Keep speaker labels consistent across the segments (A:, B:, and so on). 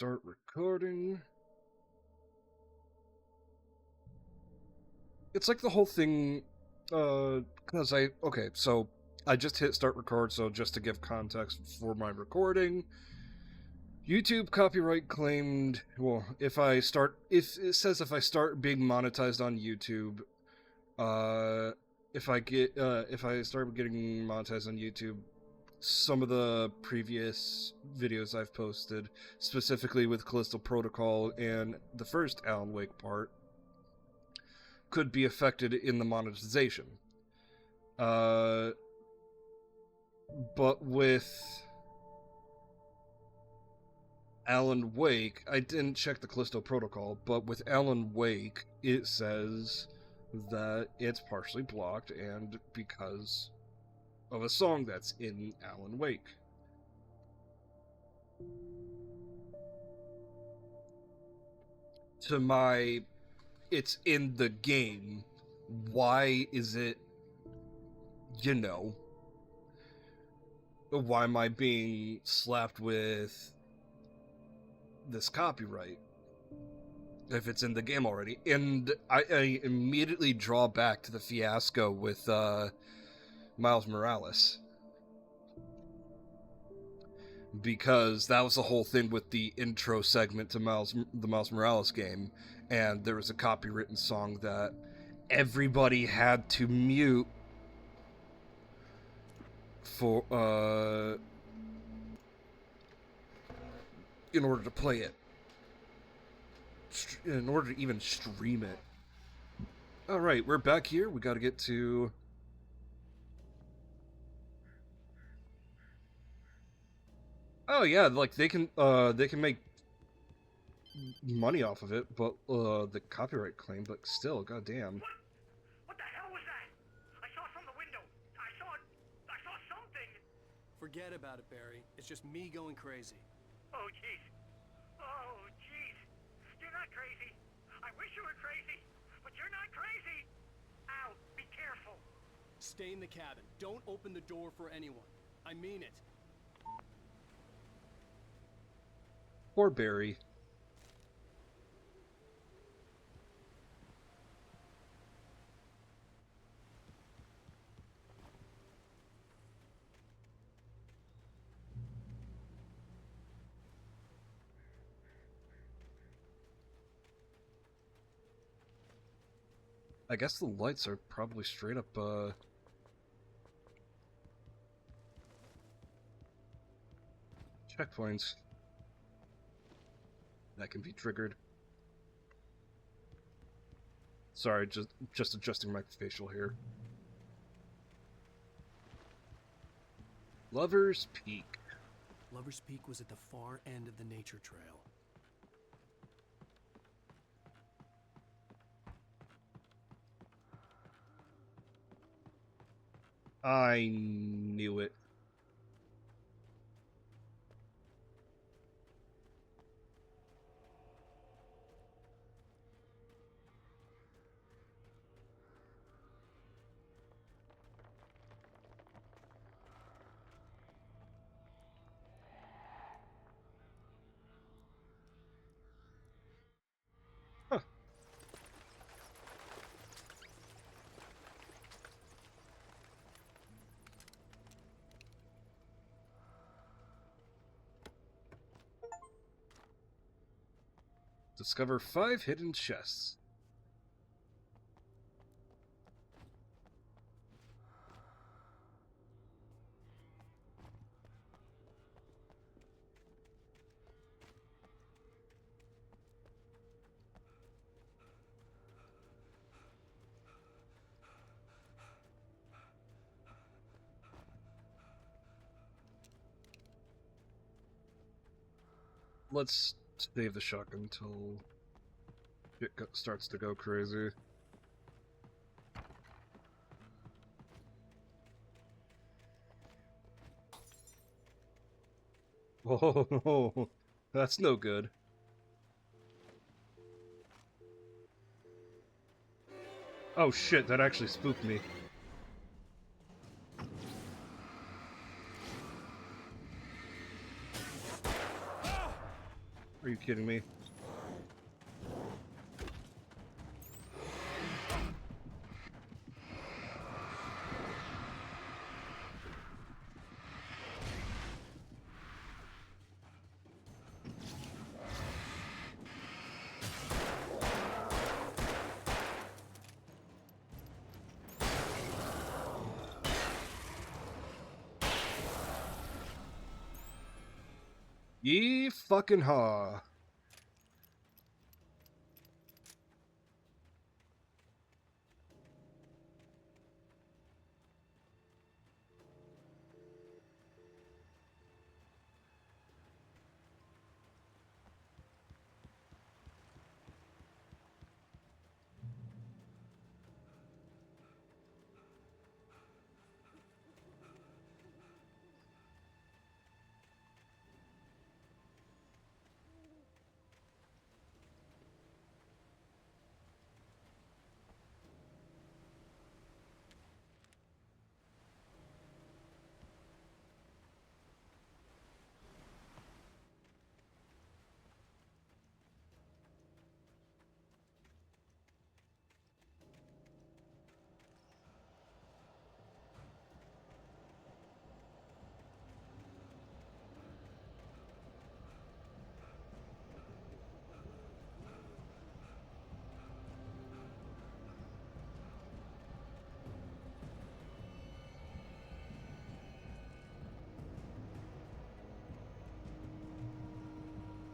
A: Start recording. It's like the whole thing, because so I just hit start record, so just to give context for my recording, YouTube copyright claimed, well, if it says if I start being monetized on YouTube, if I start getting monetized on YouTube, some of the previous videos I've posted, specifically with Callisto Protocol and the first Alan Wake part, could be affected in the monetization. But with Alan Wake, I didn't check the Callisto Protocol, but with Alan Wake, it says that it's partially blocked and because of a song that's in Alan Wake. To my, it's in the game. Why is it, why am I being slapped with this copyright if it's in the game already? And I immediately draw back to the fiasco with Miles Morales, because that was the whole thing with the intro segment to the Miles Morales game, and there was a copywritten song that everybody had to mute for in order to play it, in order to even stream it. All right, we're back here. We got to get to. Oh yeah, like they can make money off of it, but the copyright claim, but still, goddamn.
B: What the hell was that? I saw from the window. I saw something.
C: Forget about it, Barry. It's just me going crazy.
B: Oh jeez. Oh jeez. You're not crazy. I wish you were crazy, but you're not crazy. Ow, be careful.
C: Stay in the cabin. Don't open the door for anyone. I mean it.
A: Poor Barry. I guess the lights are probably straight up, checkpoints that can be triggered. Sorry, just adjusting my facial here. Lover's Peak.
C: Lover's Peak was at the far end of the nature trail.
A: I knew it. Huh. Discover 5 hidden chests. Let's save the shotgun until it starts to go crazy. Oh, that's no good. Oh shit, that actually spooked me. Are Are you kidding me? Ye fucking haw.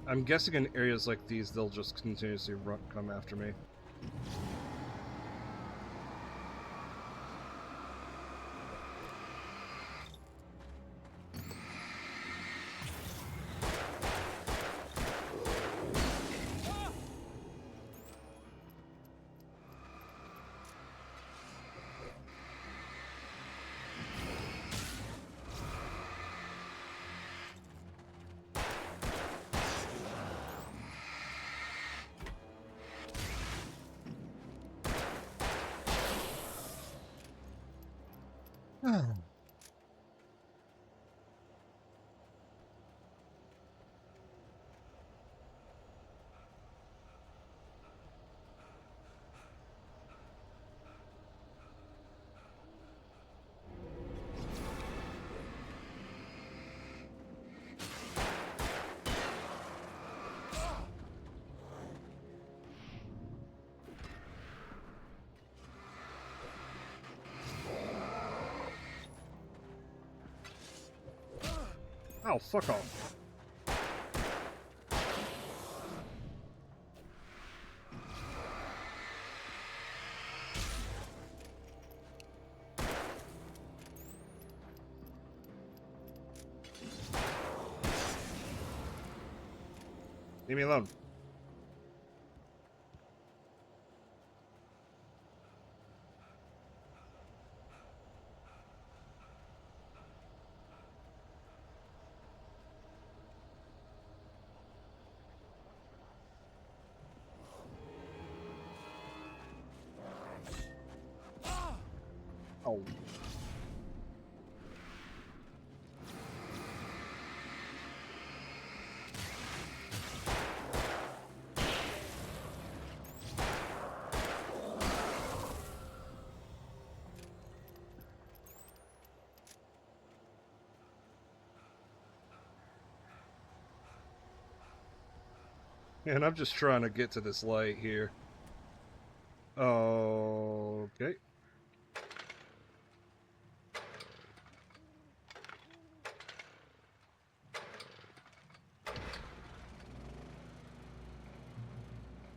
A: I'm guessing in areas like these, they'll just continuously come after me. Oh, fuck off. Leave me alone. Oh. And I'm just trying to get to this light here. Okay.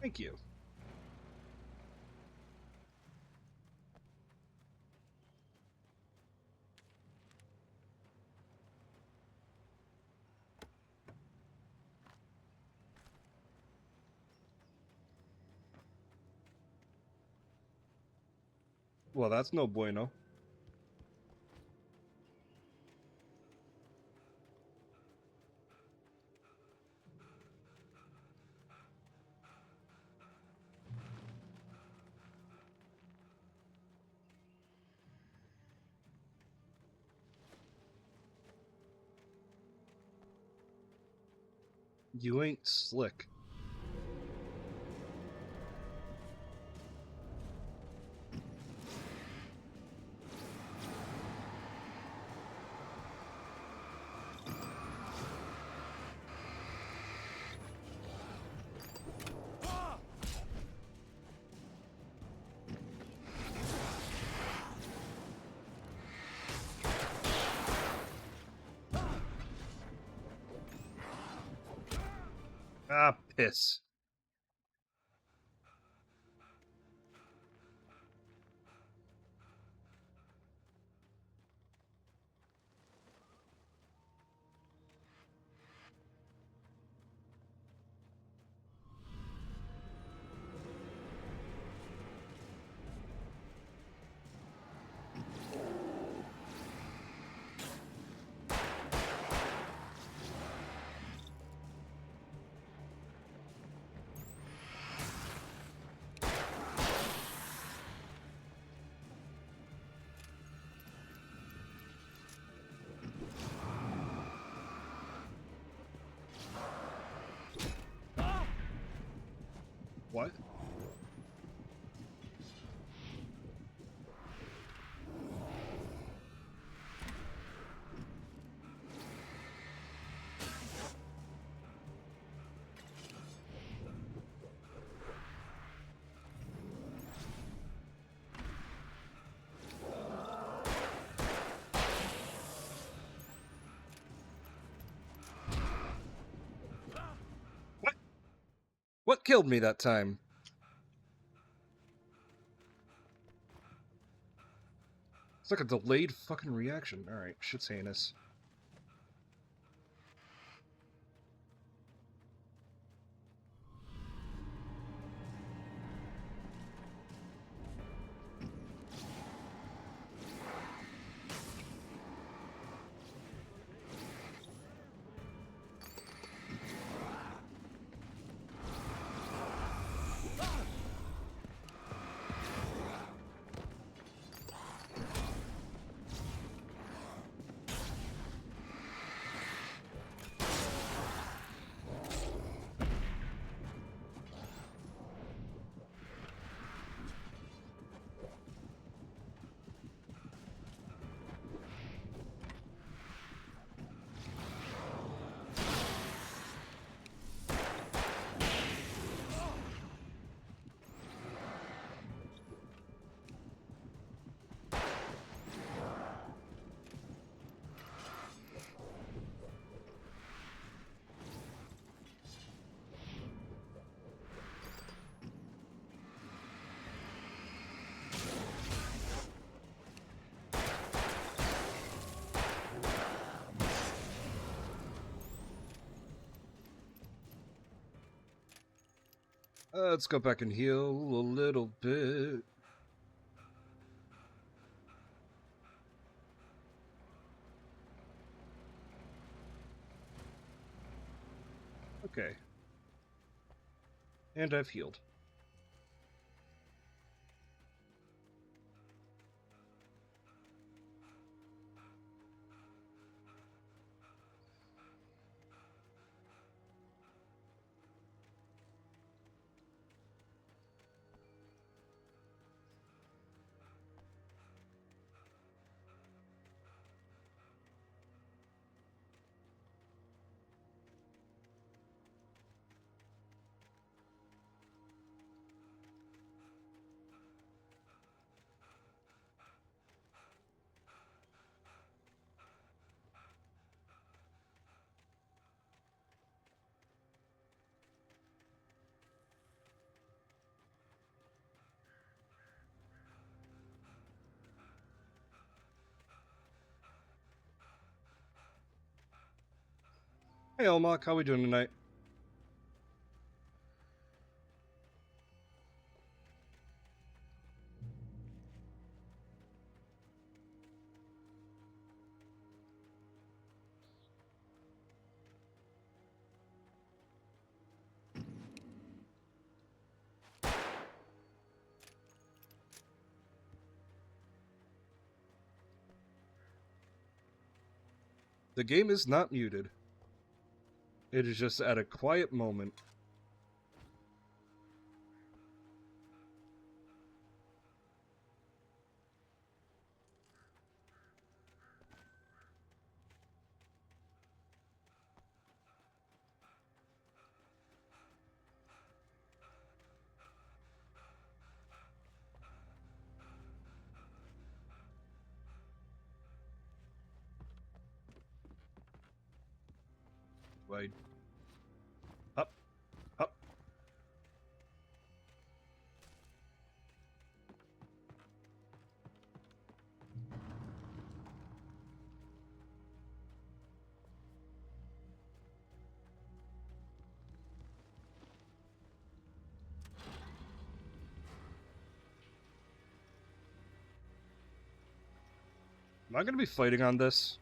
A: Thank you. Well, that's no bueno. You ain't slick. Ah, piss. What? What killed me that time? It's like a delayed fucking reaction. Alright, shit's heinous. Let's go back and heal a little bit. Okay. And I've healed. Hey Elmok, how we doing tonight? The game is not muted. It is just at a quiet moment. Wait. Up. Up. Am I going to be fighting on this?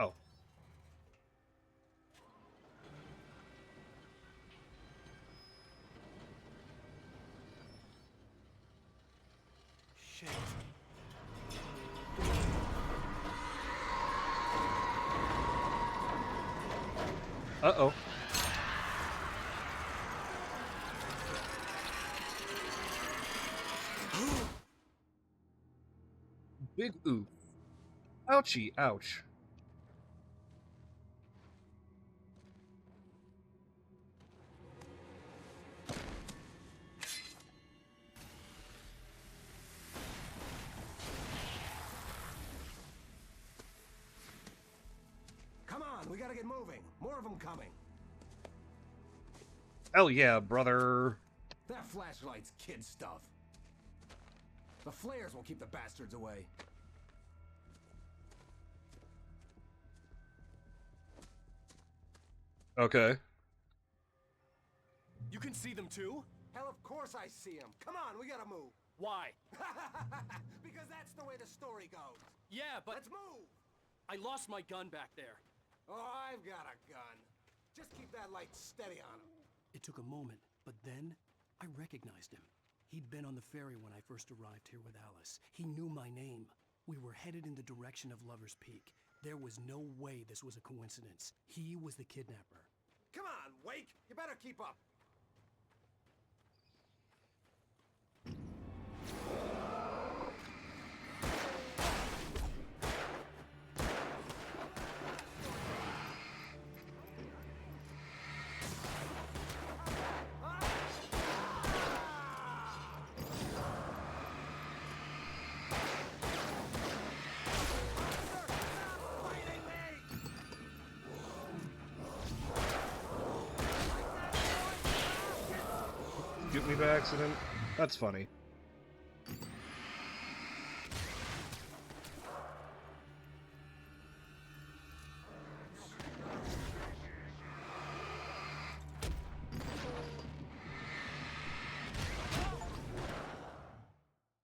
A: Oh.
C: Shit.
A: Uh-oh. Big oof. Ouchie, ouch.
D: Come on, we gotta get moving. More of them coming.
A: Hell yeah, brother.
D: That flashlight's kid stuff. The flares will keep the bastards away.
A: Okay.
C: You can see them too?
D: Hell, of course I see them. Come on, we gotta move.
C: Why?
D: Because that's the way the story goes.
C: Yeah, but
D: Let's move.
C: I lost my gun back there.
D: Oh, I've got a gun. Just keep that light steady on him.
C: It took a moment, but then I recognized him. He'd been on the ferry when I first arrived here with Alice. He knew my name. We were headed in the direction of Lover's Peak. There was no way this was a coincidence. He was the kidnapper.
D: Come on, Wake. You better keep up.
A: Shoot me by accident? That's funny.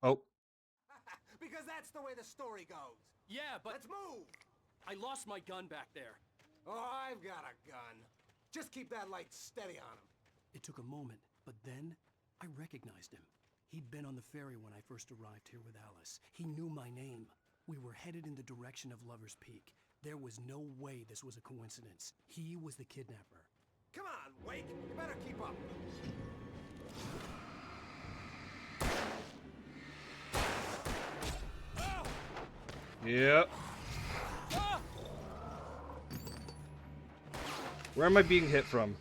A: Oh.
D: Because that's the way the story goes.
C: Yeah, but
D: Let's move.
C: I lost my gun back there.
D: Oh, I've got a gun. Just keep that light steady on him.
C: It took a moment, but then I recognized him. He'd been on the ferry when I first arrived here with Alice. He knew my name. We were headed in the direction of Lover's Peak. There was no way this was a coincidence. He was the kidnapper.
D: Come on, Wake. You better keep up.
A: Yep. Where am I being hit from?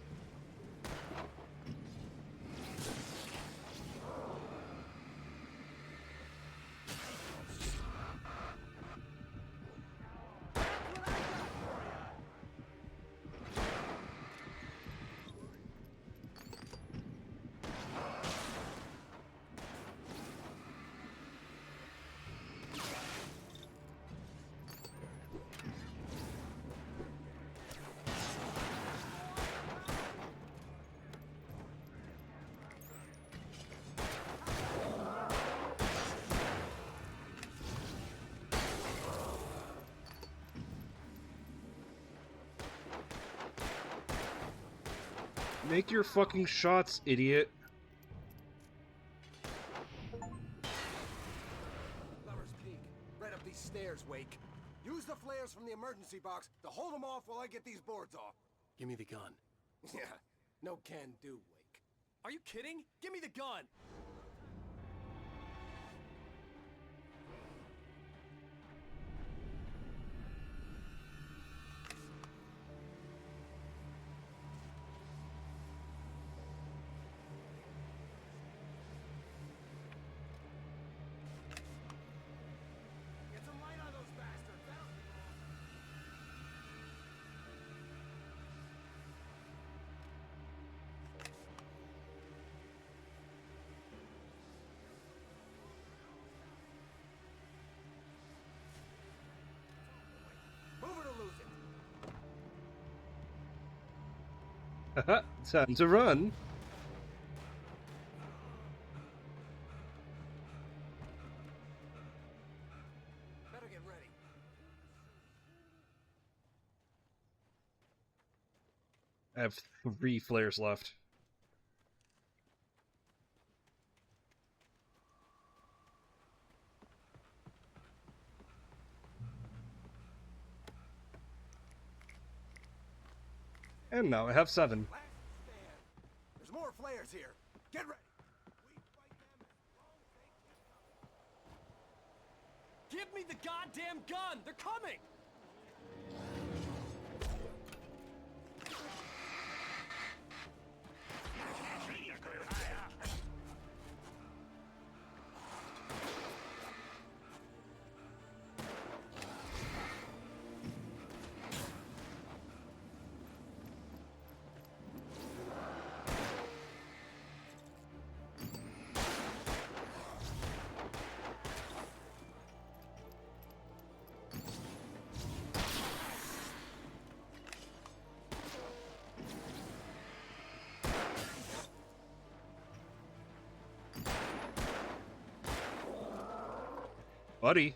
A: Make your fucking shots, idiot.
D: Lover's Peak. Right up these stairs, Wake. Use the flares from the emergency box to hold them off while I get these boards off.
C: Give me the gun.
D: Yeah, no can do, Wake.
C: Are you kidding? Give me the gun!
D: Get some light on those bastards. Move it or lose it.
A: Haha, time to run.
D: Better get ready.
A: I have 3 flares left. And now I have 7.
D: Last stand. There's more flares here. Get ready. We fight them as long as they
C: Give me the goddamn gun! They're coming!
A: Buddy.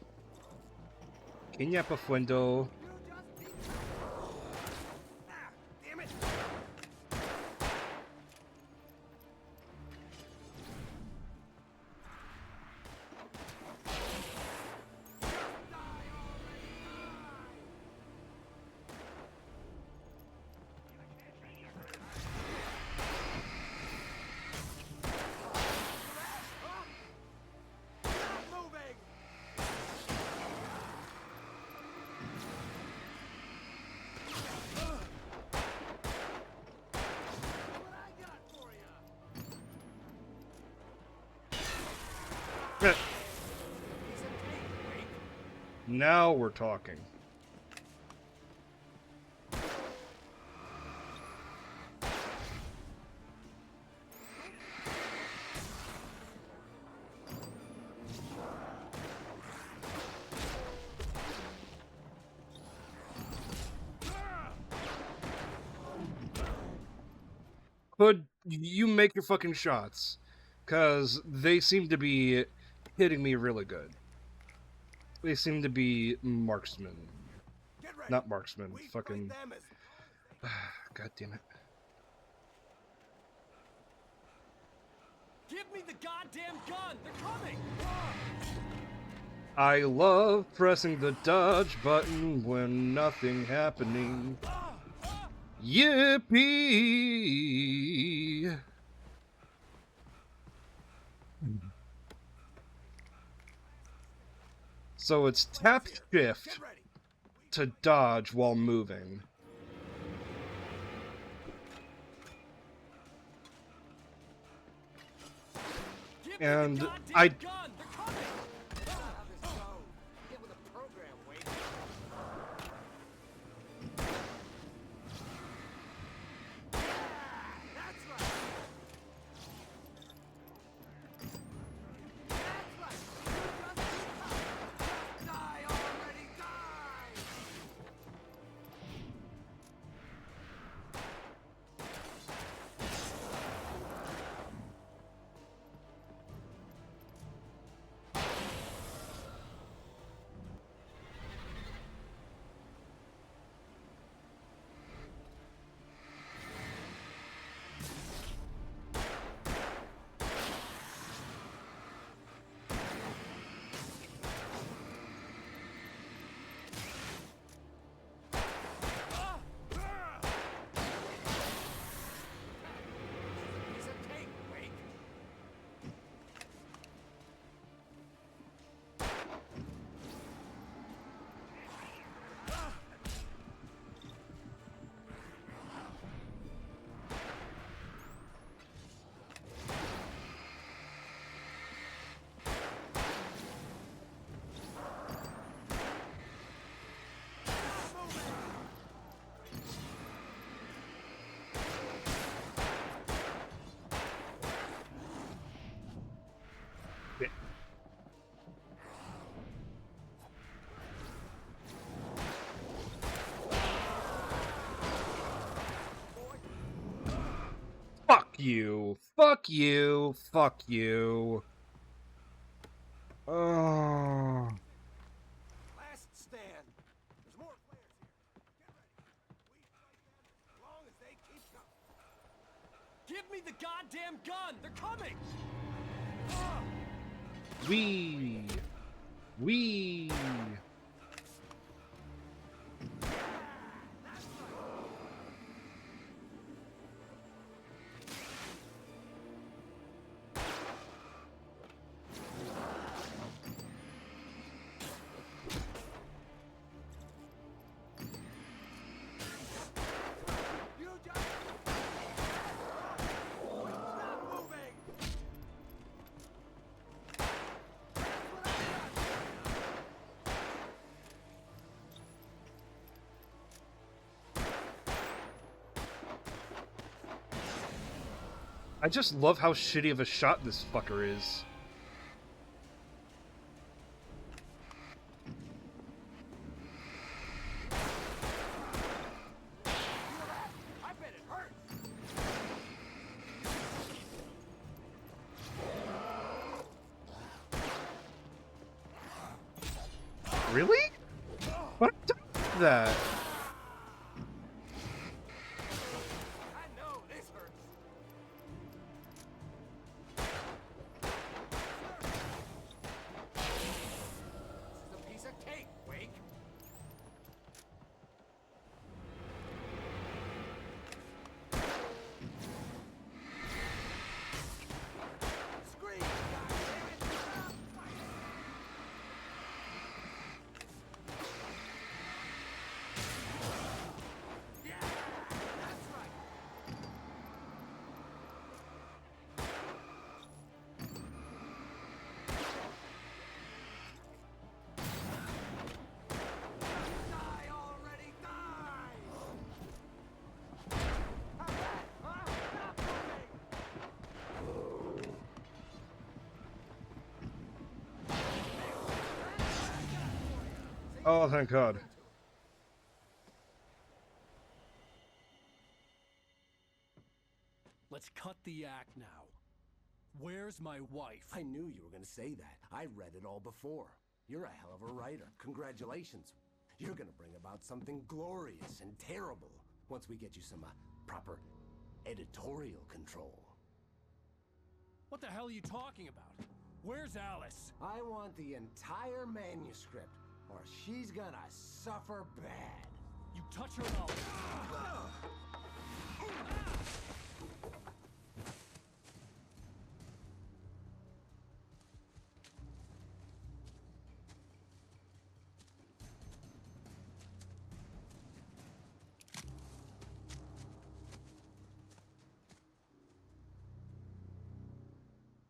A: Kenya pa fuendo.
D: Damn it! Not moving! What I got for you?
A: Eh, now we're talking. Could you make your fucking shots? Because they seem to be hitting me really good. They seem to be marksmen.
D: Get ready.
A: Not marksmen.
D: We
A: Fucking.
D: fight them as
A: God damn it.
C: Give me the goddamn gun! They're coming!
A: I love pressing the dodge button when nothing happening. Yippee! So it's tap shift
D: Get ready.
A: to dodge while moving.
C: Give
A: And
C: me the goddamn
A: I-
C: gun! They're coming!
D: How this goes. Get with the program, Wade. That's right. That's right. Just die already, die!
A: you. Fuck you. Fuck you. Oh.
D: Last stand. There's more players here. Get ready. We fight them as long as they keep coming.
C: Give me the goddamn gun! They're coming!
A: Wee. Wee.
D: You just stop moving.
A: I just love how shitty of a shot this fucker is.
D: I bet it hurts.
A: Really? What that?
D: I know this hurts. This is a piece of cake, Wake. Scream, goddammit! Yeah, that's right. Die already, die! How bad, huh? Stop moving!
A: Oh, thank God.
C: Let's cut the act now. Where's my wife?
D: I knew you were gonna say that. I read it all before. You're a hell of a writer. Congratulations. You're gonna bring about something glorious and terrible once we get you some proper editorial control.
C: What the hell are you talking about? Where's Alice?
D: I want the entire manuscript, or she's gonna suffer bad.
C: You touch her, I'll...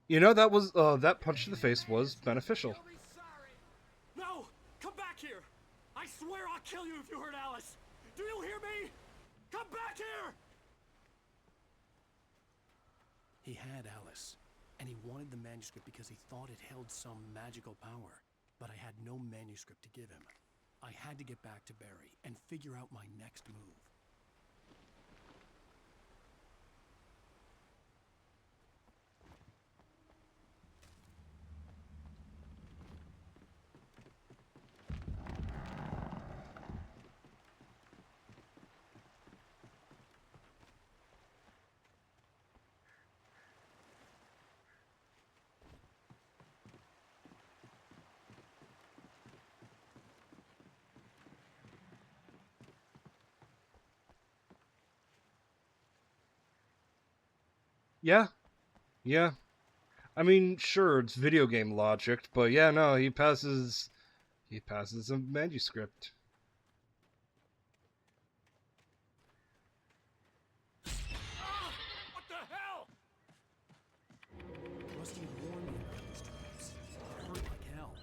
A: You know, that was, that punch to the face was beneficial.
C: You'll be sorry. No! Come back here! I swear I'll kill you if you hurt Alice! Do you hear me? Come back here! He had Alice, and he wanted the manuscript because he thought it held some magical power. But I had no manuscript to give him. I had to get back to Barry and figure out my next move.
A: Yeah. Yeah. I mean, sure, it's video game logic, but yeah, no, he passes a manuscript.
C: What the hell? Rusty warned me about these traps. It hurt like hell.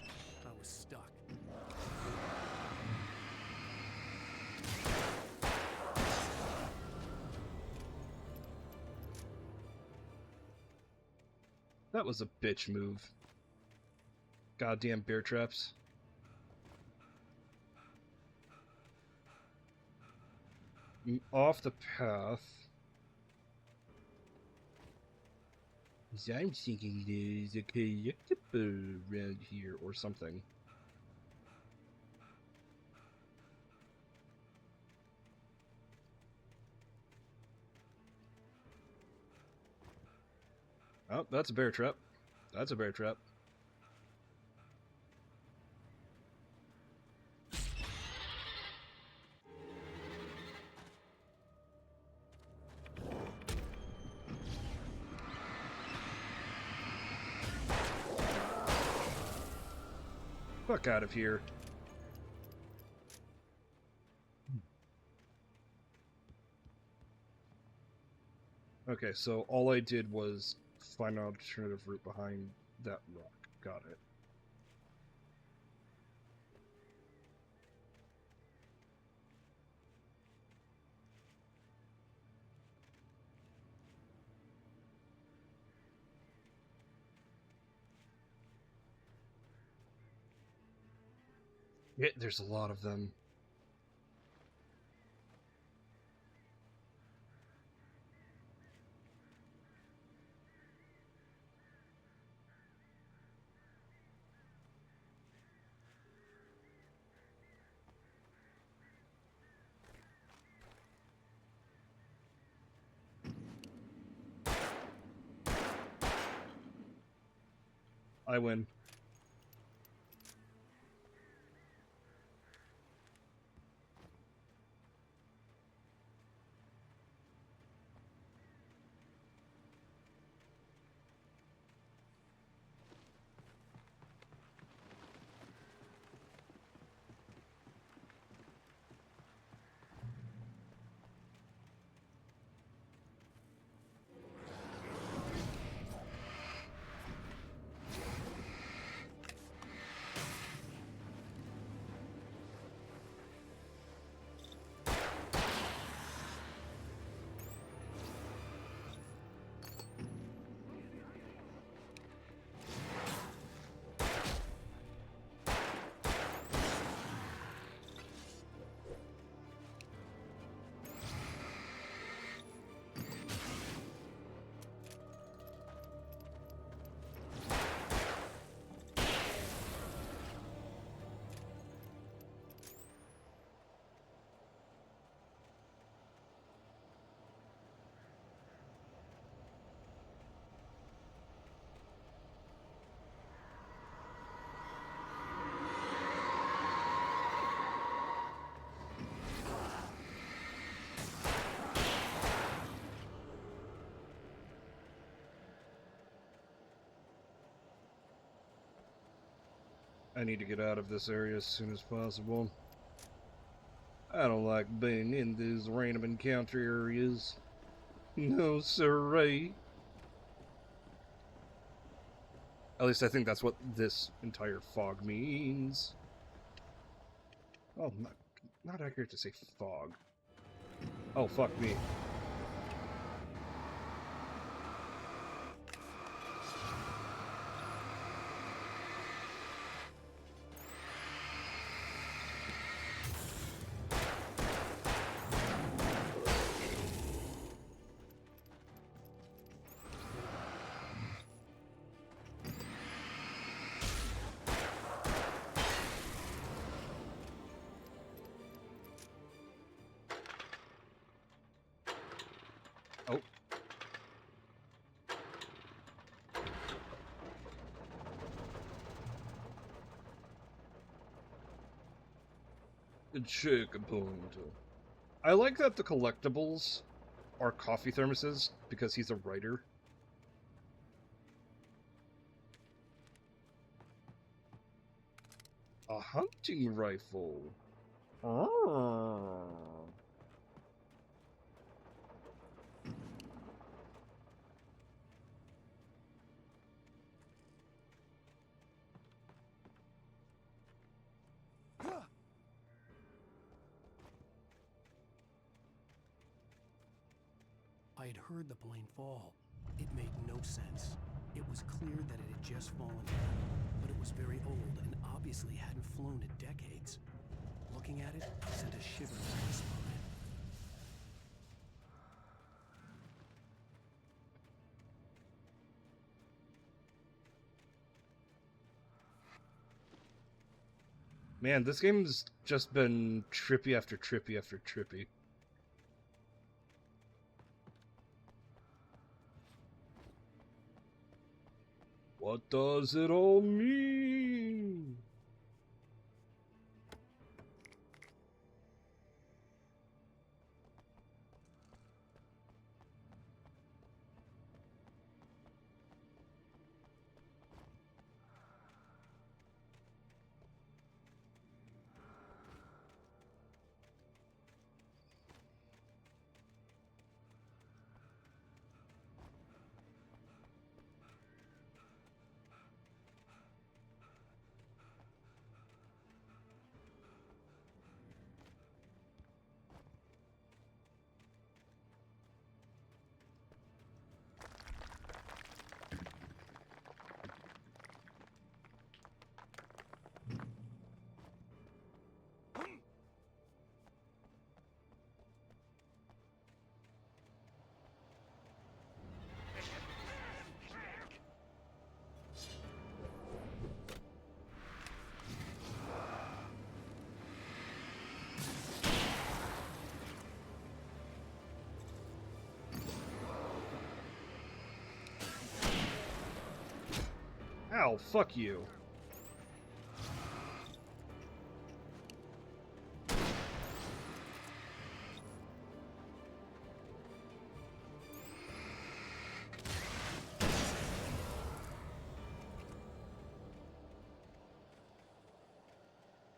C: I was stuck.
A: That was a bitch move. Goddamn bear traps. Off the path. So I'm thinking there's a collectible around here or something. Oh, that's a bear trap. That's a bear trap. Fuck out of here. Okay, so all I did was find an alternative route behind that rock. Got it. Yeah, there's a lot of them. I win. I need to get out of this area as soon as possible. I don't like being in these random encounter areas. No, sirree. At least I think that's what this entire fog means. Oh, not accurate to say fog. Oh, fuck me. Oh. Check a point. I like that the collectibles are coffee thermoses because he's a writer. A hunting rifle. Ah.
C: I had heard the plane fall. It made no sense. It was clear that it had just fallen down, but it was very old and obviously hadn't flown in decades. Looking at it sent a shiver down my spine.
A: Man, this game's just been trippy after trippy after trippy. What does it all mean? Ow, fuck you.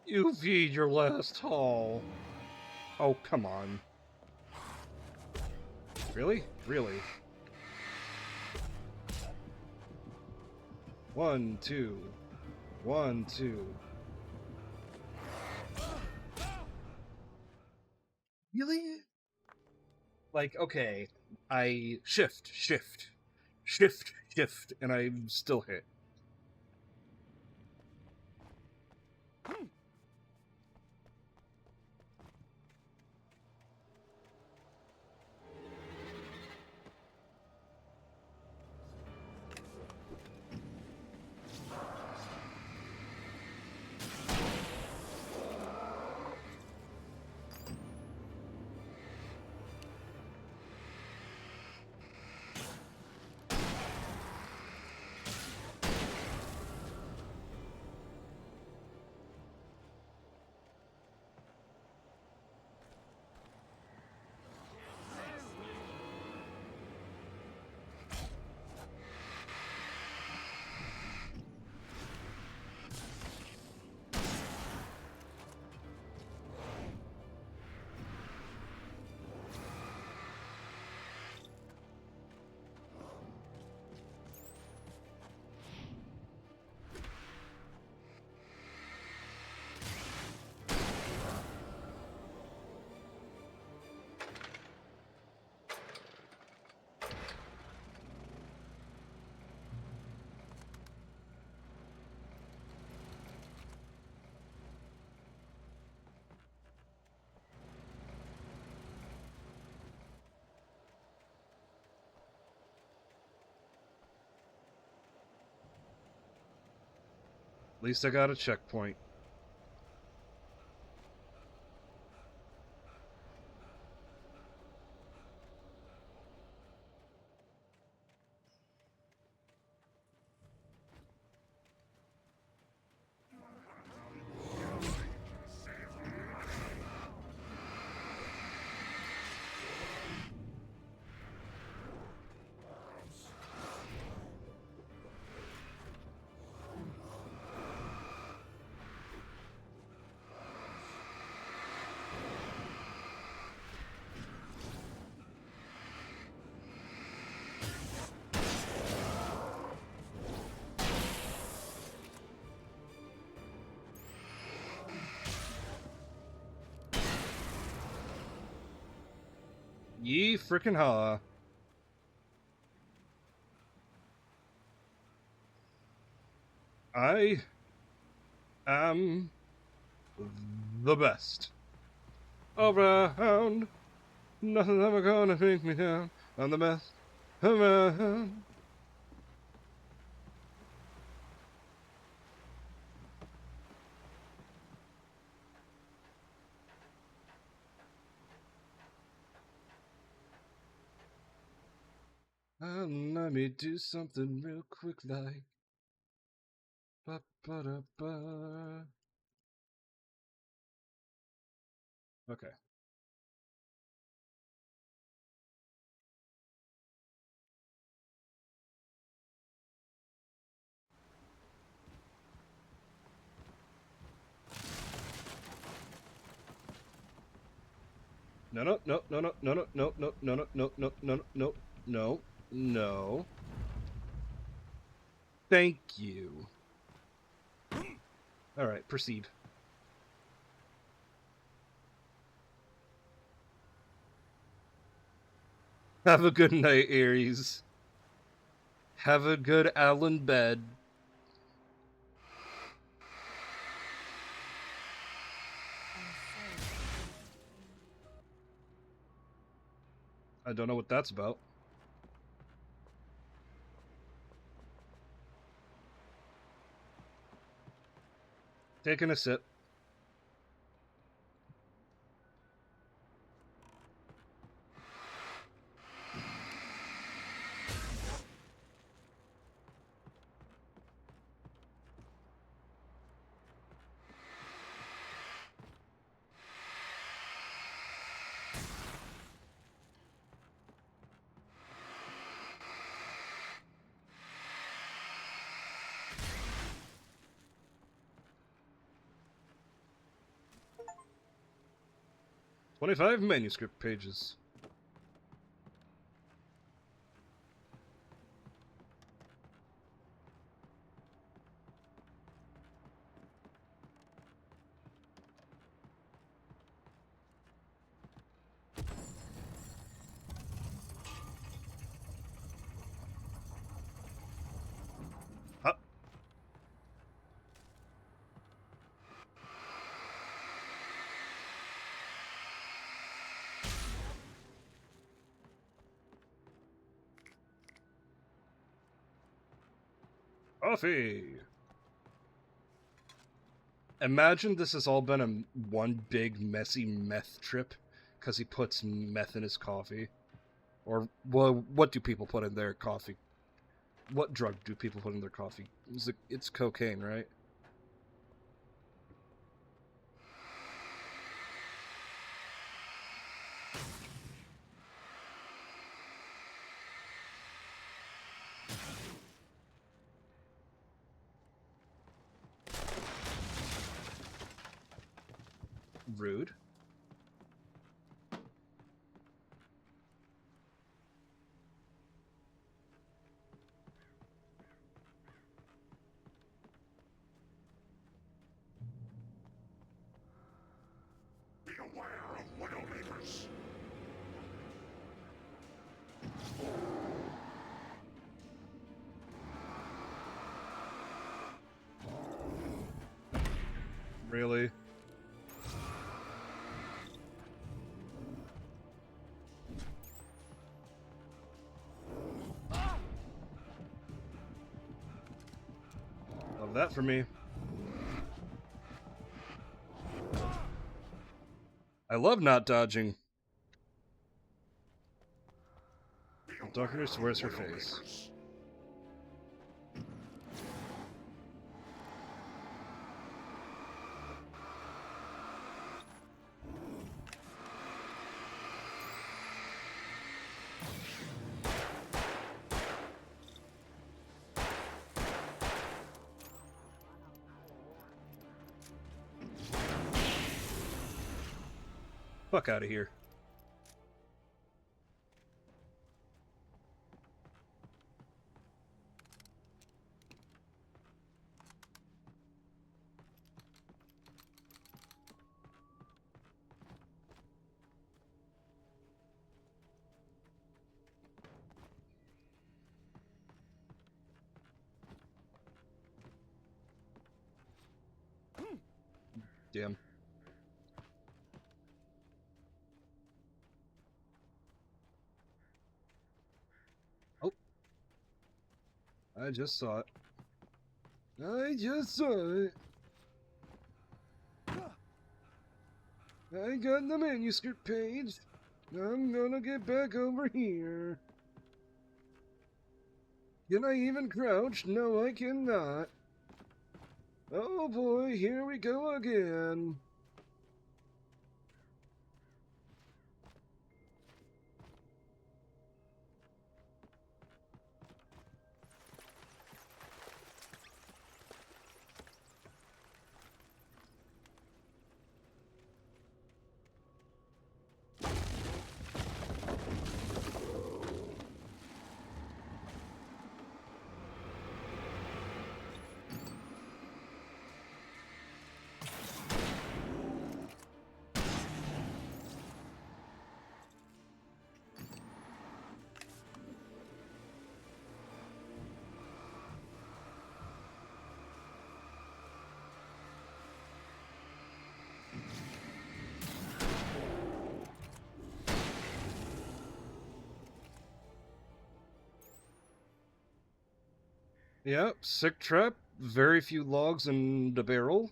A: You feed your last haul. Oh, come on. Really? Really? 1, 2. 1, 2. Really? Like, okay, I shift, and I still hit. At least I got a checkpoint. Ye frickin' ha. I am the best around. Nothing's ever gonna take me down. I'm the best around. Let me do something real quick, like. Ba ba da ba. Okay. No, no, no, no, no, no, no, no, no, no, no, no, no, no, no, no. Thank you. All right, proceed. Have a good night, Aries. Have a good Allen bed. I don't know what that's about. Taking a sip. "25 manuscript pages. Huh? Coffee! Imagine this has all been one big messy meth trip because he puts meth in his coffee. Or, well, what do people put in their coffee? What drug do people put in their coffee? It's cocaine, right? Rude.
B: Beware of Widowmakers.
A: Really? Love that for me. I love not dodging. Darkness wears her face. Fuck out of here. Damn. Oh. I just saw it. I just saw it. I got the manuscript page. I'm gonna get back over here. Can I even crouch? No, I cannot. Oh boy, here we go again. Yep, sick trap, very few logs and a barrel,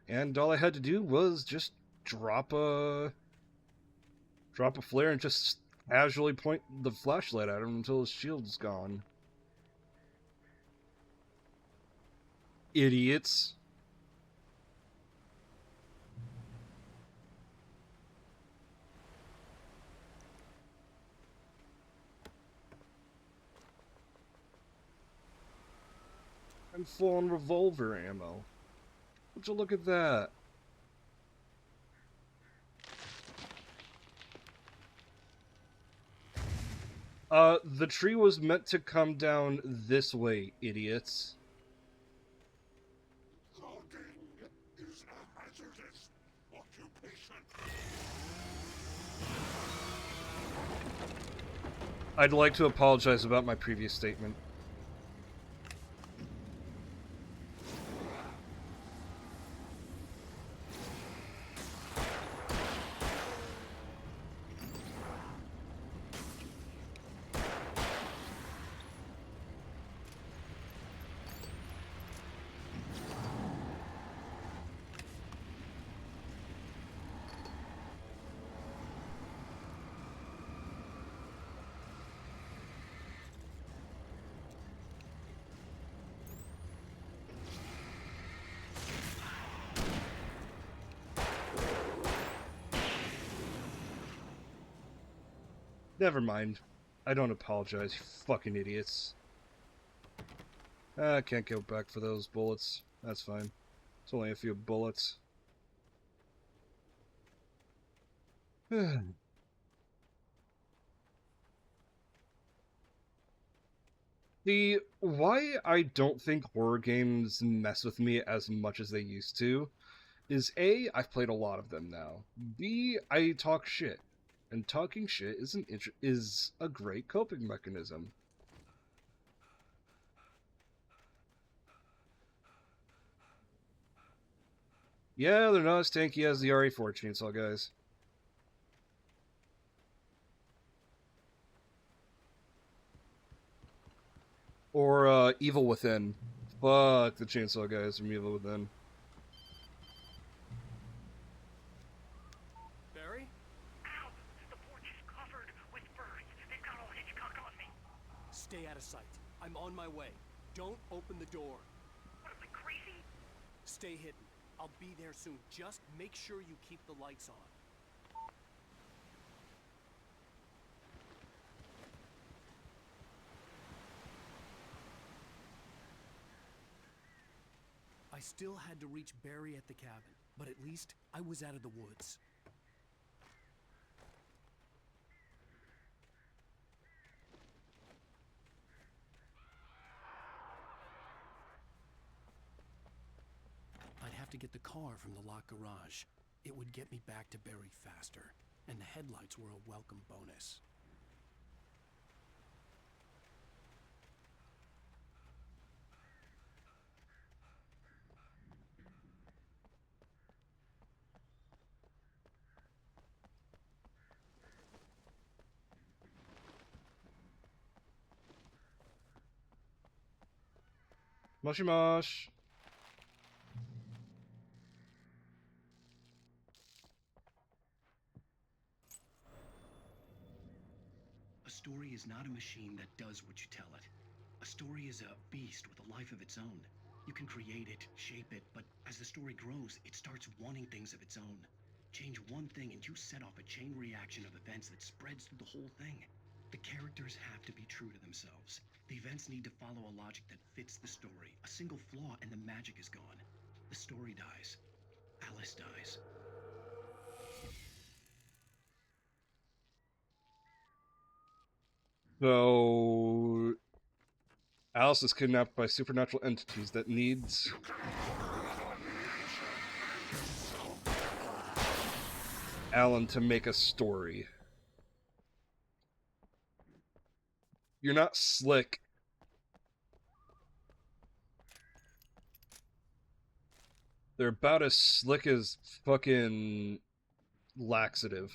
A: and all I had to do was just drop a flare and just casually point the flashlight at him until his shield's gone. Idiots. I'm full on revolver ammo. Would you look at that? The tree was meant to come down this way, idiots.
E: Logging is a hazardous occupation.
A: I'd like to apologize about my previous statement. Never mind. I don't apologize, you fucking idiots. I can't go back for those bullets. That's fine. It's only a few bullets. The why I don't think horror games mess with me as much as they used to is A, I've played a lot of them now. B, I talk shit. And talking shit is a great coping mechanism. Yeah, they're not as tanky as the RE4 chainsaw guys. Or Evil Within. Fuck the chainsaw guys from Evil Within.
C: Barry?
B: Ow! The porch is covered with birds. They've got all Hitchcock on me.
C: Stay out of sight. I'm on my way. Don't open the door.
B: What am I, crazy?
C: Stay hidden. I'll be there soon. Just make sure you keep the lights on. I still had to reach Barry at the cabin, but at least I was out of the woods. I'd have to get the car from the locked garage. It would get me back to Barry faster, and the headlights were a welcome bonus.
A: Moshi mosh.
C: A story is not a machine that does what you tell it. A
F: A story is a beast with a life of its own. You can create it, shape it, but as the story grows, it starts wanting things of its own. Change one thing and you set off a chain reaction of events that spreads through the whole thing. The characters have to be true to themselves. The events need to follow a logic that fits the story. A single flaw and the magic is gone. The story dies. Alice dies.
A: So Alice is kidnapped by supernatural entities that needs Alan to make a story. You're not slick. They're about as slick as fucking laxative.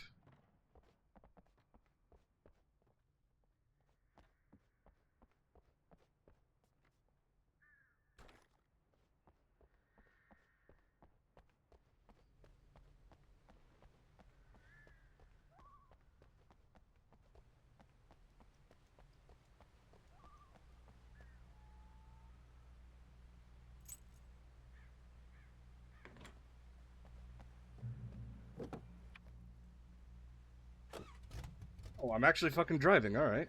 A: Oh, I'm actually fucking driving, alright.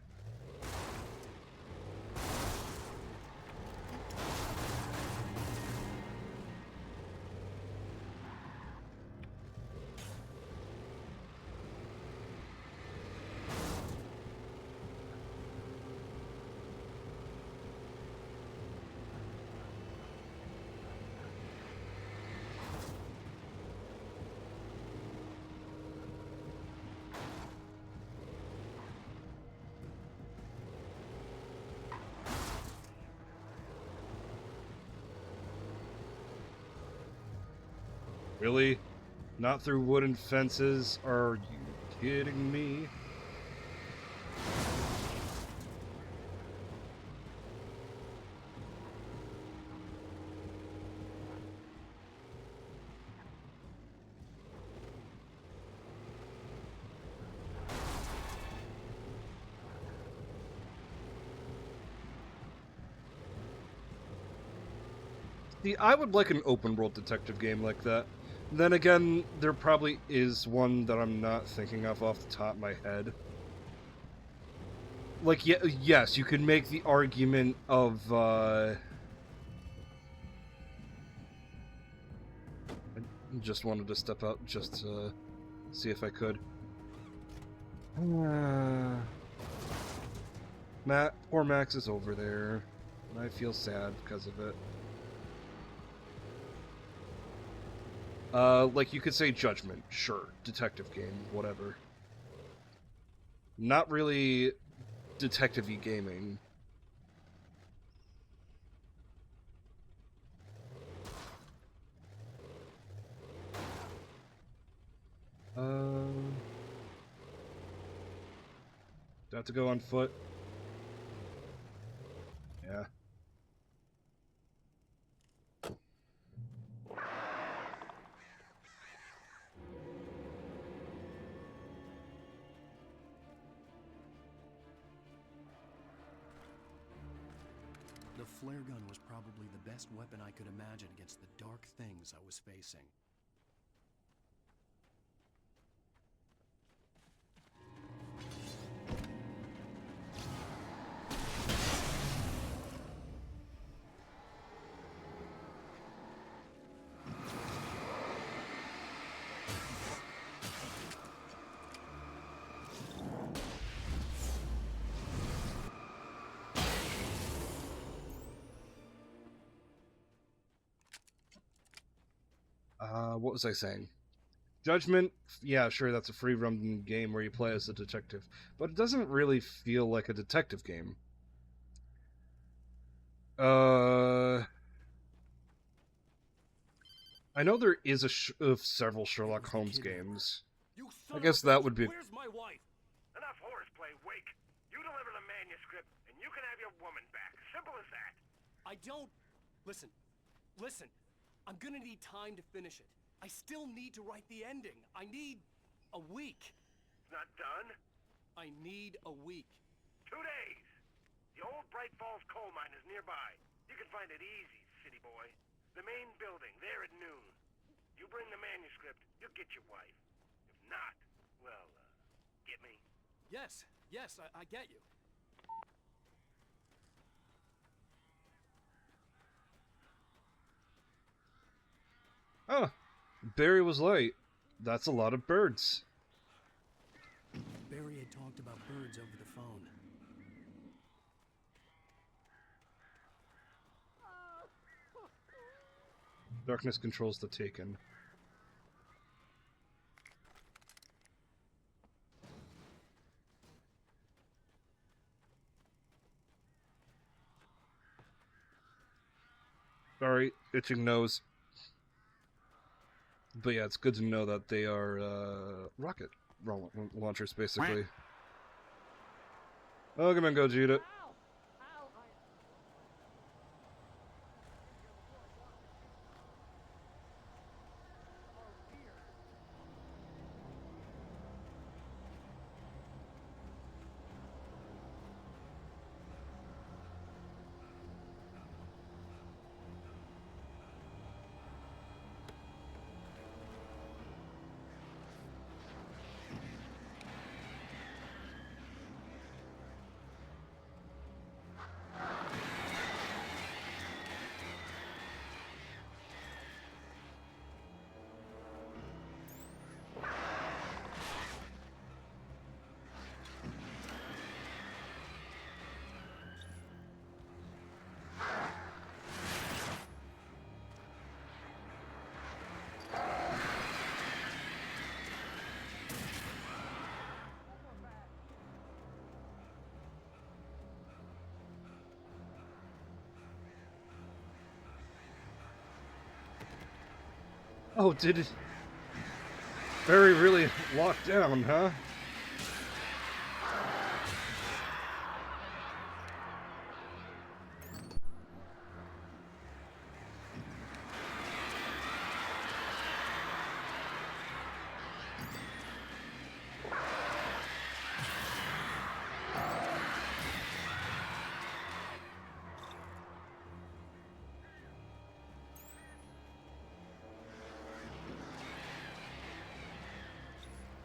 A: Really? Not through wooden fences? Are you kidding me? See, I would like an open world detective game like that. Then again, there probably is one that I'm not thinking of off the top of my head. Like, yes, you could make the argument of, I just wanted to step out just to see if I could. Poor Max is over there. And I feel sad because of it. Like, you could say Judgment, sure. Detective game, whatever. Not really detective-y gaming. Do I have to go on foot? Yeah.
C: The flare gun was probably the best weapon I could imagine against the dark things I was facing.
A: What was I saying? Judgment, yeah, sure, that's a free roam game where you play as a detective, but it doesn't really feel like a detective game. I know there is several Sherlock Holmes games.
B: You
A: I guess that would be...
C: Where's my wife?
B: Enough horseplay, Wake. You deliver the manuscript, and you can have your woman back. Simple as that.
C: I don't... Listen. I'm gonna need time to finish it. I still need to write the ending. I need a week.
B: It's not done.
C: I need a week.
B: 2 days. The old Bright Falls coal mine is nearby. You can find it easy, city boy. The main building, there at noon. You bring the manuscript, you'll get your wife. If not, well, get me?
C: Yes, I get you.
A: Oh, Barry was late. That's a lot of birds.
C: Barry had talked about birds over the phone.
A: Darkness controls the Taken. Sorry, itching nose. But yeah, it's good to know that they are rocket launchers, basically. Oh, come on, Gogeta. Oh, did it? Barry really locked down, huh?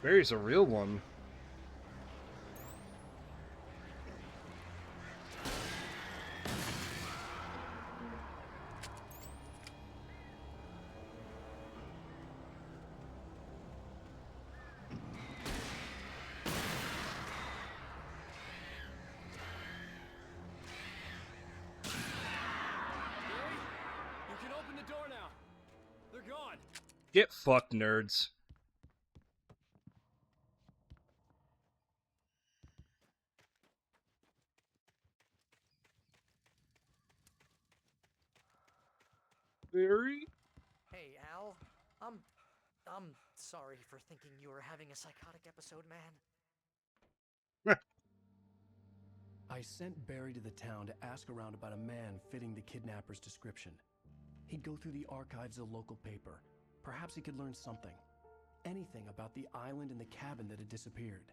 A: Barry's a real one.
C: You can open the door now. They're gone.
A: Get fucked, nerds. Barry?
G: Hey, Al. I'm sorry for thinking you were having a psychotic episode, man.
C: I sent Barry to the town to ask around about a man fitting the kidnapper's description. He'd go through the archives of the local paper. Perhaps he could learn something. Anything about the island and the cabin that had disappeared.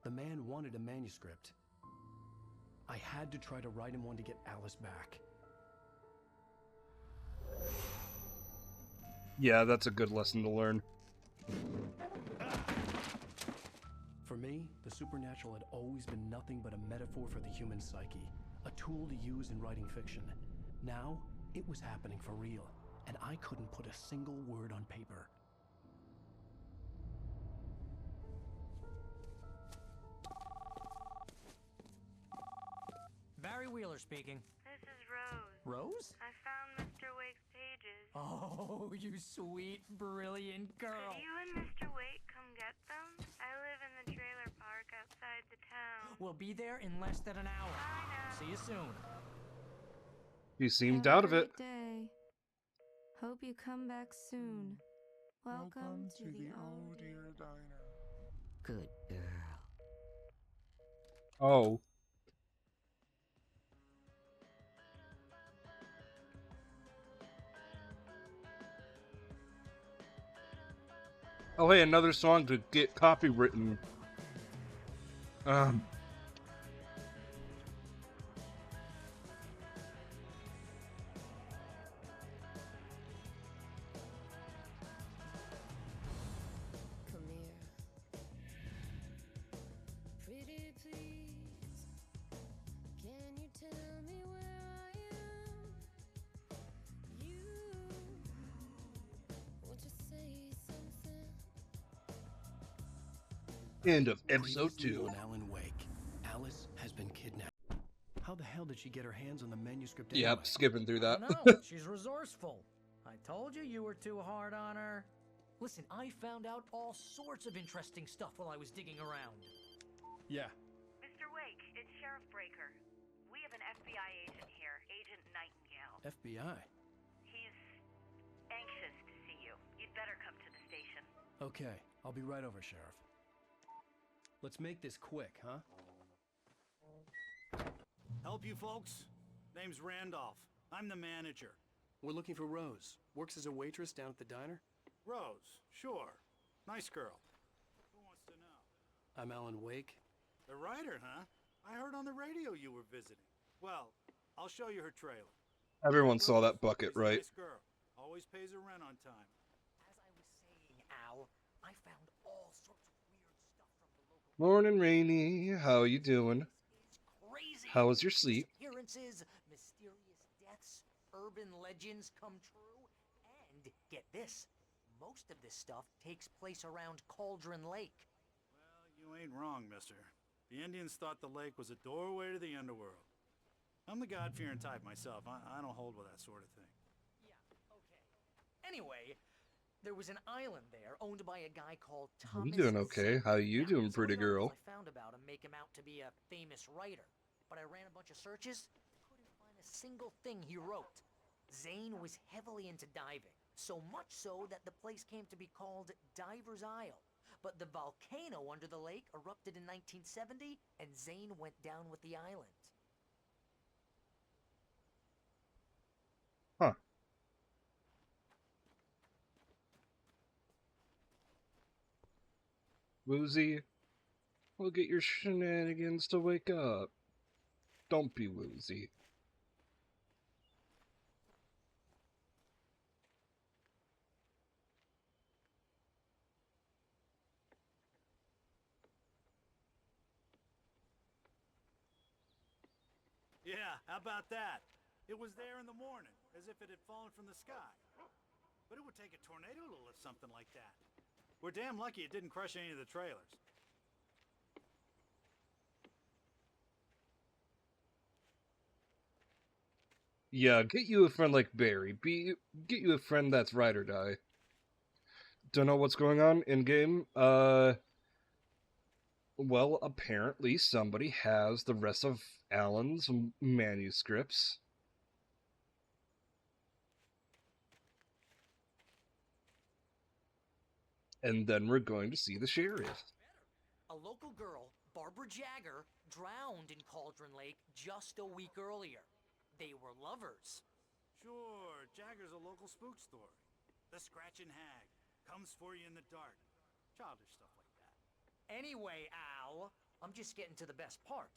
C: The man wanted a manuscript. I had to try to write him one to get Alice back.
A: Yeah, that's a good lesson to learn.
C: For me, the supernatural had always been nothing but a metaphor for the human psyche, a tool to use in writing fiction. Now, it was happening for real, and I couldn't put a single word on paper.
G: Barry Wheeler speaking.
H: This is Rose.
G: Rose?
H: I found Mr. Wake's pages.
G: Oh, you sweet, brilliant girl.
H: Could you and Mr. Wake come get them? I live in the trailer park outside the town.
G: We'll be there in less than an hour.
H: Bye now.
G: See you soon.
A: You seemed
I: Have
A: out
I: a
A: of it.
I: great day. Hope you come back soon. Welcome to the old
E: dear diner.
G: Good girl.
A: Oh. Oh, hey, another song to get copywritten. End of episode
C: Previously
A: 2.
C: on Alan Wake, Alice has been kidnapped. How the hell did she get her hands on the manuscript
A: Yep,
C: anyway?
A: skipping through that.
G: No, she's resourceful. I told you you were too hard on her. Listen, I found out all sorts of interesting stuff while I was digging around.
C: Yeah.
H: Mr. Wake, it's Sheriff Breaker. We have an FBI agent here, Agent Nightingale.
C: FBI.
H: He's anxious to see you. You'd better come to the station.
C: Okay, I'll be right over, Sheriff. Let's make this quick, huh?
J: Help you folks? Name's Randolph. I'm the manager.
C: We're looking for Rose. Works as a waitress down at the diner.
J: Rose, sure. Nice girl. Who wants to know?
C: I'm Alan Wake.
J: The writer, huh? I heard on the radio you were visiting. Well, I'll show you her trailer.
A: Everyone saw that bucket,
J: She's a
A: right?
J: Nice girl. Always pays her rent on time.
G: As I was saying, Al, I found all sorts of weird stuff from the local...
A: Morning, Rainy. How you doing?
G: It's crazy.
A: How was your sleep?
G: Disappearances, mysterious deaths, urban legends come true, and get this, most of this stuff takes place around Cauldron Lake.
J: Well, you ain't wrong, mister. The Indians thought the lake was a doorway to the underworld. I'm the God-fearing type myself. I don't hold with that sort of thing.
G: Yeah, okay. Anyway, there was an island there owned by a guy called
A: I'm
G: Thomas
A: doing okay.
G: Zane.
A: How you
G: Now,
A: doing,
G: some of the
A: pretty girl?
G: articles I found about him make him out to be a famous writer, but I ran a bunch of searches, couldn't find a single thing he wrote. Zane was heavily into diving, so much so that the place came to be called Diver's Isle. But the volcano under the lake erupted in 1970, and Zane went down with the island.
A: Huh. Woozy, we'll get your shenanigans to wake up. Don't be woozy.
J: Yeah, how about that? It was there in the morning, as if it had fallen from the sky. But it would take a tornado to lift something like that. We're damn lucky it didn't crush any of the trailers.
A: Yeah, get you a friend like Barry. Get you a friend that's ride or die. Don't know what's going on in game. Well, apparently somebody has the rest of Alan's manuscripts. And then we're going to see the sheriff.
G: A local girl, Barbara Jagger, drowned in Cauldron Lake just a week earlier. They were lovers.
J: Sure, Jagger's a local spook story. The Scratching Hag comes for you in the dark. Childish stuff like that.
G: Anyway, Al, I'm just getting to the best part.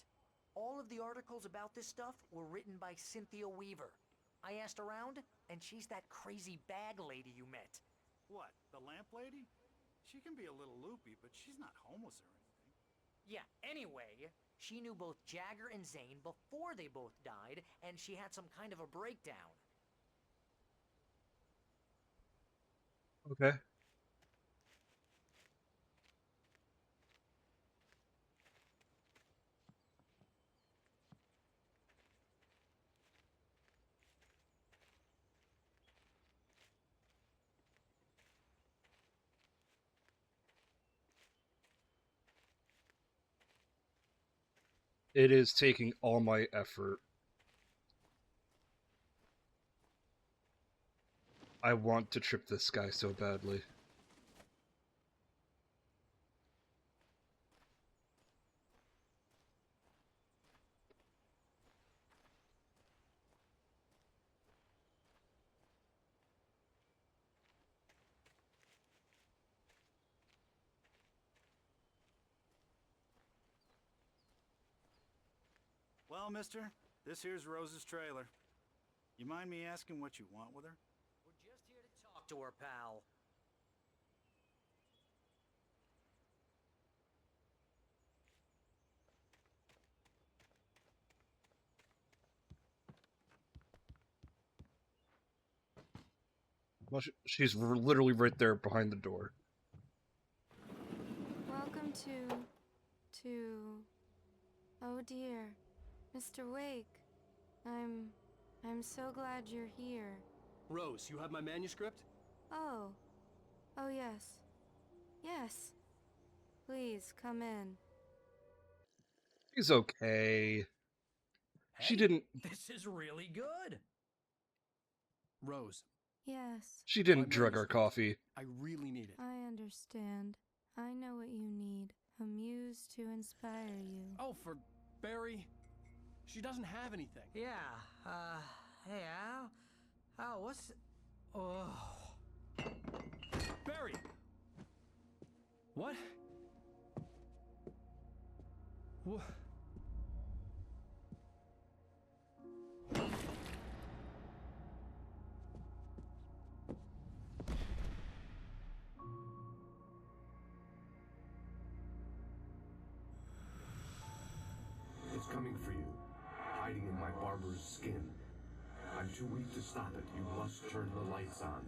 G: All of the articles about this stuff were written by Cynthia Weaver. I asked around, and she's that crazy bag lady you met.
J: What, the lamp lady? She can be a little loopy, but she's not homeless or anything.
G: Yeah, anyway, she knew both Jagger and Zane before they both died, and she had some kind of a breakdown.
A: Okay. It is taking all my effort. I want to trip this guy so badly.
J: Well, mister, this here's Rose's trailer. You mind me asking what you want with her?
G: We're just here to talk to her, pal.
A: Well, she's literally right there behind the door.
I: Welcome to to... Oh dear, Mr. Wake. I'm so glad you're here.
C: Rose, you have my manuscript?
I: Oh. Oh yes. Yes. Please, come in.
A: She's okay. She didn't...
K: This is really good.
C: Rose.
I: Yes.
A: She didn't drug our coffee.
C: I really need it.
I: I understand. I know what you need. A muse to inspire you.
C: Oh, for Barry? She doesn't have anything.
K: Yeah, hey, Al, what's... Oh...
C: Barry! What? What?
D: It's coming for you, hiding in my barber's skin. I'm too weak to stop it. You must turn the lights on.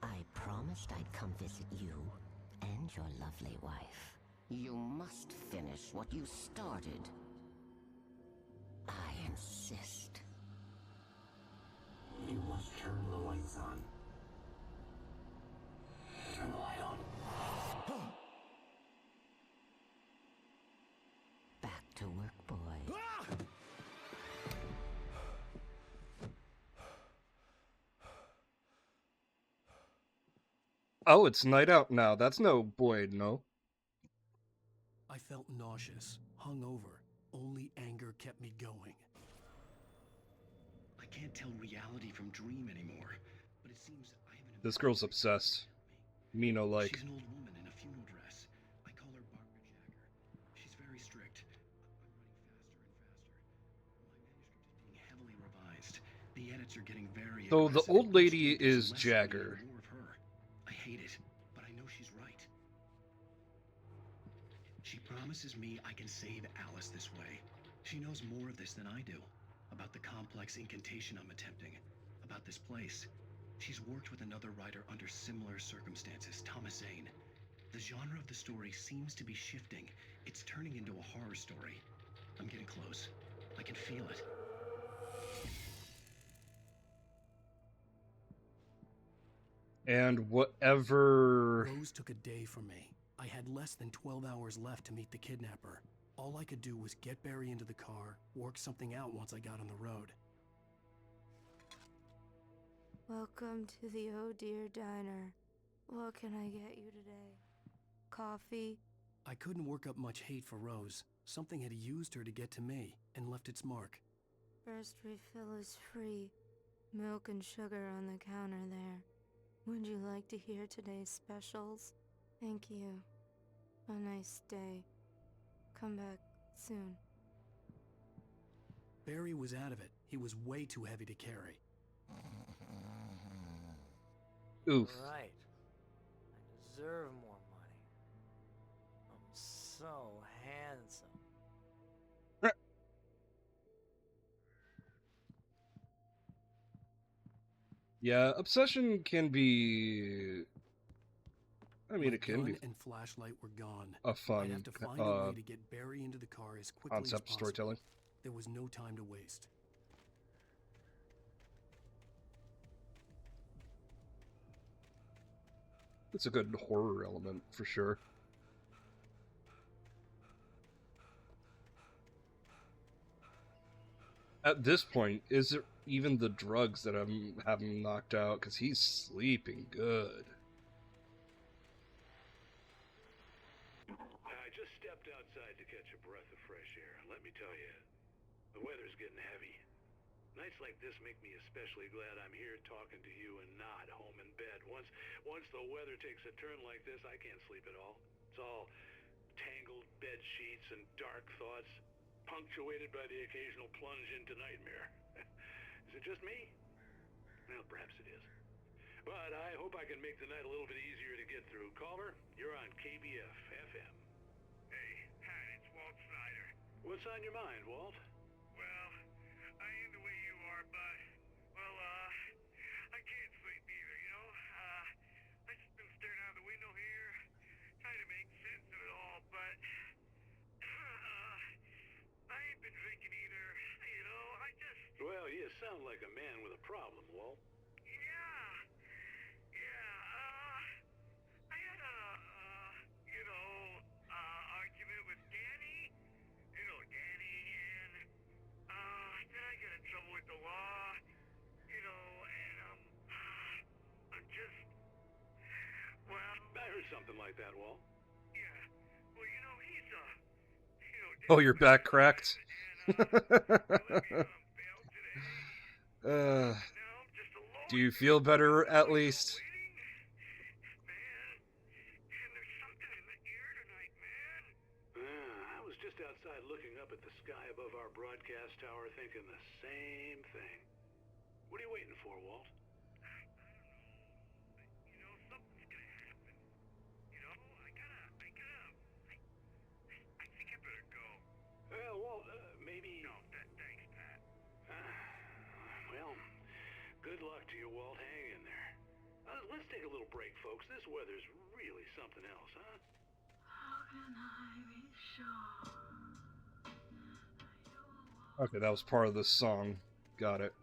L: I promised I'd come visit you and your lovely wife. You must finish what you started. I insist.
D: You must turn the lights on. Turn the light on.
L: Back to work, boy.
A: Oh, it's night out now. That's no boy, no.
C: I felt nauseous, hungover. Only anger kept me going.
F: I can't tell reality from dream anymore, but it seems I have an...
A: This girl's obsessed. Me no like.
F: She's an old woman in a funeral dress. I call her Barbara Jagger. She's very strict. I'm writing faster and faster. My manuscript is being heavily revised. The edits are getting very
A: So the
F: aggressive.
A: old lady
F: Each page
A: is
F: less of me
A: Jagger.
F: and more of her. I hate it, but I know she's right. She promises me I can save Alice this way. She knows more of this than I do. About the complex incantation I'm attempting. About this place. She's worked with another writer under similar circumstances, Thomas Zane. The genre of the story seems to be shifting. It's turning into a horror story. I'm getting close. I can feel it.
A: And whatever...
C: Rose took a day from me. I had less than 12 hours left to meet the kidnapper. All I could do was get Barry into the car, work something out once I got on the road.
I: Welcome to the Oh Dear Diner. What can I get you today? Coffee?
C: I couldn't work up much hate for Rose. Something had used her to get to me, and left its mark.
I: First refill is free. Milk and sugar on the counter there. Would you like to hear today's specials? Thank you. A nice day. Come back soon.
C: Barry was out of it. He was way too heavy to carry.
A: Oof.
G: Right. I deserve more money. I'm so handsome.
A: Yeah, obsession can be... I mean,
C: My
A: it can be
C: gun and flashlight were gone.
A: a fun
C: I'd have to find a way to get Barry into the car as quickly as
A: concept
C: possible.
A: storytelling.
C: There was no time to waste.
A: It's a good horror element, for sure. At this point, is it even the drugs that I'm having knocked out? Because he's sleeping good.
B: I just stepped outside to catch a breath of fresh air. Let me tell you, the weather's getting heavy. Nights like this make me especially glad I'm here talking to you and not home in bed. Once the weather takes a turn like this, I can't sleep at all. It's all tangled bed sheets and dark thoughts, punctuated by the occasional plunge into nightmare. Is it just me? Well, perhaps it is. But I hope I can make the night a little bit easier to get through. Caller, you're on KBF FM.
E: Hey, Pat, it's Walt Snyder.
B: What's on your mind, Walt?
E: Well, I ain't the way you are, but, well, I can't sleep either, you know? I just been staring out the window here, trying to make sense
M: sound like a man with a problem, Walt.
E: I had a, argument with Danny. You know Danny, and, then I got in trouble with the law. And, I'm just, well...
M: I heard something like that, Walt.
E: Yeah, well, he's,
A: Oh, your back cracked? Do you feel better, at least?
M: I was just outside looking up at the sky above our broadcast tower thinking the same thing. What are you waiting for, Walt?
E: Something's gonna happen. I think I better go.
M: Well, Walt, maybe...
E: No, thanks, Pat.
M: Well, good luck to you, Walt. Hang in there. Let's take a little break, folks. This weather's really something else, huh?
H: How can I be sure?
A: Okay, that was part of the song. Got it.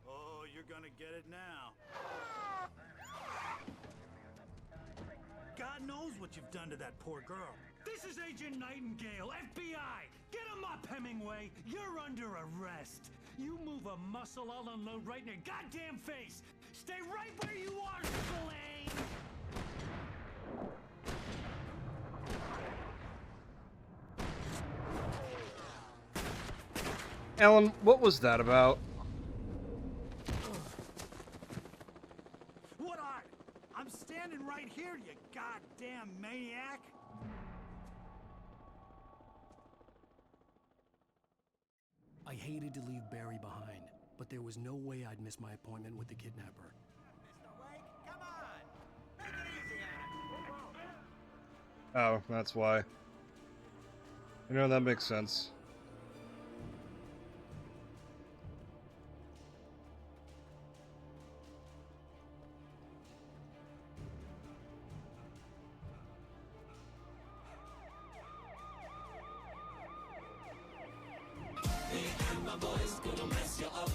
J: Oh, you're gonna get it now. God knows what you've done to that poor girl.
C: This is Agent Nightingale, FBI! Get him up, Hemingway! You're under arrest! You move a muscle, I'll unload right in your goddamn face! Stay right where you are, Spillane!
A: Alan, what was that about?
J: What are? I'm standing right here, you goddamn maniac!
C: I hated to leave Barry behind, but there was no way I'd miss my appointment with the kidnapper.
A: Oh, that's why. That makes sense.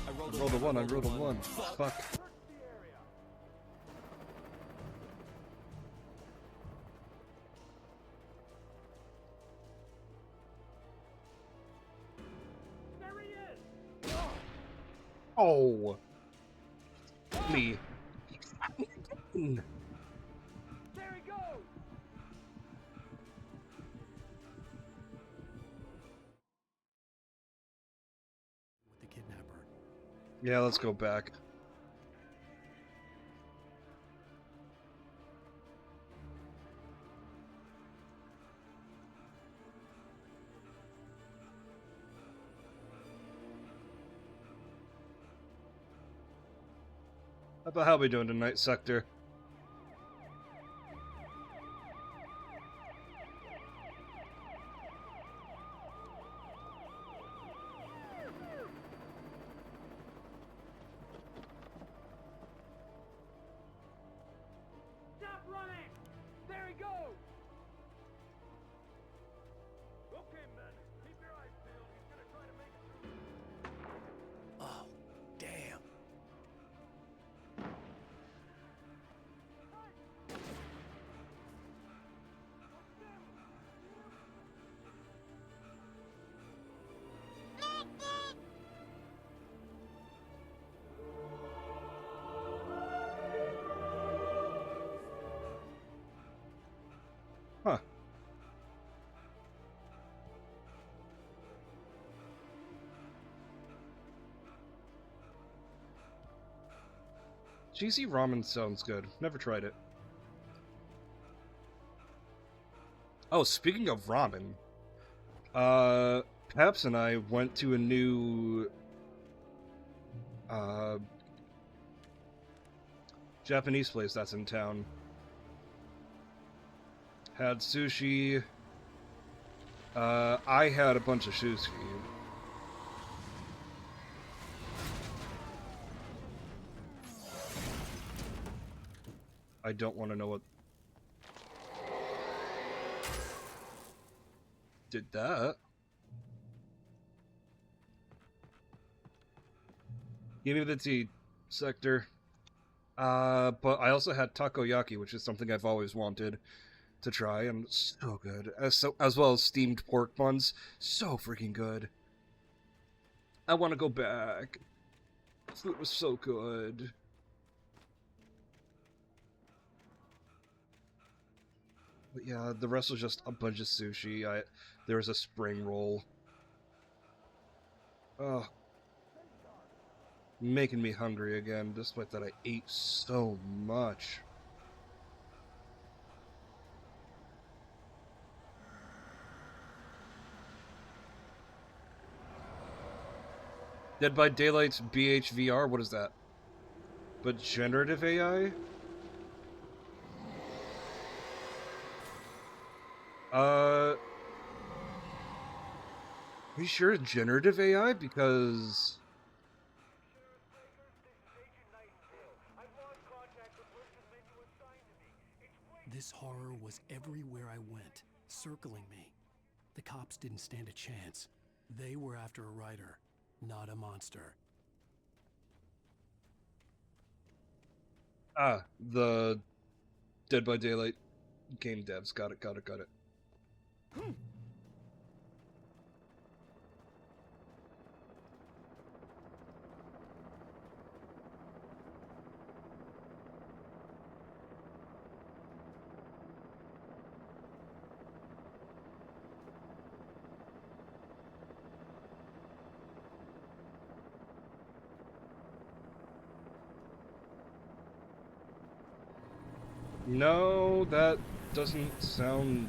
A: I rolled a one, I rolled a one. Fuck. Oh. Me.
E: There he goes!
C: With the kidnapper.
A: Yeah, let's go back. How we doing tonight, Sector?
E: Stop running! There he goes! Okay, men. Keep your eyes peeled. He's gonna try to make it through.
C: Oh, damn.
A: Huh. Cheesy ramen sounds good. Never tried it. Oh, speaking of ramen, Paps and I went to a new Japanese place that's in town. Had sushi. I had a bunch of sushi. I don't want to know what did that. Give me the tea, Sector. But I also had takoyaki, which is something I've always wanted to try, and so good. As well as steamed pork buns, so freaking good. I want to go back. Food was so good. But yeah, the rest was just a bunch of sushi. There was a spring roll. Oh, making me hungry again, despite that I ate so much. Dead by Daylight's BHVR? What is that? But generative AI? Are you sure it's generative AI? Because...
C: This horror was everywhere I went, circling me. The cops didn't stand a chance. They were after a writer, not a monster.
A: Ah, the Dead by Daylight game devs. Got it. No, that doesn't sound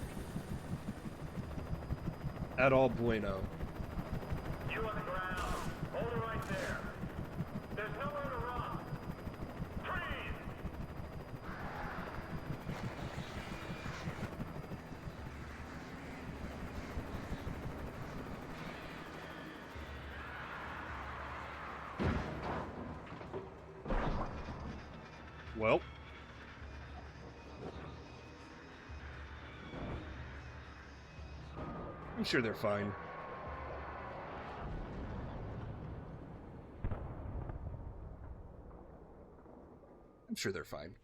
A: at all bueno.
B: You on the ground. Hold it right there. There's nowhere to run. Freeze!
A: Well. I'm sure they're fine. I'm sure they're fine.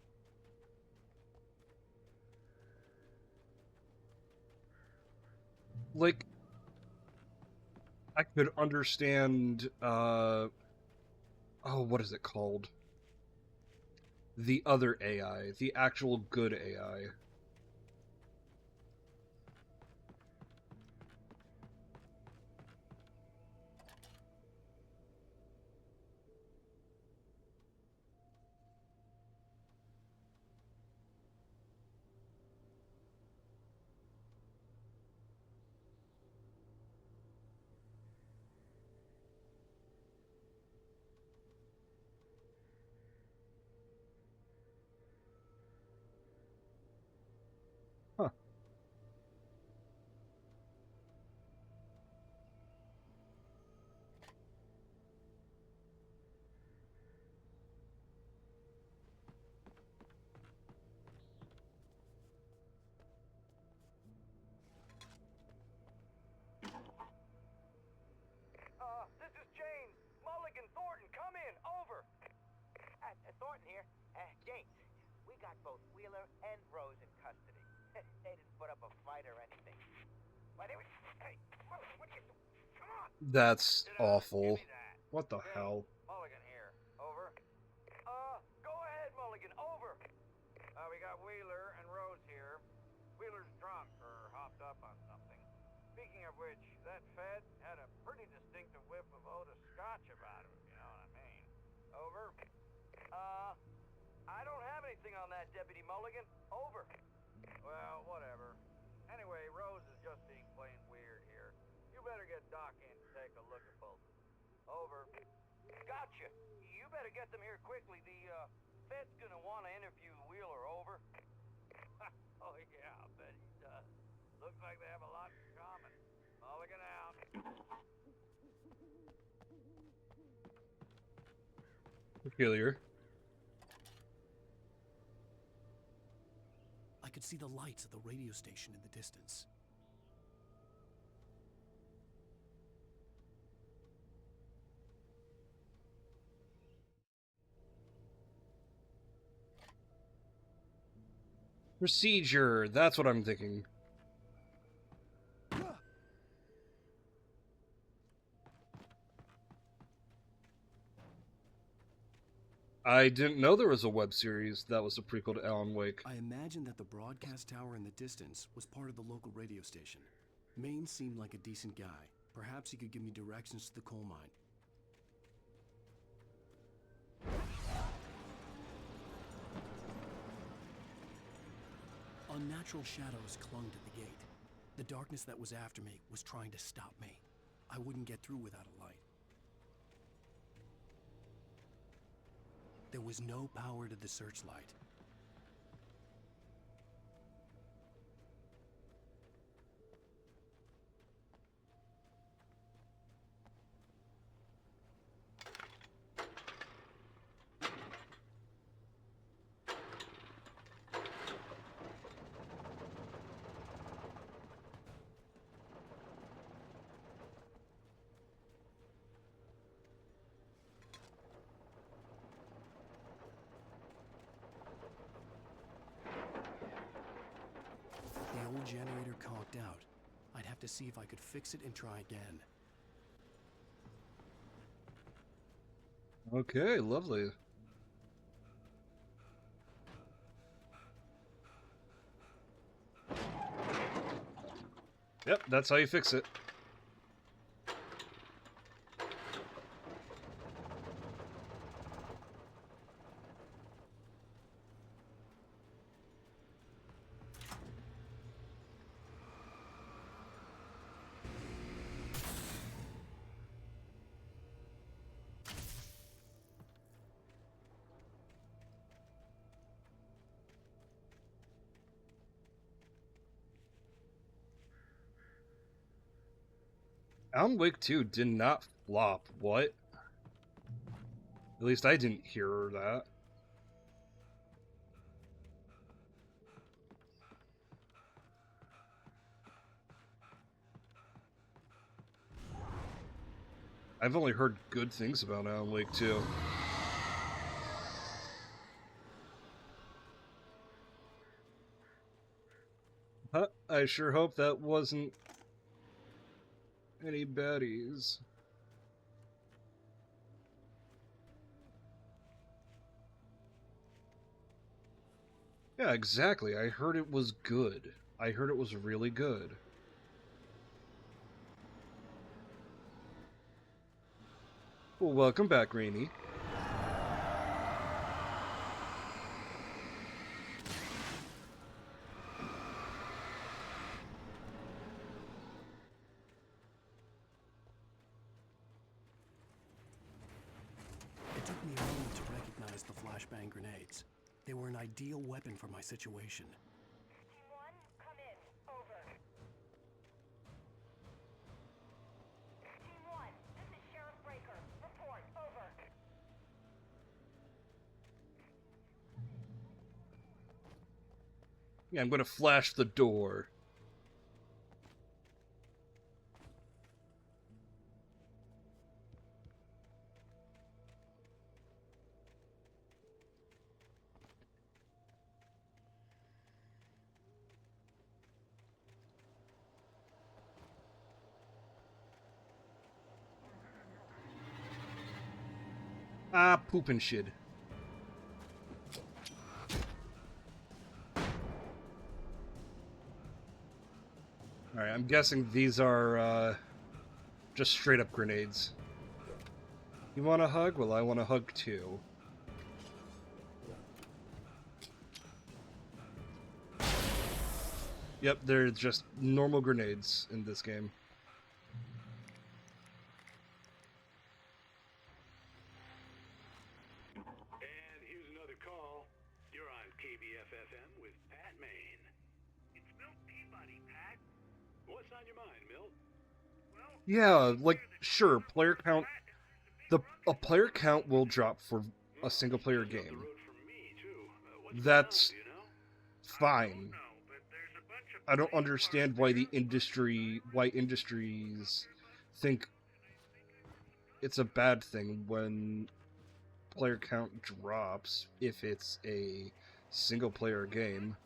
A: Like, I could understand, oh, what is it called? The other AI, the actual good AI. Huh.
B: This is James. Mulligan, Thornton, come in. Over.
N: Thornton here. James, we got both Wheeler and Rose in custody. They didn't put up a fight or anything. Why, they were... Hey, Mulligan, what are you doing? Come on!
A: That's awful. What the hell?
B: Mulligan here. Over. Go ahead, Mulligan. Over. We got Wheeler and Rose here. Wheeler's drunk or hopped up on something. Speaking of which, that Fed had a pretty distinctive whiff of Otis Scotch about him, you know what I mean. Over. I don't have anything on that, Deputy Mulligan. Over. Well, whatever. Anyway, Rose is just being plain weird here. You better get Doc in to take a look at both of them. Over. Gotcha. You better get them here quickly. The, Fed's gonna want to interview Wheeler. Over. Oh, yeah, I'll bet he does.
N: Looks like they have a lot in common. Mulligan out.
A: Peculiar.
C: I could see the lights of the radio station in the distance.
A: Procedure, that's what I'm thinking. I didn't know there was a web series that was a prequel to Alan Wake.
C: I imagined that the broadcast tower in the distance was part of the local radio station. Maine seemed like a decent guy. Perhaps he could give me directions to the coal mine. Unnatural shadows clung to the gate. The darkness that was after me was trying to stop me. I wouldn't get through without a light. There was no power to the searchlight. The old generator conked out. I'd have to see if I could fix it and try again.
A: Okay, lovely. Yep, that's how you fix it. Alan Wake 2 did not flop. What? At least I didn't hear that. I've only heard good things about Alan Wake 2. I sure hope that wasn't any baddies. Yeah, exactly. I heard it was good. I heard it was really good. Well, welcome back, Rainy.
C: It took me a moment to recognize the flashbang grenades. They were an ideal weapon for my situation.
H: Team 1, come in. Over. Team 1, this is Sheriff Breaker. Report. Over.
A: Yeah, I'm gonna flash the door. Ah, poop and shit. Alright, I'm guessing these are, just straight up grenades. You want a hug? Well, I want a hug too. Yep, they're just normal grenades in this game.
M: And here's another call. You're on KBF-FM with Pat Maine.
E: It's Milt Peabody, Pat.
M: What's on your mind, Milt?
A: Yeah, like, sure, player count... A player count will drop for a single-player game. That's fine. I don't understand why industries think it's a bad thing when player count drops if it's a single-player game.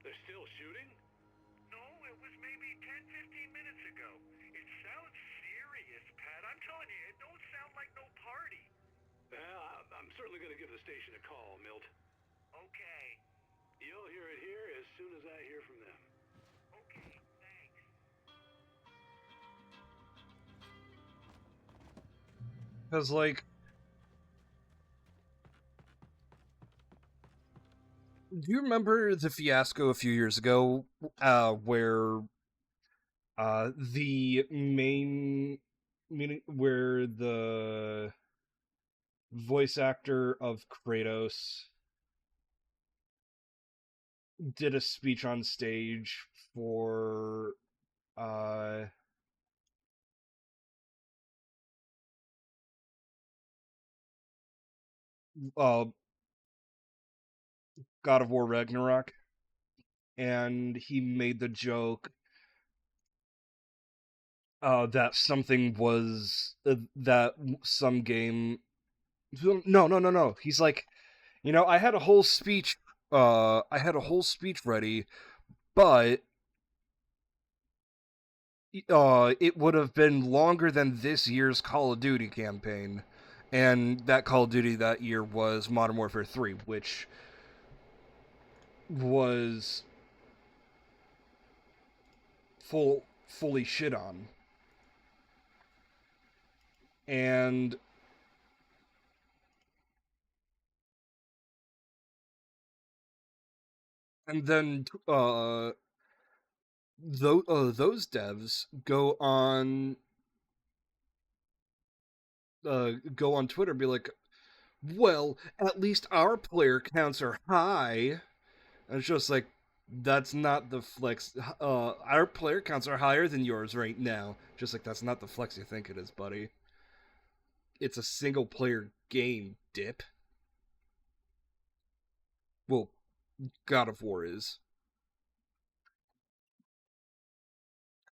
M: They're still shooting?
E: No, it was maybe 10-15 minutes ago. It sounds serious, Pat. I'm telling you, it don't sound like no party.
M: Well, I'm certainly going to give the station a call, Milt.
E: Okay.
M: You'll hear it here as soon as I hear from them.
E: Okay, thanks.
A: Because, like... Do you remember the fiasco a few years ago, where the main... where the voice actor of Kratos did a speech on stage for God of War Ragnarok, and he made the joke that something was that some game. No. He's like, I had a whole speech. Ready, but it would have been longer than this year's Call of Duty campaign, and that Call of Duty that year was Modern Warfare 3, which was fully shit on. And then those devs go on Twitter and be like, well, at least our player counts are high. And it's just like, that's not the flex. Our player counts are higher than yours right now. Just like, that's not the flex you think it is, buddy. It's a single player game, dip. Well, God of War is.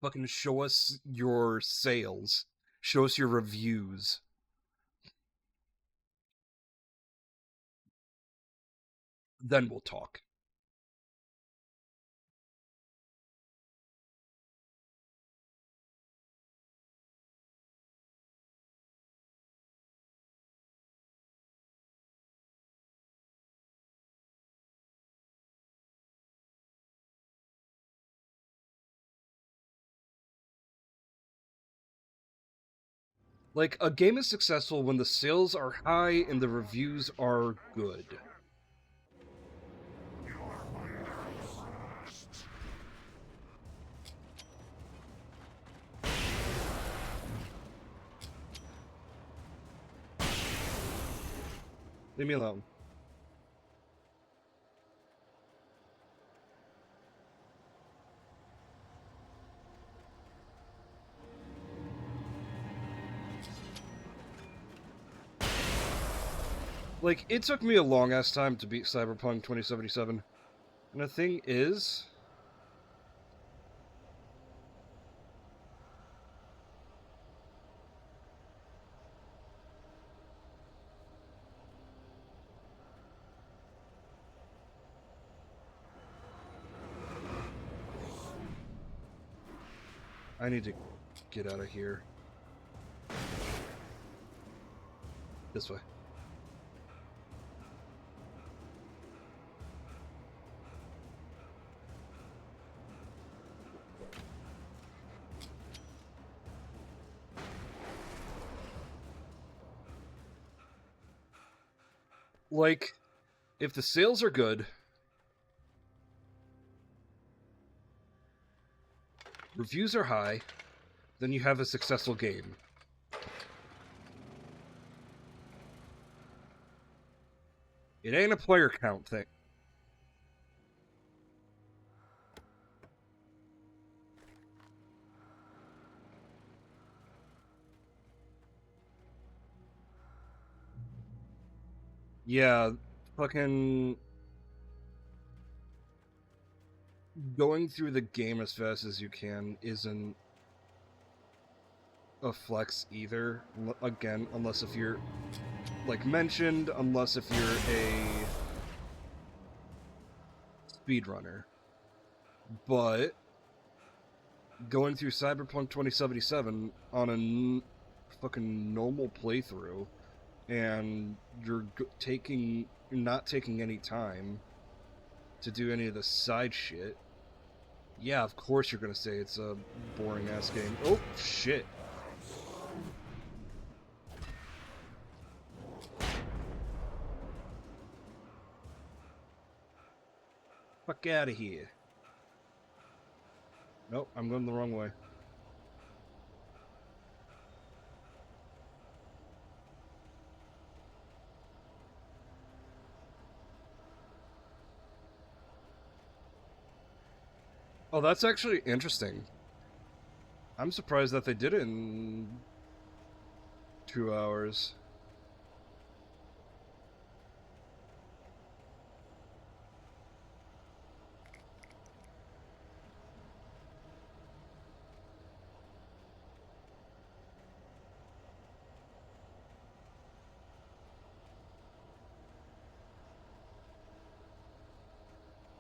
A: Fucking show us your sales. Show us your reviews. Then we'll talk. Like, a game is successful when the sales are high and the reviews are good. Leave me alone. Like, it took me a long-ass time to beat Cyberpunk 2077. And the thing is... I need to get out of here. This way. Like, if the sales are good, reviews are high, then you have a successful game. It ain't a player count thing. Yeah, fucking going through the game as fast as you can isn't a flex either. Again, unless if you're, like mentioned, unless if you're a speedrunner. But going through Cyberpunk 2077 on a fucking normal playthrough, and you're not taking any time to do any of the side shit, yeah, of course you're gonna say it's a boring ass game. Oh shit. Fuck out of here. Nope, I'm going the wrong way. Oh, that's actually interesting. I'm surprised that they did it in 2 hours.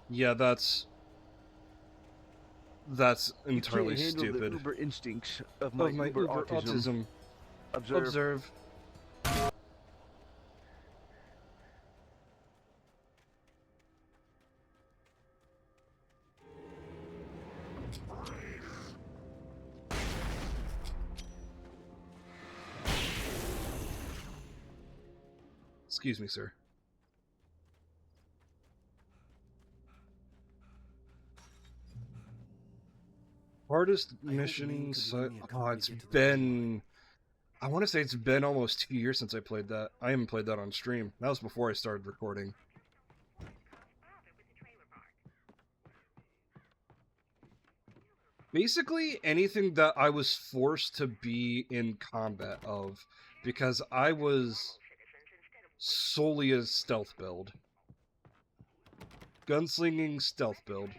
A: Yeah, that's entirely
O: you can't handle
A: stupid.
O: The uber instincts of my uber autism.
A: Observe. Excuse me, sir. Hardest mission, oh, it's been, I want to say it's been almost 2 years since I played that. I haven't played that on stream. That was before I started recording. Basically, anything that I was forced to be in combat of, because I was solely a stealth build. Gunslinging stealth build.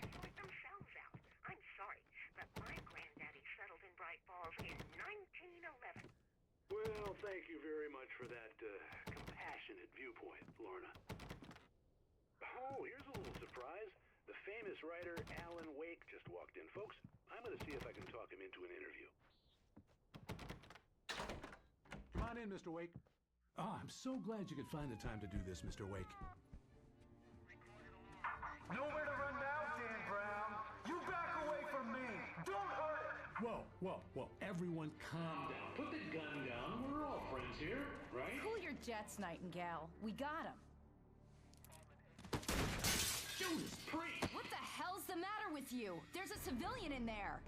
M: Well, thank you very much for that compassionate viewpoint, Lorna. Oh, here's a little surprise. The famous writer Alan Wake just walked in. Folks, I'm going to see if I can talk him into an interview.
P: Come on in, Mr. Wake. Oh, I'm so glad you could find the time to do this, Mr. Wake.
E: Nowhere to run now, Dan Brown. You back away from me. Don't hurt it.
P: Whoa. Everyone calm down. Put the gun down. We're all friends here, right?
Q: Cool your jets, Nightingale. We got him.
P: Judas Priest!
Q: What the hell's the matter with you? There's a civilian in there.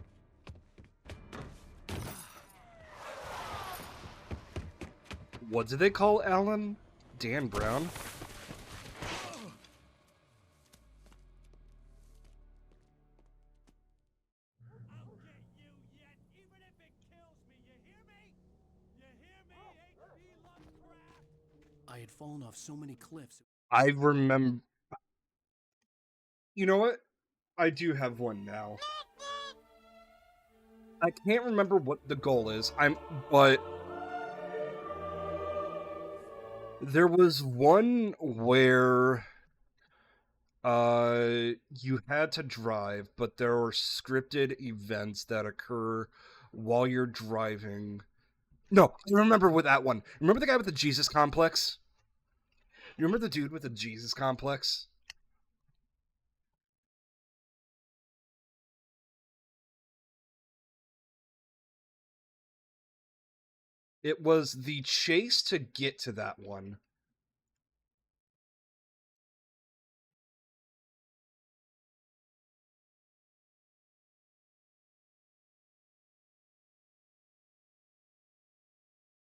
A: What do they call Alan? Dan Brown?
C: I had fallen off so many cliffs.
A: I remember... You know what? I do have one now. I can't remember what the goal is. But there was one where you had to drive, but there were scripted events that occur while you're driving. No, I remember with that one. Remember the guy with the Jesus complex? You remember the dude with the Jesus complex? It was the chase to get to that one.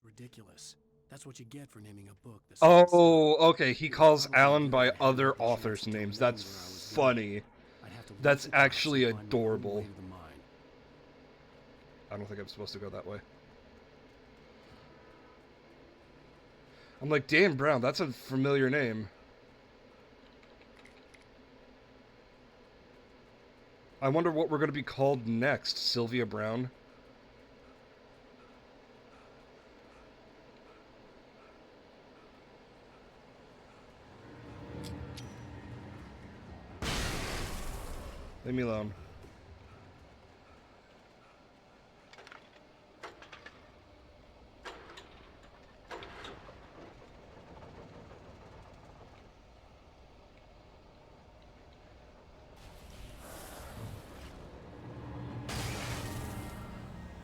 C: Ridiculous. That's what you get for naming a book.
A: Oh, okay. He calls Alan by other authors' names. That's funny. That's actually adorable. I don't think I'm supposed to go that way. I'm like, Dan Brown, that's a familiar name. I wonder what we're going to be called next, Sylvia Brown. Leave me alone.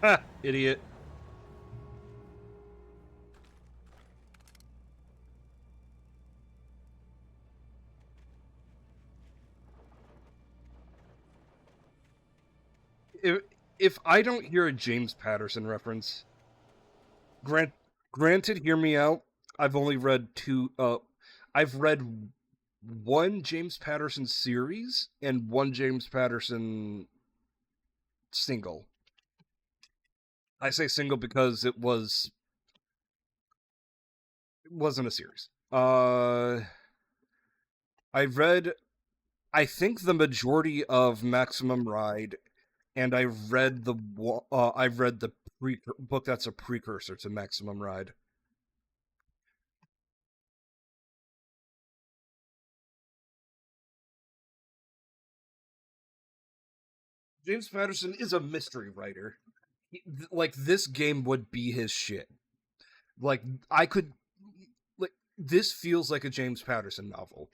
A: Ha! Idiot. If I don't hear a James Patterson reference, granted, hear me out. I've only read I've read one James Patterson series and one James Patterson single. I say single because it wasn't a series. I think the majority of Maximum Ride, and I've read the book that's a precursor to Maximum Ride. James Patterson is a mystery writer. Like, this game would be his shit. Like, this feels like a James Patterson novel.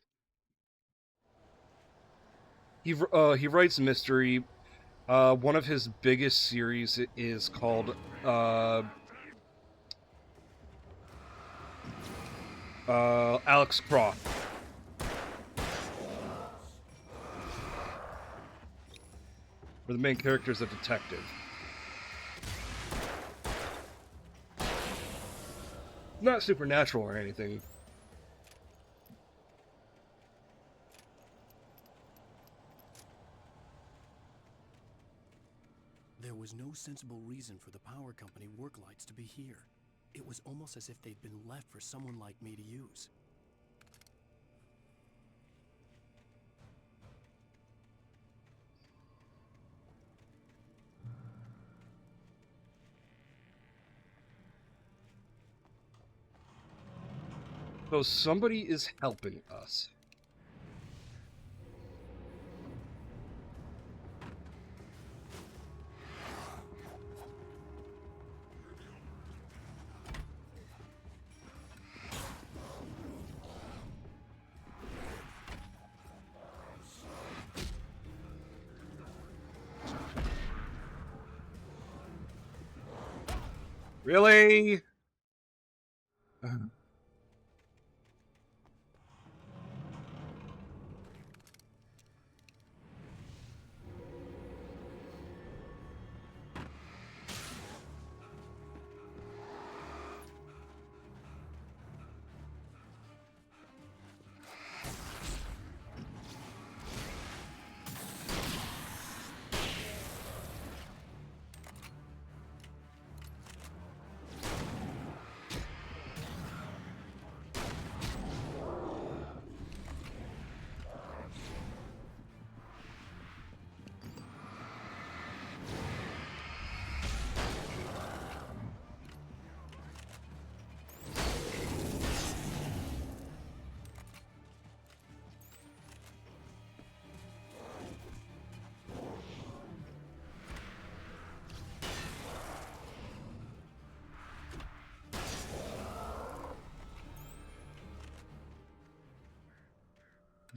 A: He writes mystery. One of his biggest series is called Alex Croft. Where the main character is a detective. Not supernatural or anything.
C: There was no sensible reason for the power company work lights to be here. It was almost as if they'd been left for someone like me to use.
A: So somebody is helping us. Really?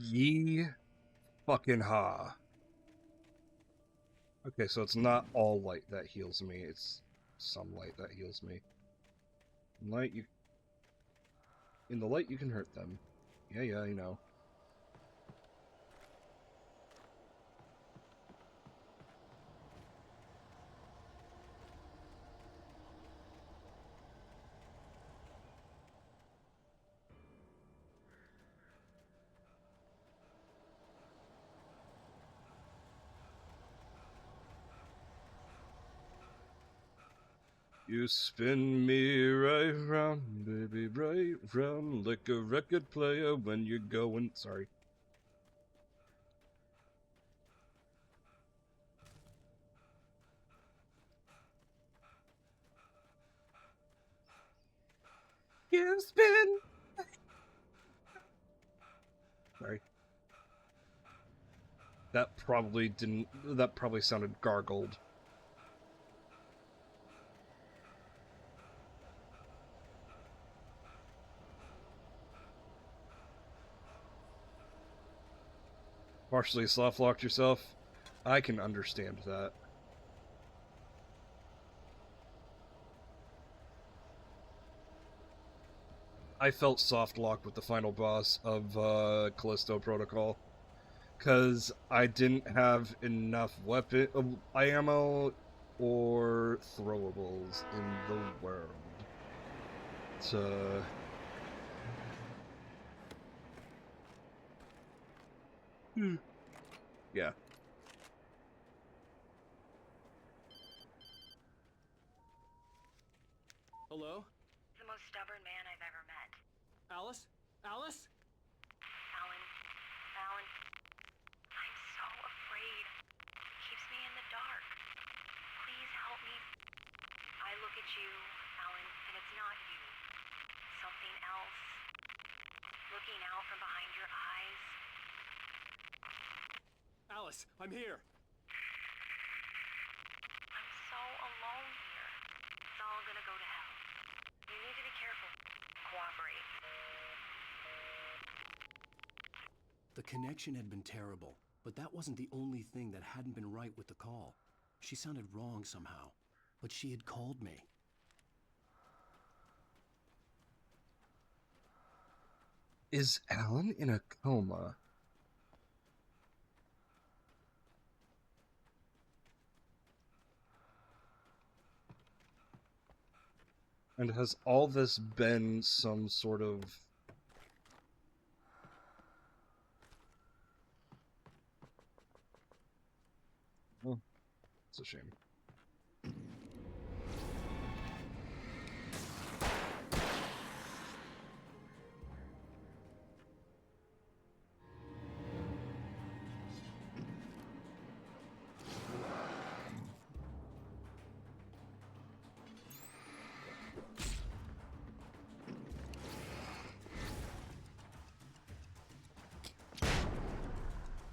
A: Ye fucking ha. Okay, so it's not all light that heals me, it's some light that heals me. In the light you can hurt them. Yeah, I know. You spin me right round, baby, right round, like a record player when you're going. Sorry. You spin. Sorry. That probably didn't. That probably sounded gargled. Partially soft-locked yourself? I can understand that. I felt soft-locked with the final boss of Callisto Protocol. Because I didn't have enough ammo or throwables in the world. To... Yeah.
R: Hello?
H: The most stubborn man I've ever met.
R: Alice? Alice?
H: Alan. Alan. I'm so afraid. It keeps me in the dark. Please help me. I look at you, Alan, and it's not you. Something else. Looking out from behind your eyes.
R: Alice, I'm here.
H: I'm so alone here. It's all gonna go to hell. You need to be careful. Cooperate.
C: The connection had been terrible, but that wasn't the only thing that hadn't been right with the call. She sounded wrong somehow, but she had called me.
A: Is Alan in a coma? And has all this been some sort of... Oh, it's a shame.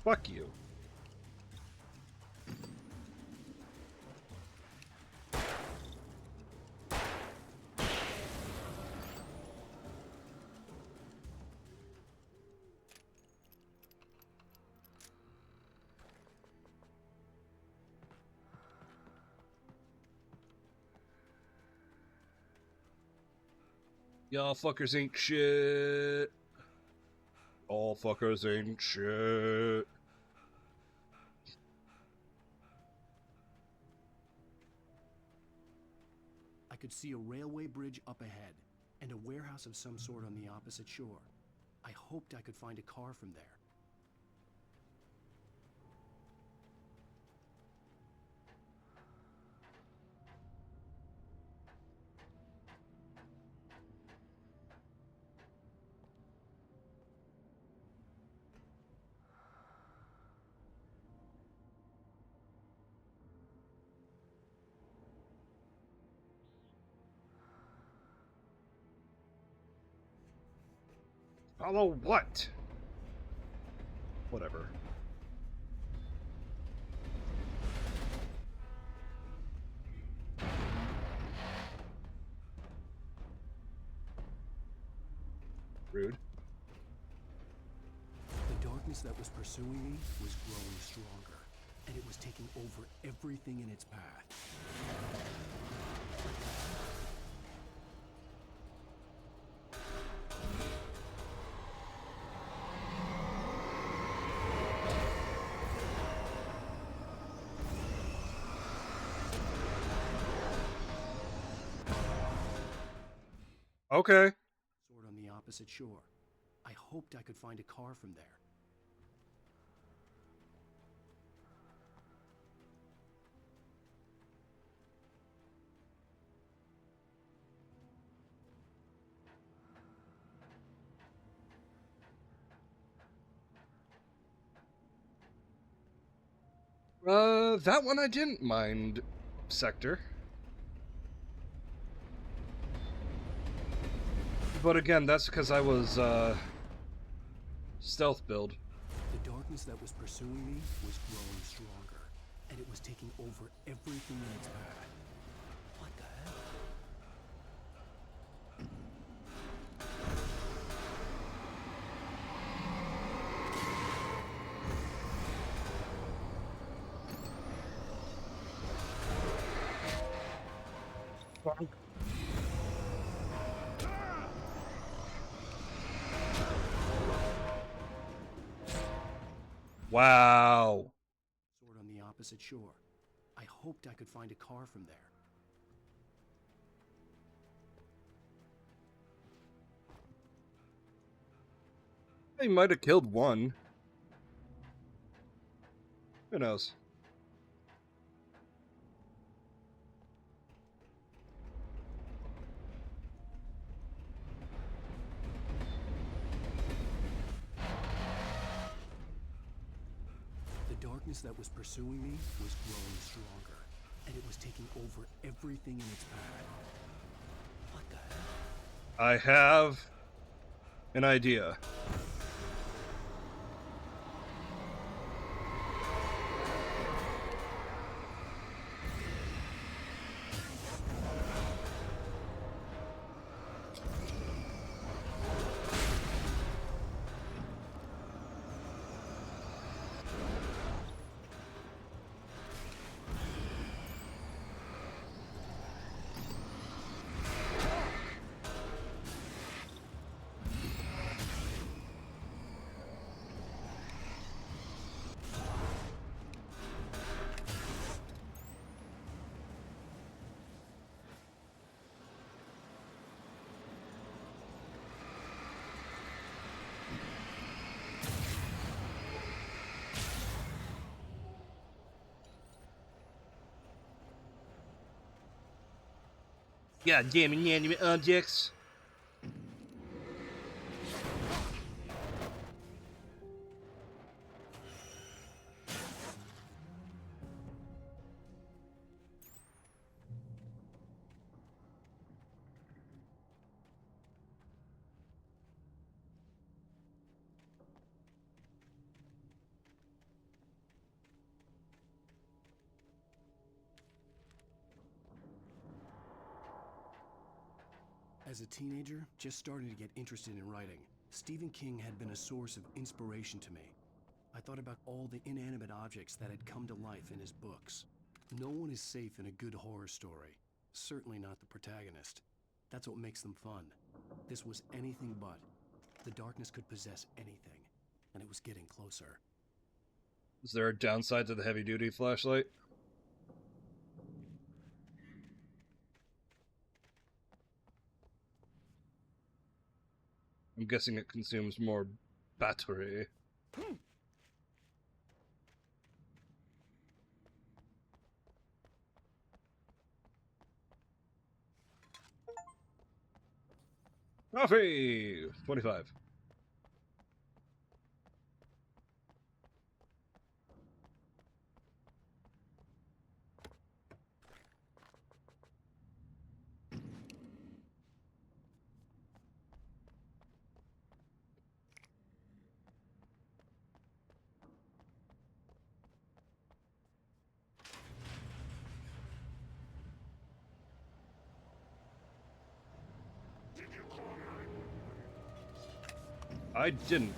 A: Fuck you. Y'all fuckers ain't shit. All fuckers ain't shit.
C: I could see a railway bridge up ahead, and a warehouse of some sort on the opposite shore. I hoped I could find a car from there.
A: Follow what? Whatever. Rude.
C: The darkness that was pursuing me was growing stronger, and it was taking over everything in its path.
A: Okay.
C: Sword on the opposite shore. I hoped I could find a car from there.
A: That one I didn't mind, Sector. But again, that's because I was, stealth build.
C: The darkness that was pursuing me was growing stronger, and it was taking over everything in its path. What the hell?
A: Wow.
C: Sword on the opposite shore. I hoped I could find a car from there.
A: They might have killed one. Who knows?
C: The darkness that was pursuing me was growing stronger, and it was taking over everything in its path. What the hell?
A: I have an idea. God damn inanimate objects.
C: As a teenager, just starting to get interested in writing, Stephen King had been a source of inspiration to me. I thought about all the inanimate objects that had come to life in his books. No one is safe in a good horror story. Certainly not the protagonist. That's what makes them fun. This was anything but. The darkness could possess anything, and it was getting closer.
A: Is there a downside to the heavy-duty flashlight? I'm guessing it consumes more battery. Coffee! 25. I didn't.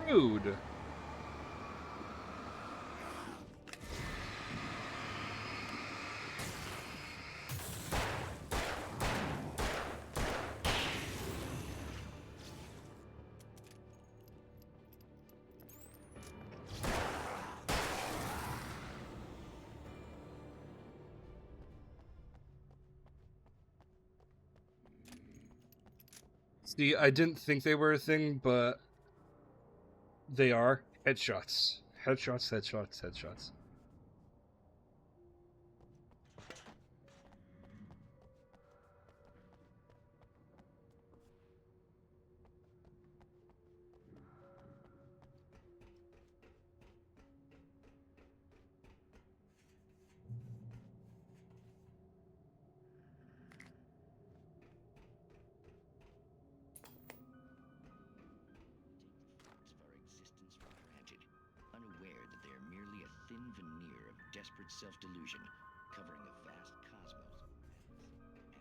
A: Rude. See, I didn't think they were a thing, but they are. Headshots. Headshots, headshots, headshots.
F: Desperate self-delusion, covering a vast cosmos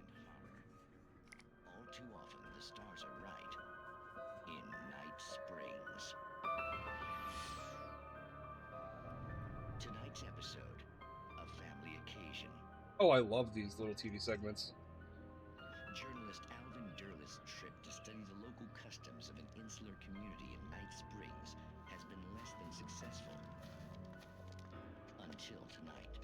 F: and horror. All too often, the stars are right. In Night Springs. Tonight's episode, a family occasion.
A: Oh, I love these little TV segments.
F: Journalist Alvin Derlis' trip to study the local customs of an insular community in Night Springs has been less than successful. Until tonight.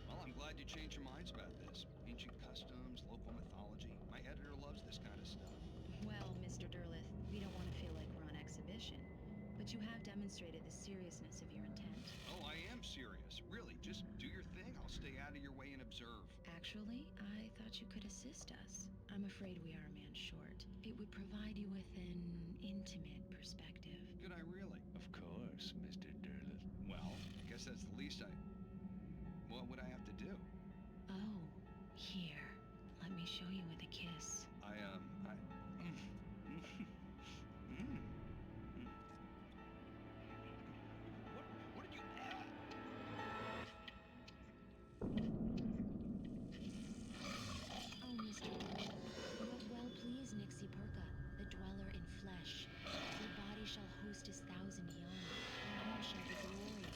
S: Well, I'm glad you changed your minds about this. Ancient customs, local mythology. My editor loves this kind of stuff.
T: Well, Mr. Derlith, we don't want to feel like we're on exhibition, but you have demonstrated the seriousness of your intent.
S: Oh, I am serious. Really, just do your thing. I'll stay out of your way and observe.
T: Actually, I thought you could assist us. I'm afraid we are a man short. It would provide you with an intimate perspective.
S: Could I really?
F: Of course, Mr. Derlith.
S: Well, I guess that's the least what would I have to do?
T: Oh, here. Let me show you with a kiss.
S: What did you...
T: Oh, Mr. Derlith, well please, Nixie Perka, the dweller in flesh. Your body shall host his 1,000 young, and all shall be glory.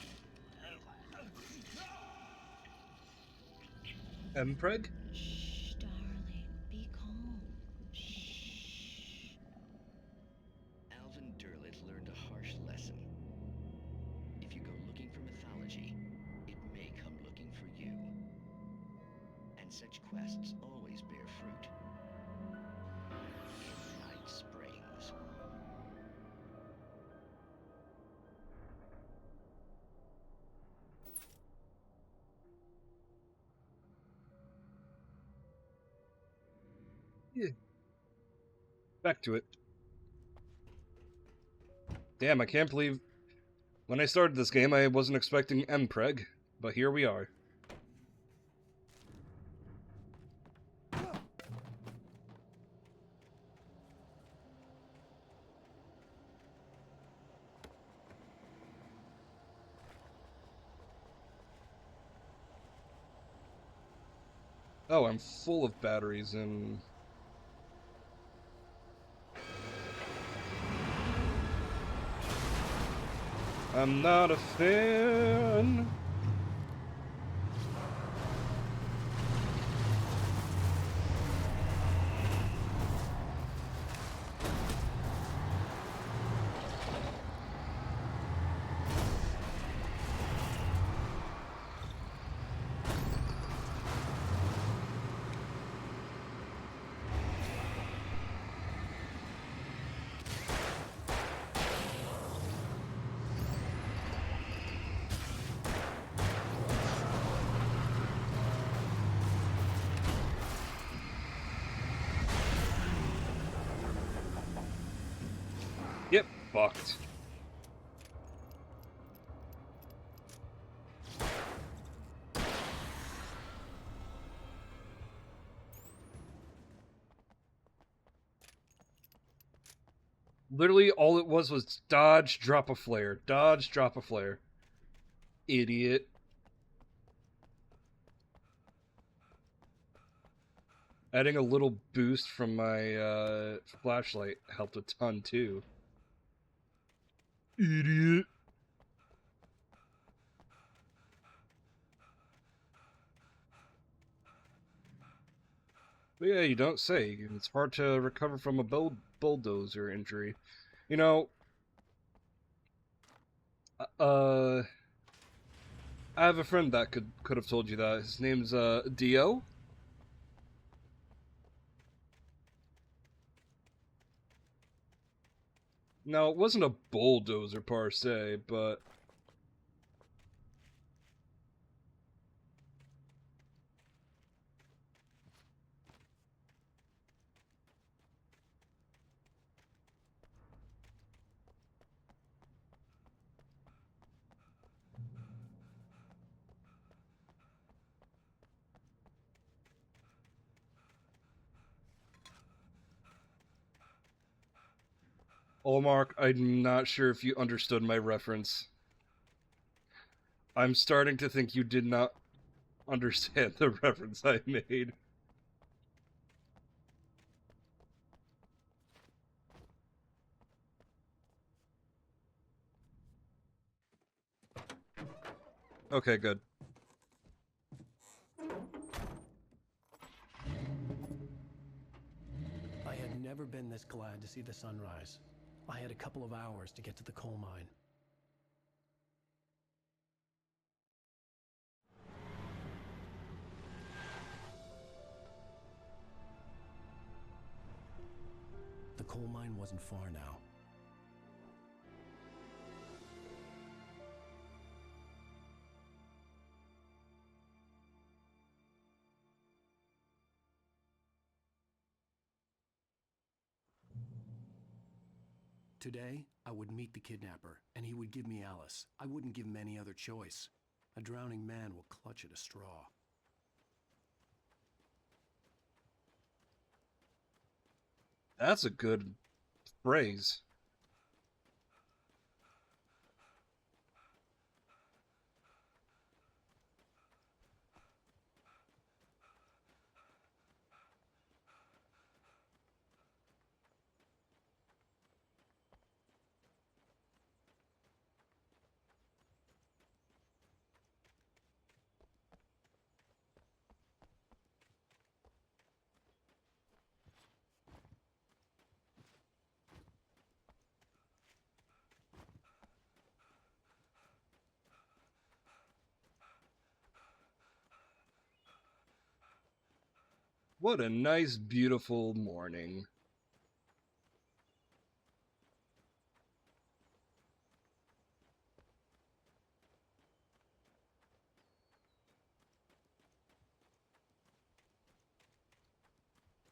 A: Mpreg?
T: Shh, darling, be calm. Shh.
F: Alvin Derlith learned a harsh lesson. If you go looking for mythology, it may come looking for you. And such quests always bear fruit. In Night Springs.
A: Yeah. Back to it. Damn, I can't believe... When I started this game, I wasn't expecting Mpreg, but here we are. Oh, I'm full of batteries and... I'm not a fan. Yep, fucked. Literally, all it was dodge, drop a flare. Dodge, drop a flare. Idiot. Adding a little boost from my flashlight helped a ton too. Idiot. But yeah, you don't say. It's hard to recover from a bulldozer injury. You know, I have a friend that could have told you that. His name's Dio. No, it wasn't a bulldozer per se, but Olmark, I'm not sure if you understood my reference. I'm starting to think you did not understand the reference I made. Okay, good.
C: I had never been this glad to see the sunrise. I had a couple of hours to get to the coal mine. The coal mine wasn't far now. Today, I would meet the kidnapper, and he would give me Alice. I wouldn't give him any other choice. A drowning man will clutch at a straw.
A: That's a good phrase. What a nice, beautiful morning.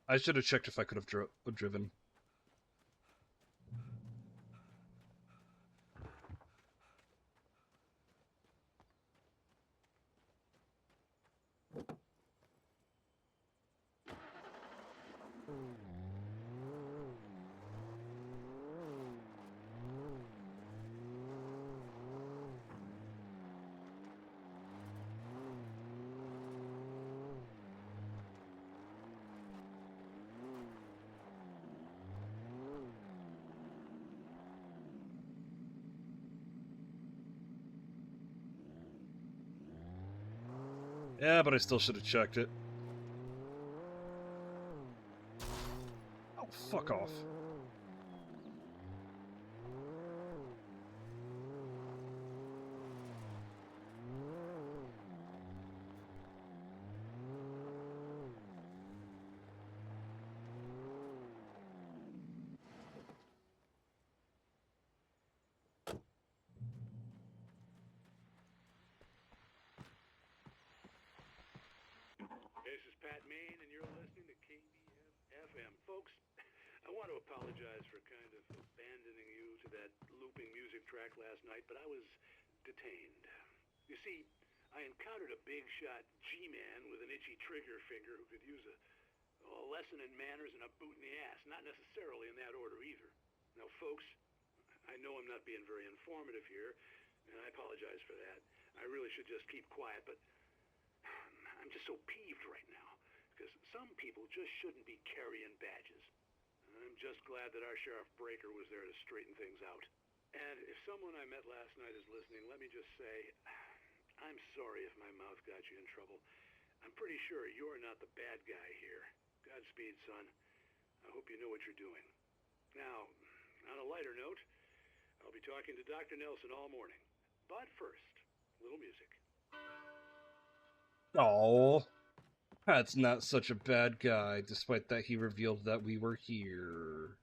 A: I should have checked if I could have driven. Yeah, but I still should have checked it. Oh, fuck off.
M: This is Pat Maine, and you're listening to KBF-FM. Folks, I want to apologize for kind of abandoning you to that looping music track last night, but I was detained. You see, I encountered a big-shot G-man with an itchy trigger finger who could use a lesson in manners and a boot in the ass. Not necessarily in that order either. Now, folks, I know I'm not being very informative here, and I apologize for that. I really should just keep quiet, but I'm just so peeved right now, because some people just shouldn't be carrying badges. I'm just glad that our Sheriff Breaker was there to straighten things out. And if someone I met last night is listening, let me just say, I'm sorry if my mouth got you in trouble. I'm pretty sure you're not the bad guy here. Godspeed, son. I hope you know what you're doing. Now, on a lighter note, I'll be talking to Dr. Nelson all morning. But first, a little music.
A: Oh, that's not such a bad guy, despite that he revealed that we were here.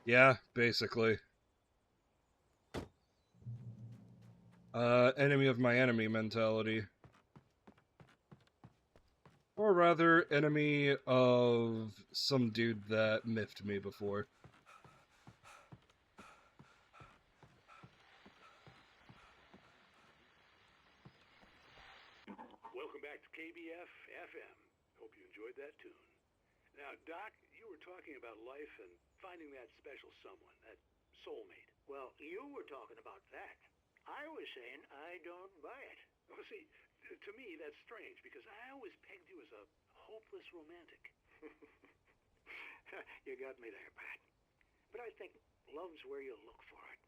A: Yeah, basically. Enemy of my enemy mentality. Or rather, enemy of some dude that miffed me before.
M: Welcome back to KBF FM. Hope you enjoyed that tune. Now, Doc, you were talking about life and finding that special someone, that soulmate.
N: Well, you were talking about that. I was saying I don't buy it.
M: Well, see, to me that's strange because I always pegged you as a hopeless romantic.
N: You got me there, Pat. But I think love's where you look for it.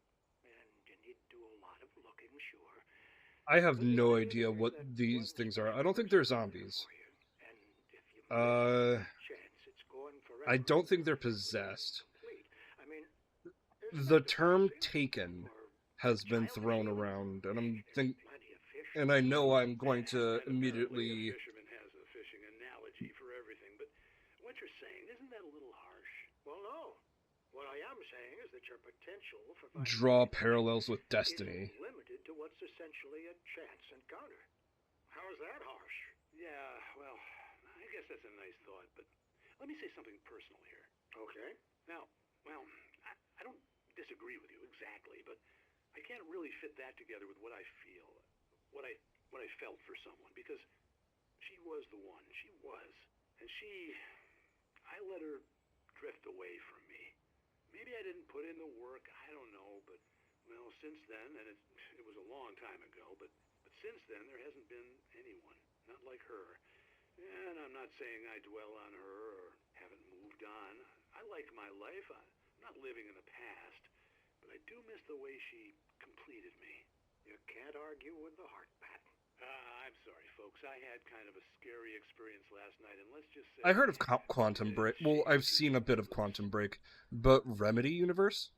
N: And you need to do a lot of looking, sure.
A: I have no idea what these things are. I don't think they're zombies. I don't think they're possessed. The term taken has been thrown around, and I know I'm going to immediately
M: Fisherman has a fishing analogy for everything, but what you're saying, isn't that a little harsh?
N: Well, no. What I am saying is that your potential for
A: draw parallels with destiny.
N: is limited to what's essentially a chance encounter. How is that harsh?
M: Yeah, well, I guess that's a nice thought, but let me say something personal here.
N: Okay.
M: Now, well, I don't disagree with you exactly, but I can't really fit that together with what I feel, what I felt for someone, because she was the one. She was. And I let her drift away from me. Maybe I didn't put in the work, I don't know, but, well, since then, and it was a long time ago, but since then there hasn't been anyone, not like her. And I'm not saying I dwell on her or haven't moved on. I like my life. I'm not living in the past, but I do miss the way she completed me.
N: You can't argue with the heart, Pat.
M: I'm sorry, folks. I had kind of a scary experience last night, and let's just say...
A: I heard of Quantum Break. Well, I've seen a bit of Quantum Break, but Remedy Universe?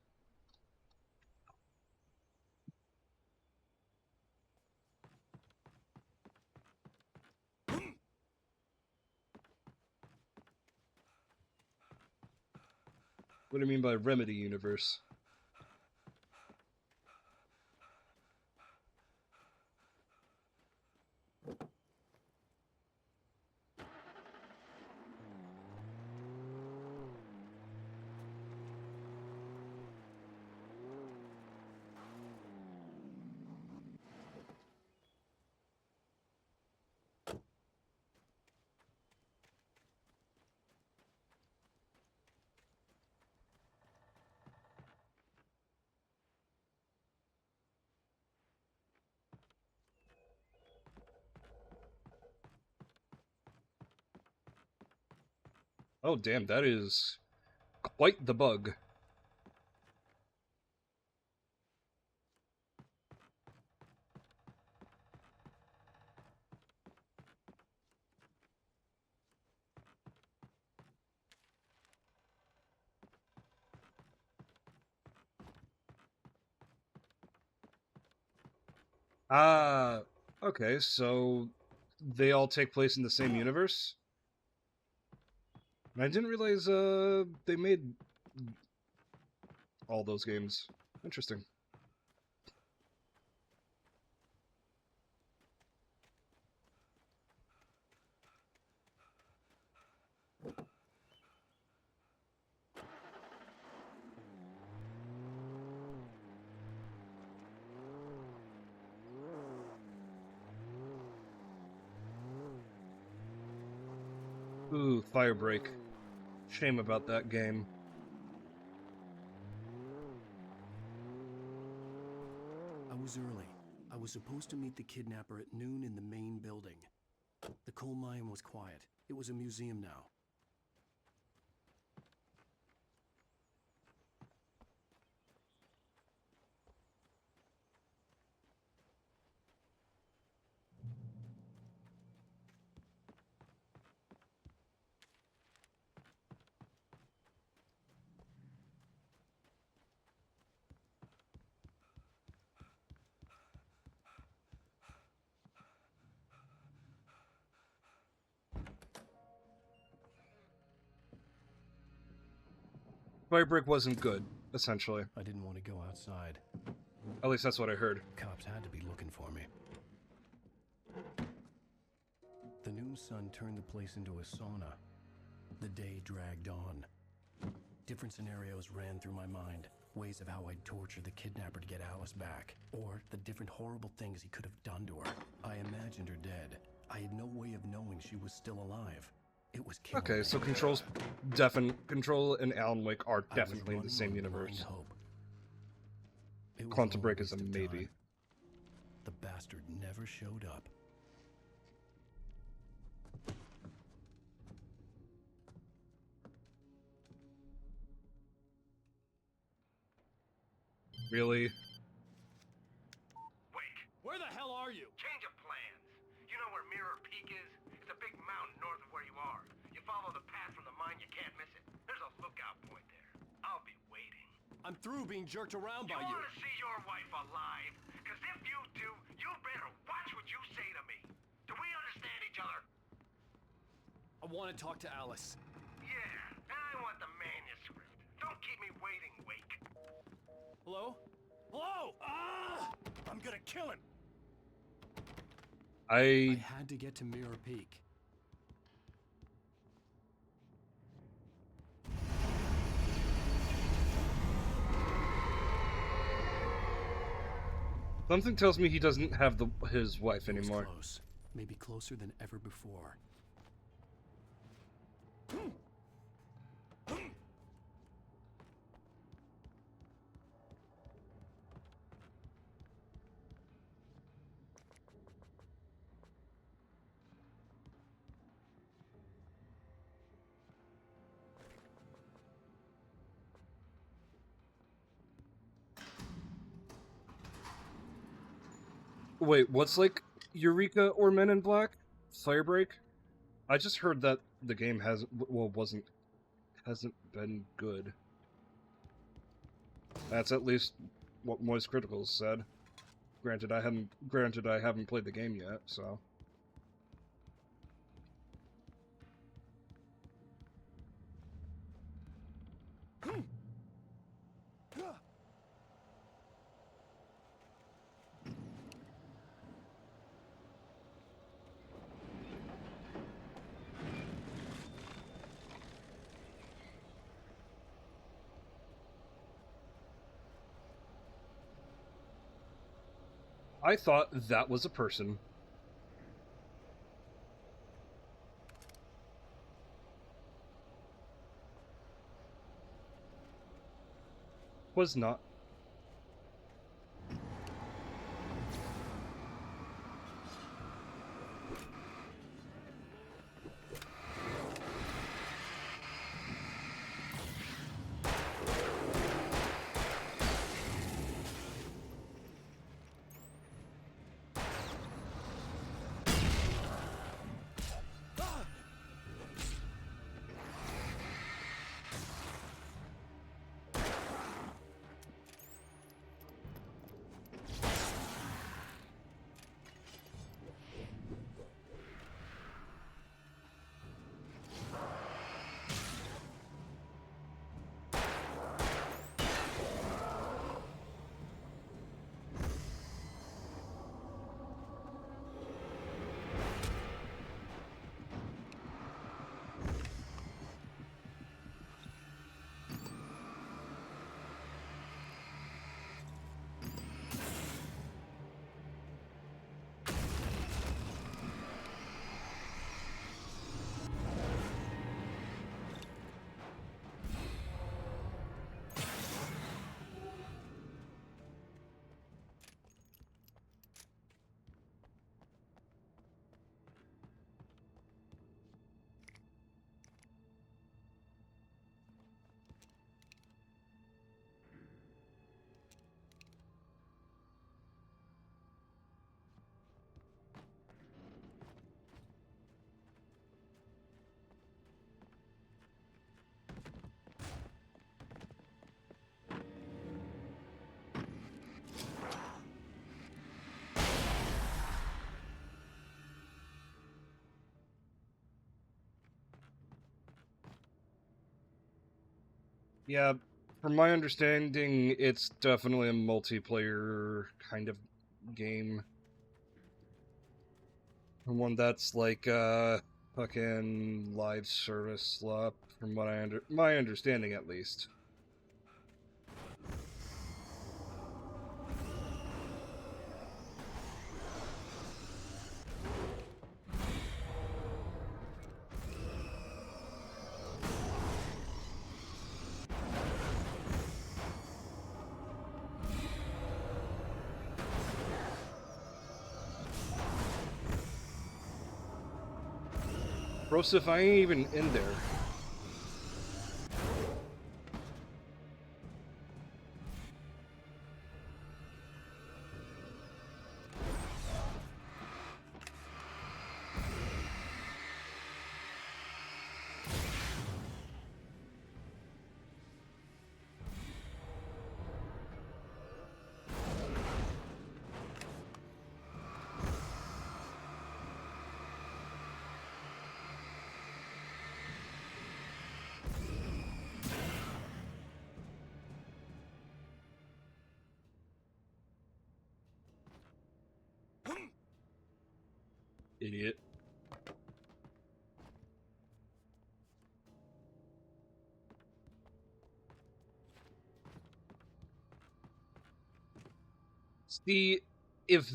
A: What do you mean by Remedy Universe? Oh, damn, that is quite the bug. Ah, okay, so they all take place in the same universe? I didn't realize they made all those games. Interesting. Ooh, Firebreak. Shame about that game.
C: I was early. I was supposed to meet the kidnapper at noon in the main building. The coal mine was quiet. It was a museum now.
A: Firebreak wasn't good, essentially.
C: I didn't want to go outside.
A: At least that's what I heard.
C: Cops had to be looking for me. The noon sun turned the place into a sauna. The day dragged on. Different scenarios ran through my mind. Ways of how I'd torture the kidnapper to get Alice back. Or the different horrible things he could have done to her. I imagined her dead. I had no way of knowing she was still alive. It was killing
A: Okay,
C: me.
A: so Control and Alan Wake are definitely in the same universe. Quantum Break is a maybe.
C: The bastard never showed up.
A: Really?
B: Wake,
R: Where the hell are you?
B: change of plans. You know where Mirror Peak is? It's a big mountain north of where you are. You follow the path from the mine, you can't miss it. There's a lookout point there. I'll be waiting.
R: I'm through being jerked around by
B: You
R: you.
B: want to see your wife alive? Because if you do, you better watch what you say to me. Do we understand each other?
R: I want to talk to Alice.
B: Yeah, and I want the manuscript. Don't keep me waiting, Wake.
R: Hello? Hello! Ah! I'm gonna kill him!
C: I had to get to Mirror Peak.
A: Something tells me he doesn't have his wife
C: It was
A: anymore.
C: close. Maybe closer than ever before.
A: Wait, what's like Eureka or Men in Black? Firebreak? I just heard that the game hasn't been good. That's at least what Moist Criticals said. Granted, I haven't played the game yet, so. I thought that was a person. Was not. Yeah, from my understanding, it's definitely a multiplayer kind of game. One that's like fucking live service slop, from what my understanding at least. Broseph, I ain't even in there. Idiot. See, if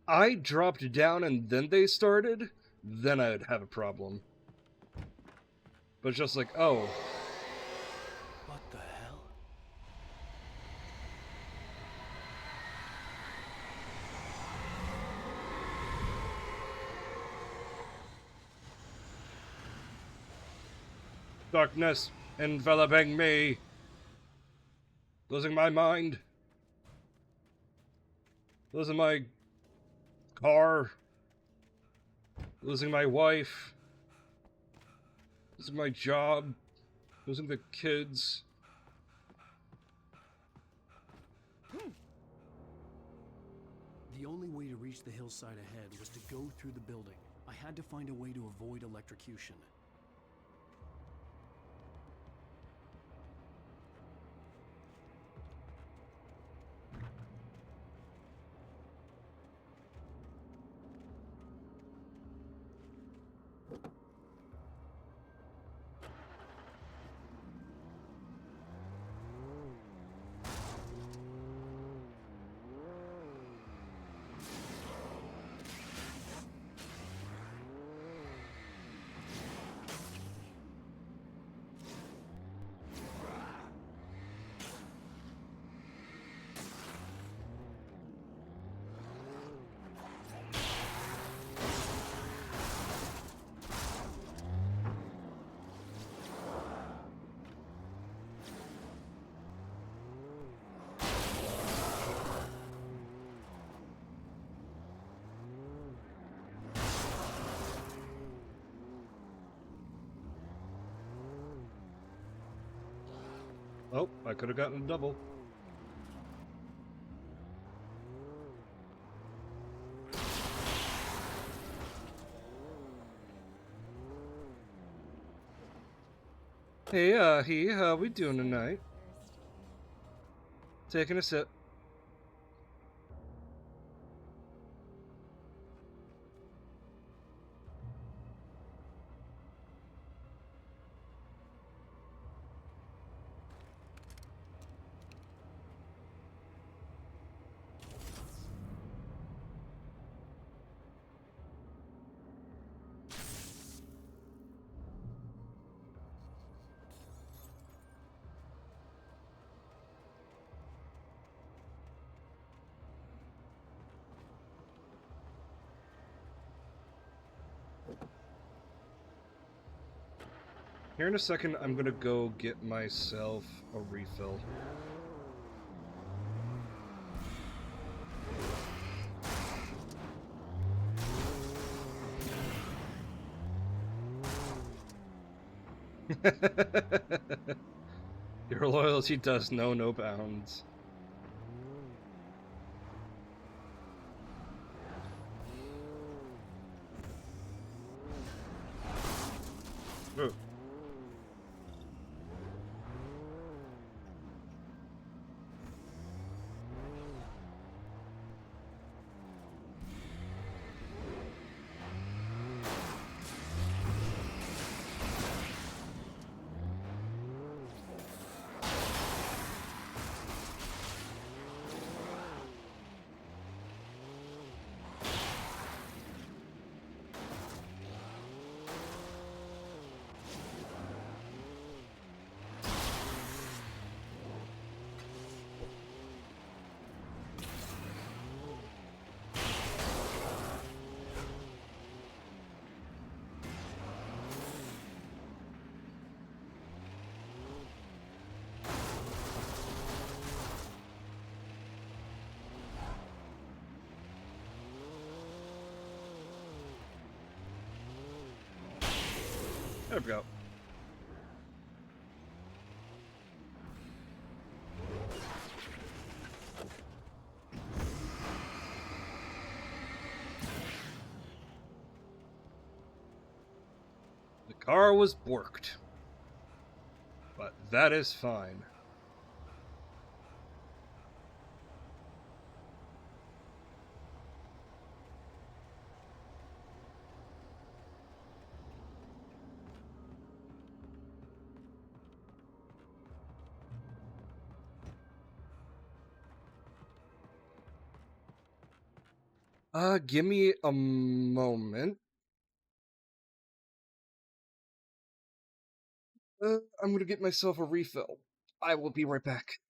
A: I dropped down and then they started, then I'd have a problem. But it's just like, oh.
C: What the hell?
A: Darkness enveloping me. Losing my mind. Losing my car. Losing my wife. Losing my job. Losing the kids.
C: The only way to reach the hillside ahead was to go through the building. I had to find a way to avoid electrocution.
A: Oh, I could have gotten a double. Hey, how we doing tonight? Taking a sip. Here in a second, I'm gonna go get myself a refill. Your loyalty does know no bounds. Ooh. There we go. The car was borked. But that is fine. Give me a moment. I'm gonna get myself a refill. I will be right back.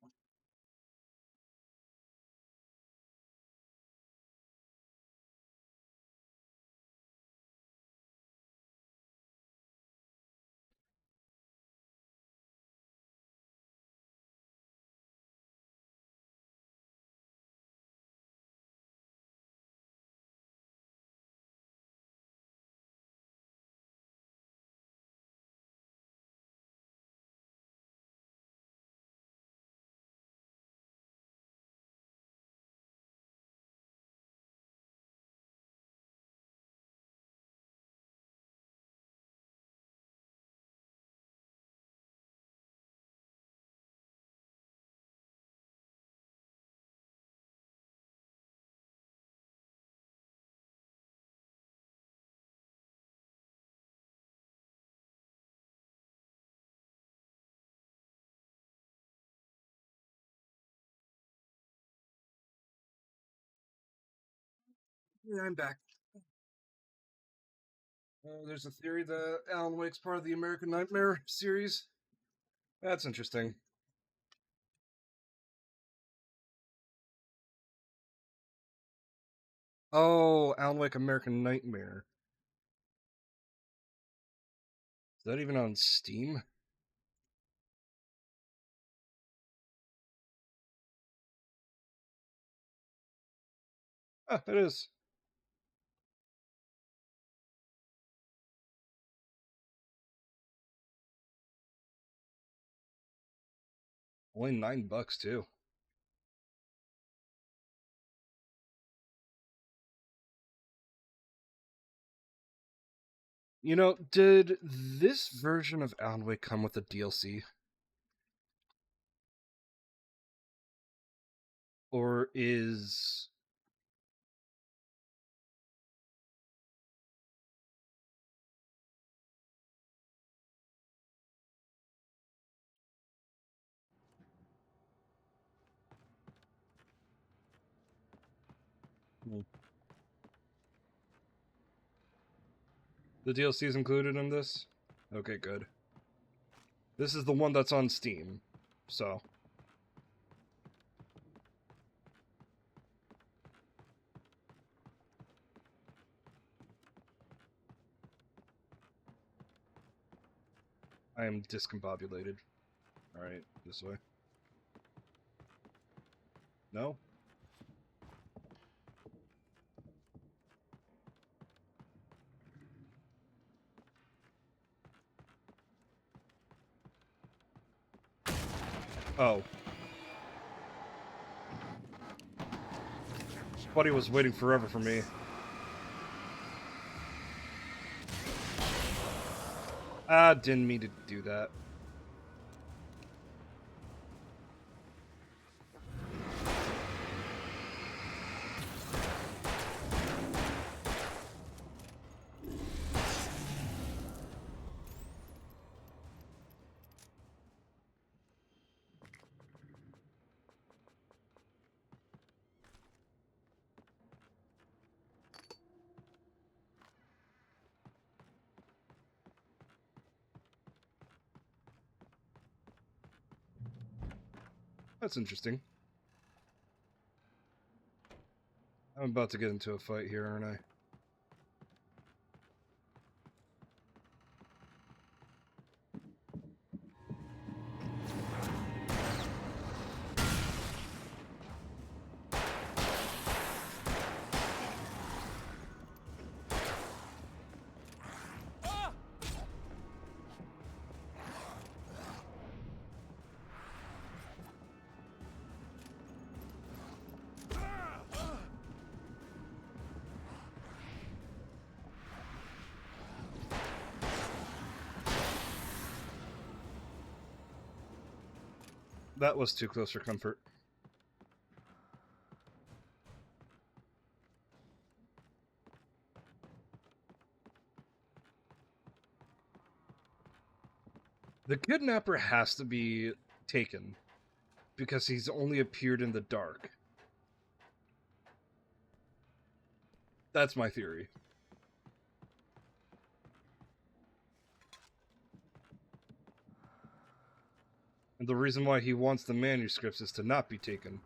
A: Yeah, I'm back. There's a theory that Alan Wake's part of the American Nightmare series. That's interesting. Oh, Alan Wake American Nightmare. Is that even on Steam? Ah, it is. Only $9 too. You know, did this version of Alan Wake come with a DLC? Or is... The DLC is included in this? Okay, good. This is the one that's on Steam, so... I am discombobulated. Alright, this way. No? Oh. Buddy was waiting forever for me. Ah, didn't mean to do that. That's interesting. I'm about to get into a fight here, aren't I? that was too close for comfort. The kidnapper has to be taken, because he's only appeared in the dark. That's my theory. And the reason why he wants the manuscripts is to not be taken.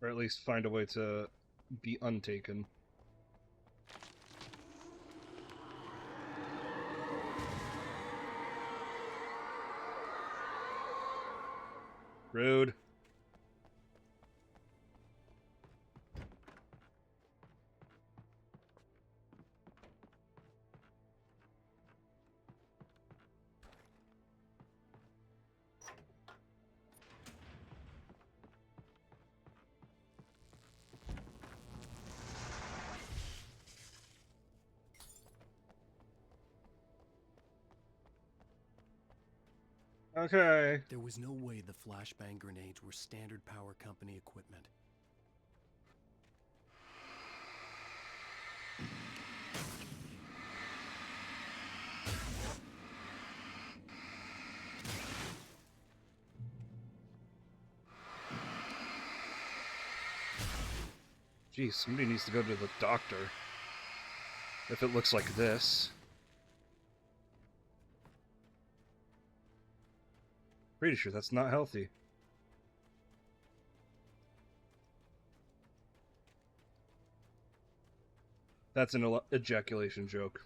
A: Or at least find a way to be untaken. Rude. Okay.
C: There was no way the flashbang grenades were Standard Power Company equipment.
A: Geez, somebody needs to go to the doctor. If it looks like this. Pretty sure that's not healthy. That's an ejaculation joke.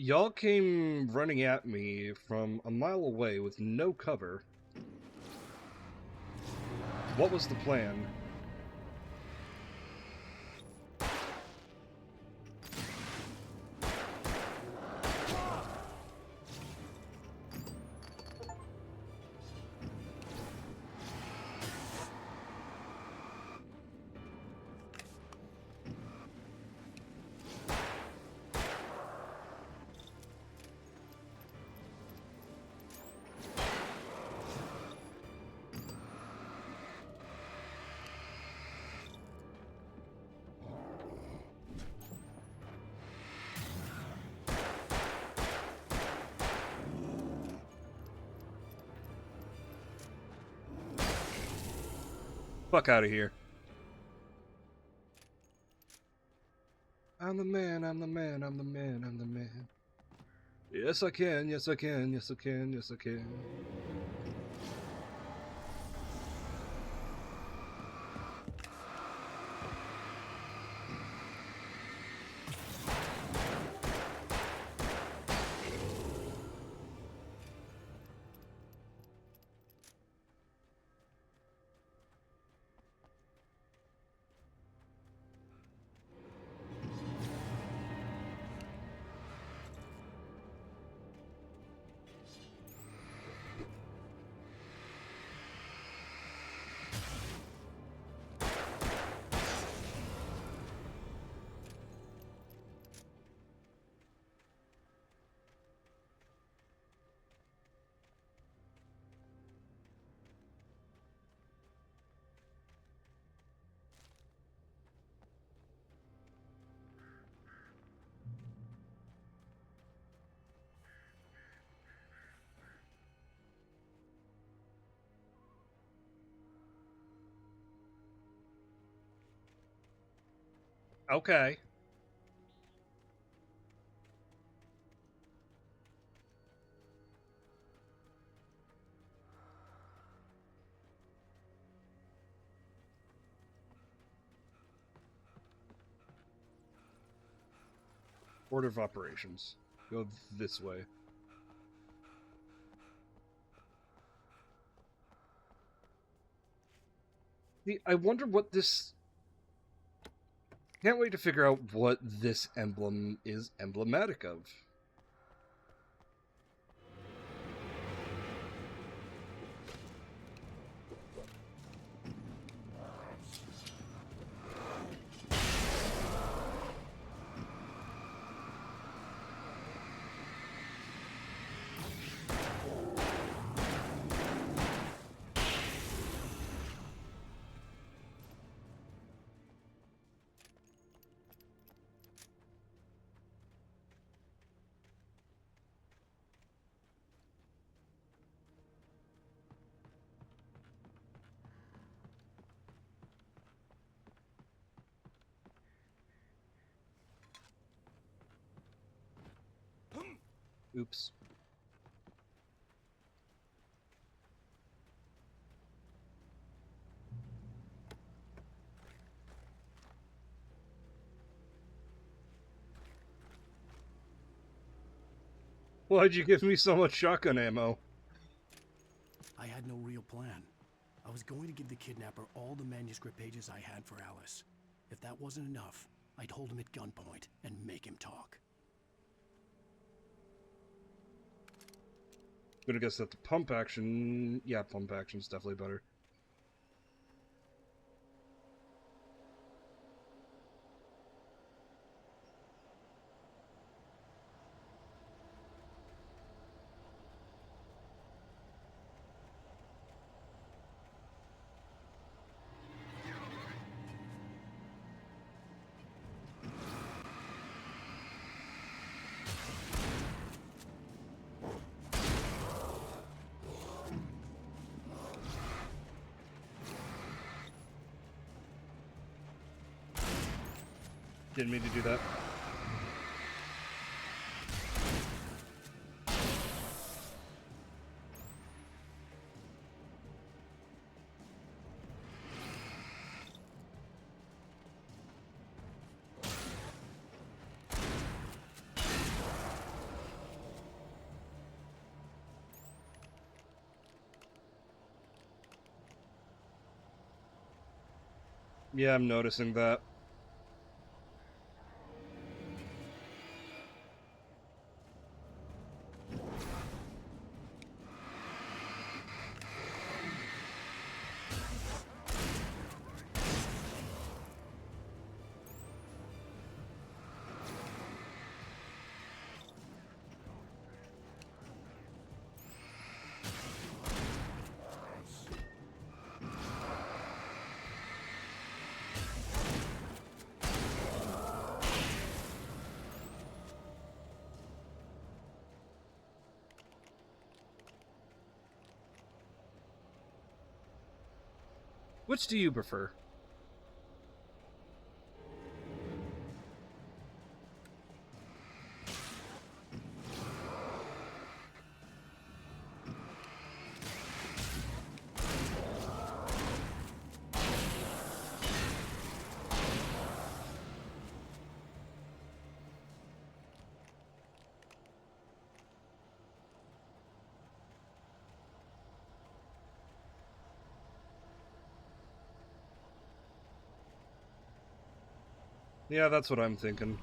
A: Y'all came running at me from a mile away with no cover. What was the plan? Fuck out of here. I'm the man, I'm the man, I'm the man, I'm the man. Yes I can, yes I can, yes I can, yes I can. Okay. Order of operations. Go this way. I wonder what this... Can't wait to figure out what this emblem is emblematic of. Oops. Why'd you give me so much shotgun ammo?
C: I had no real plan. I was going to give the kidnapper all the manuscript pages I had for Alice. If that wasn't enough, I'd hold him at gunpoint and make him talk.
A: I'm gonna guess that the pump action... Yeah, pump action's definitely better. Didn't mean to do that. Yeah, I'm noticing that. Which do you prefer? Yeah, that's what I'm thinking.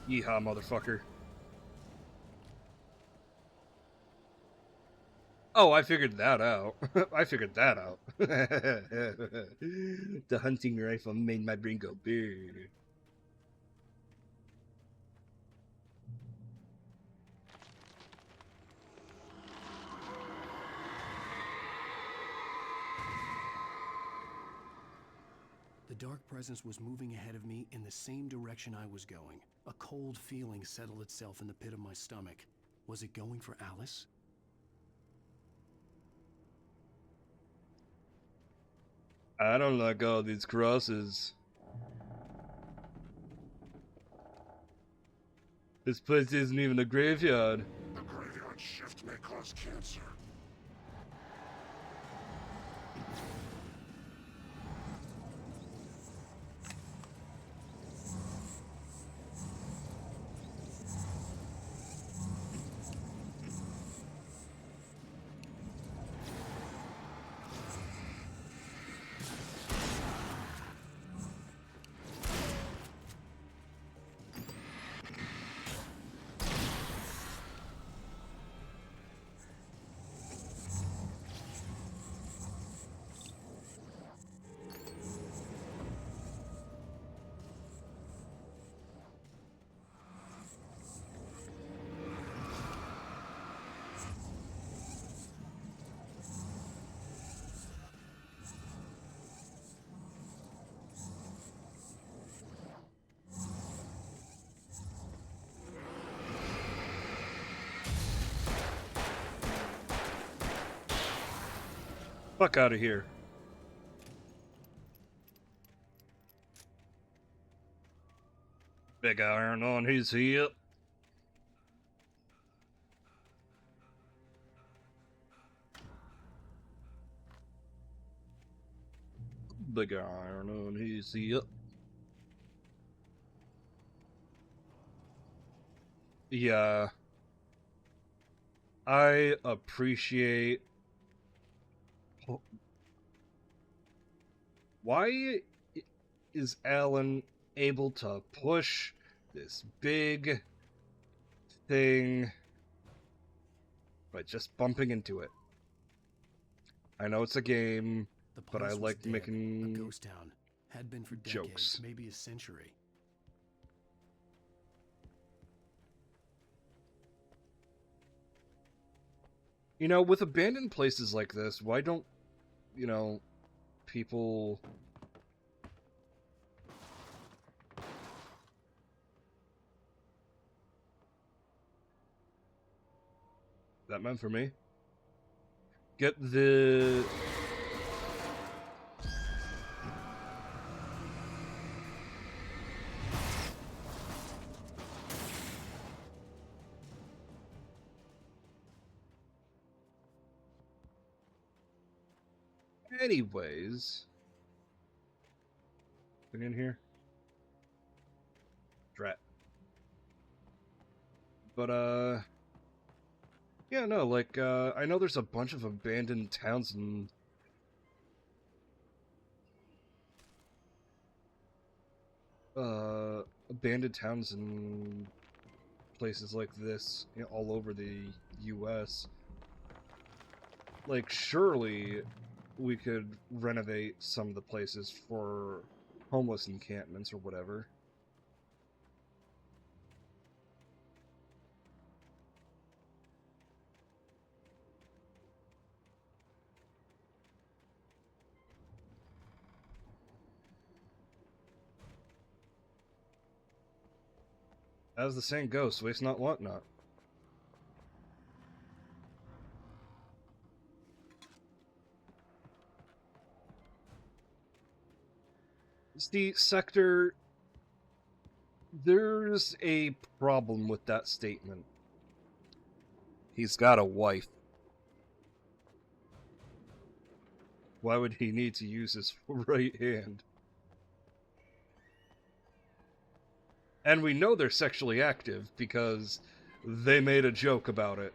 A: Yeehaw, motherfucker. Oh, I figured that out. I figured that out. The hunting rifle made my brain go big.
C: The dark presence was moving ahead of me in the same direction I was going. A cold feeling settled itself in the pit of my stomach. Was it going for Alice?
A: I don't like all these crosses. This place isn't even a graveyard.
U: The graveyard shift may cause cancer.
A: Fuck out of here. Big iron on his hip. Big iron on his hip. Yeah. I appreciate... Why is Alan able to push this big thing by just bumping into it? I know it's a game, but I like making
C: a ghost town. Had been for decades,
A: jokes.
C: maybe a century.
A: You know, with abandoned places like this, why don't, you know, people... That meant for me? Get the... Anyways, been in here, drat. But yeah, no, like I know there's a bunch of abandoned towns and places like this, you know, all over the U.S. Like, surely we could renovate some of the places for homeless encampments or whatever. As the saying goes, waste not, want not. The sector, there's a problem with that statement. He's got a wife. Why would he need to use his right hand? And we know they're sexually active because they made a joke about it.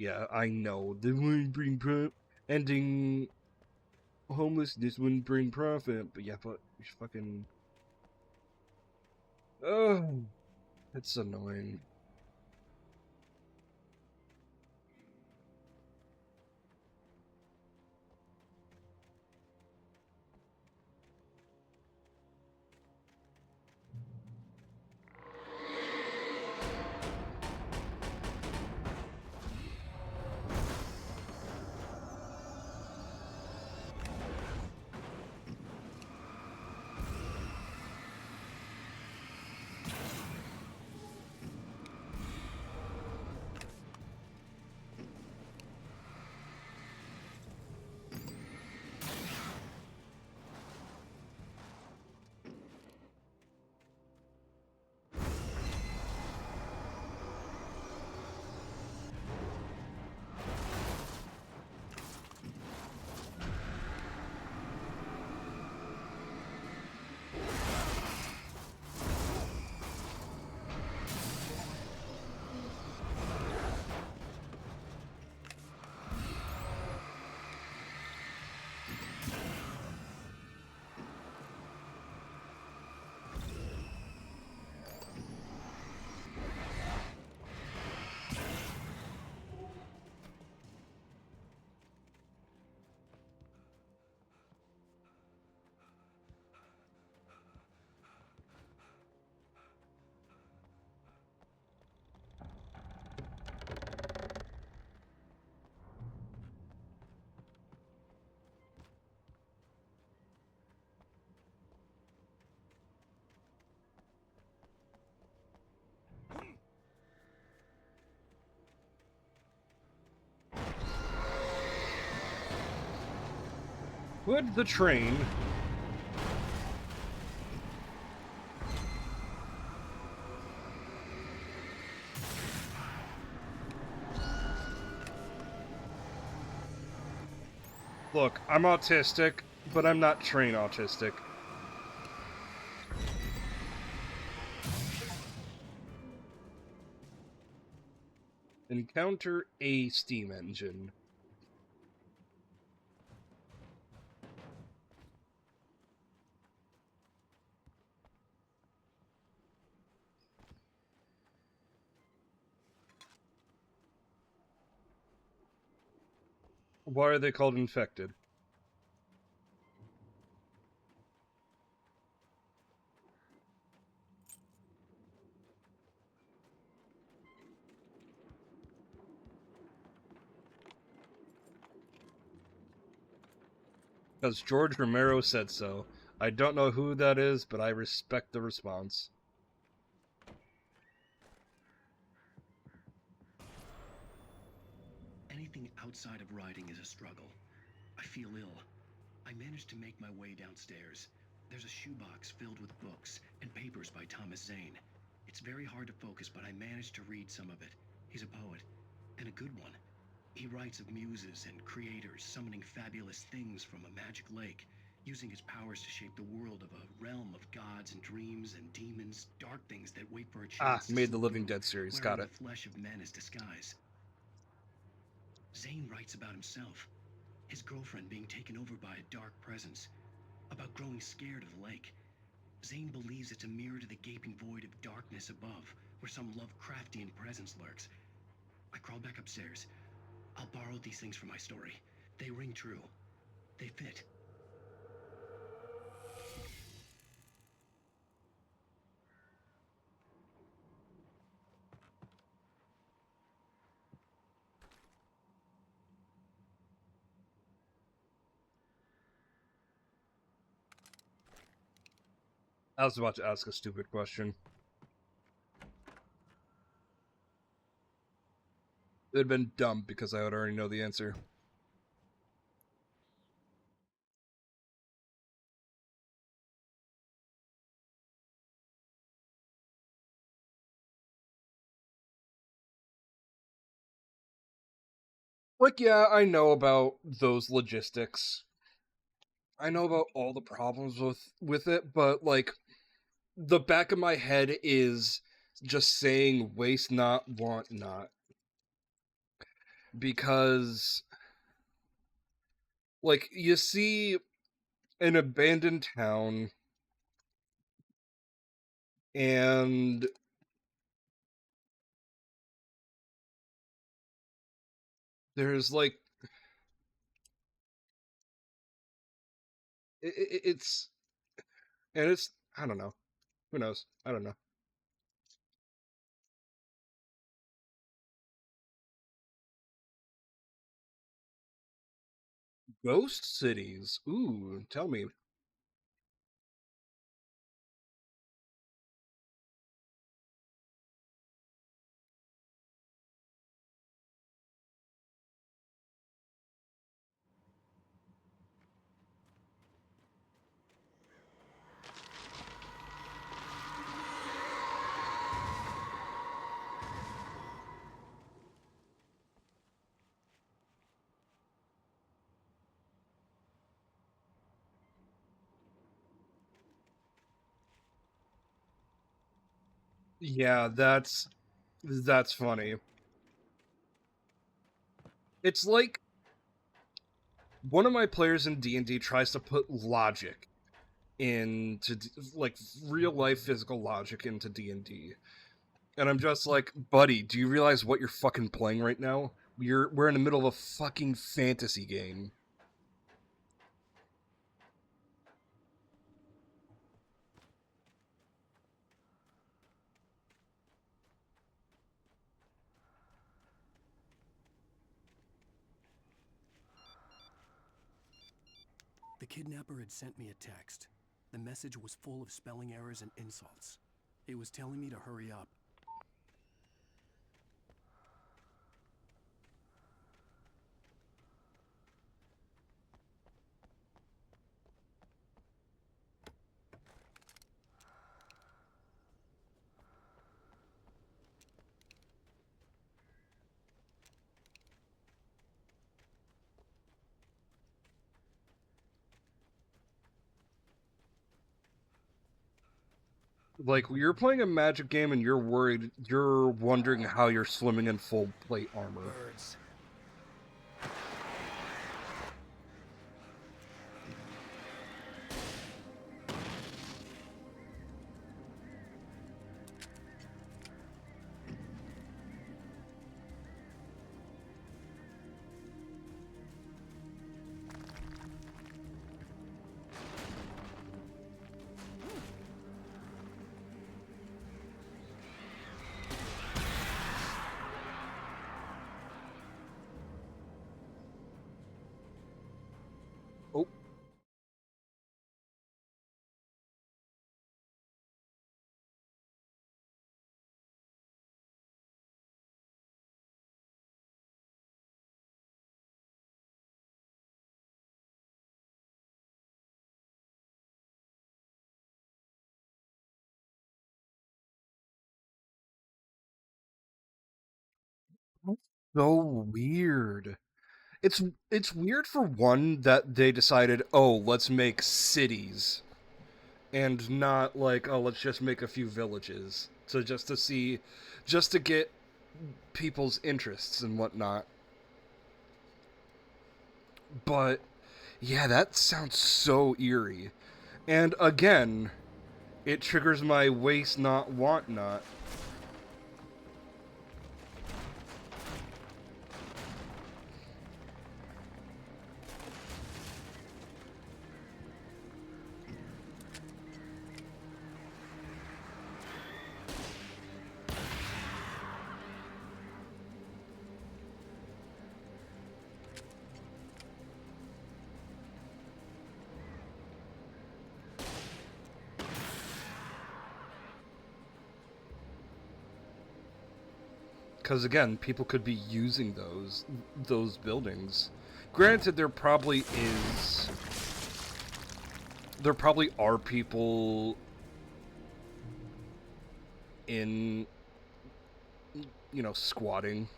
A: Yeah, I know. They wouldn't bring ending homelessness wouldn't bring profit, but yeah, but fucking... Oh, that's annoying. Would the train... Look, I'm autistic, but I'm not train autistic. Encounter a steam engine. Why are they called infected? Because George Romero said so. I don't know who that is, but I respect the response.
F: Anything outside of writing is a struggle. I feel ill. I managed to make my way downstairs. There's a shoebox filled with books and papers by Thomas Zane. It's very hard to focus, but I managed to read some of it. He's a poet, and a good one. He writes of muses and creators summoning fabulous things from a magic lake, using his powers to shape the world of a realm of gods and dreams and demons, dark things that wait for a chance
A: Made the Living Dead series, got it.
F: The flesh of men is disguise. Zane writes about himself, his girlfriend being taken over by a dark presence, about growing scared of the lake. Zane believes it's a mirror to the gaping void of darkness above, where some Lovecraftian presence lurks. I crawl back upstairs. I'll borrow these things for my story. They ring true. They fit.
A: I was about to ask a stupid question. It had been dumb because I would already know the answer. Like, yeah, I know about those logistics. I know about all the problems with it, but, like, the back of my head is just saying waste not, want not. Because, like, you see an abandoned town, and there's, like, it's, and it's, I don't know. Who knows? I don't know. Ghost cities? Ooh, tell me. Yeah, that's funny. It's like one of my players in D&D tries to put logic into, like, real life physical logic into D&D. And I'm just like, buddy, do you realize what you're fucking playing right now? We're in the middle of a fucking fantasy game.
C: The kidnapper had sent me a text. The message was full of spelling errors and insults. It was telling me to hurry up.
A: Like, you're playing a Magic game and you're wondering how you're swimming in full plate armor.
C: Birds.
A: Oh. So weird. It's weird for one that they decided, oh, let's make cities, and not like, oh, let's just make a few villages. So just to get people's interests and whatnot. But yeah, that sounds so eerie. And again, it triggers my waste not, want not. Because again, people could be using those buildings. Granted, there probably are people in, squatting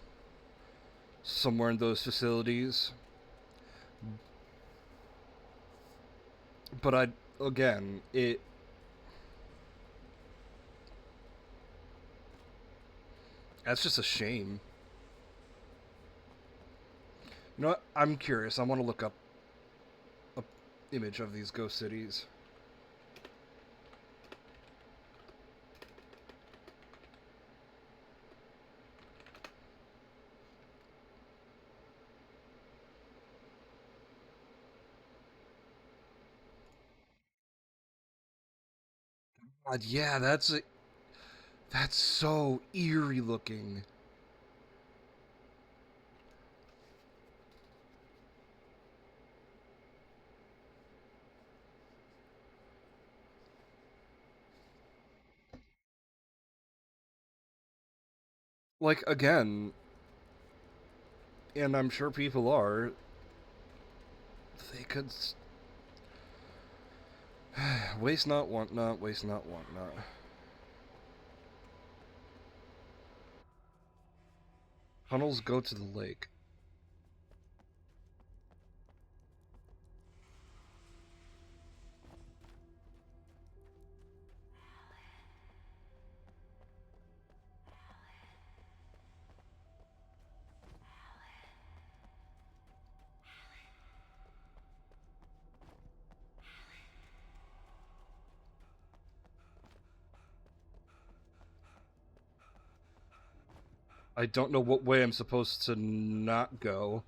A: somewhere in those facilities. But that's just a shame. You know what? I'm curious. I want to look up an image of these ghost cities. God, yeah, that's so eerie looking. Like, again, and I'm sure people are, they could waste not, want not, waste not, want not. Tunnels go to the lake. I don't know what way I'm supposed to not go.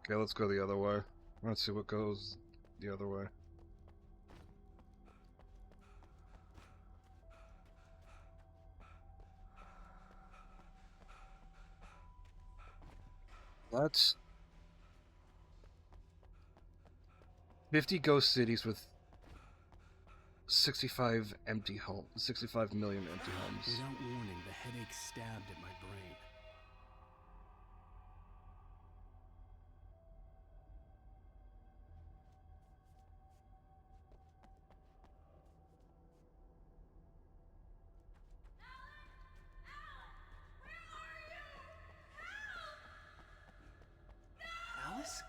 A: Okay, let's go the other way. Let's see what goes the other way. 50 ghost cities with 65 million empty homes.
C: Without warning, the headache stabbed at my brain.
R: Alice?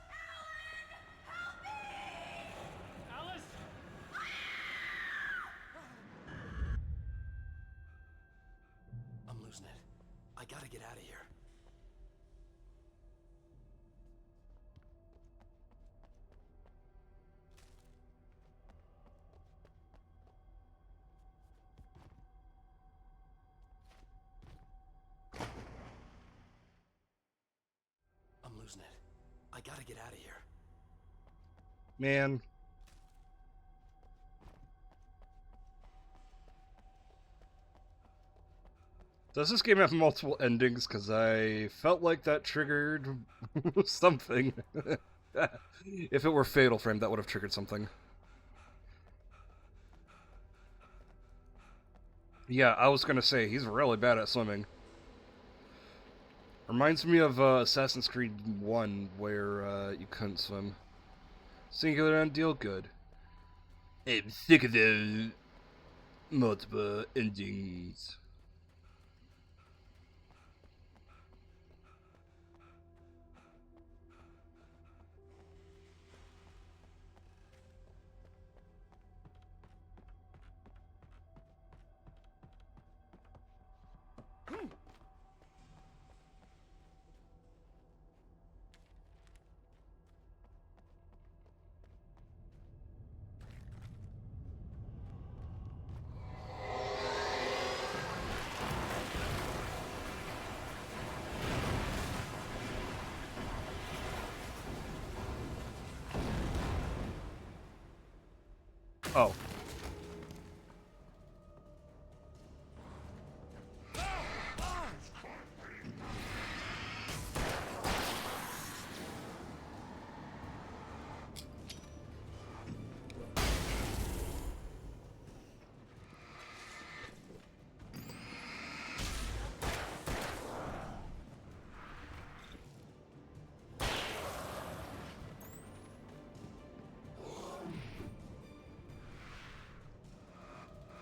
R: Alice?
C: I'm losing it. I gotta get out of here. I'm losing it. I gotta get out of here.
A: Man. Does this game have multiple endings? Because I felt like that triggered something. If it were Fatal Frame, that would have triggered something. Yeah, I was gonna say, he's really bad at swimming. Reminds me of Assassin's Creed 1, where you couldn't swim. Singular end deal, good. I'm sick of the multiple endings. Oh.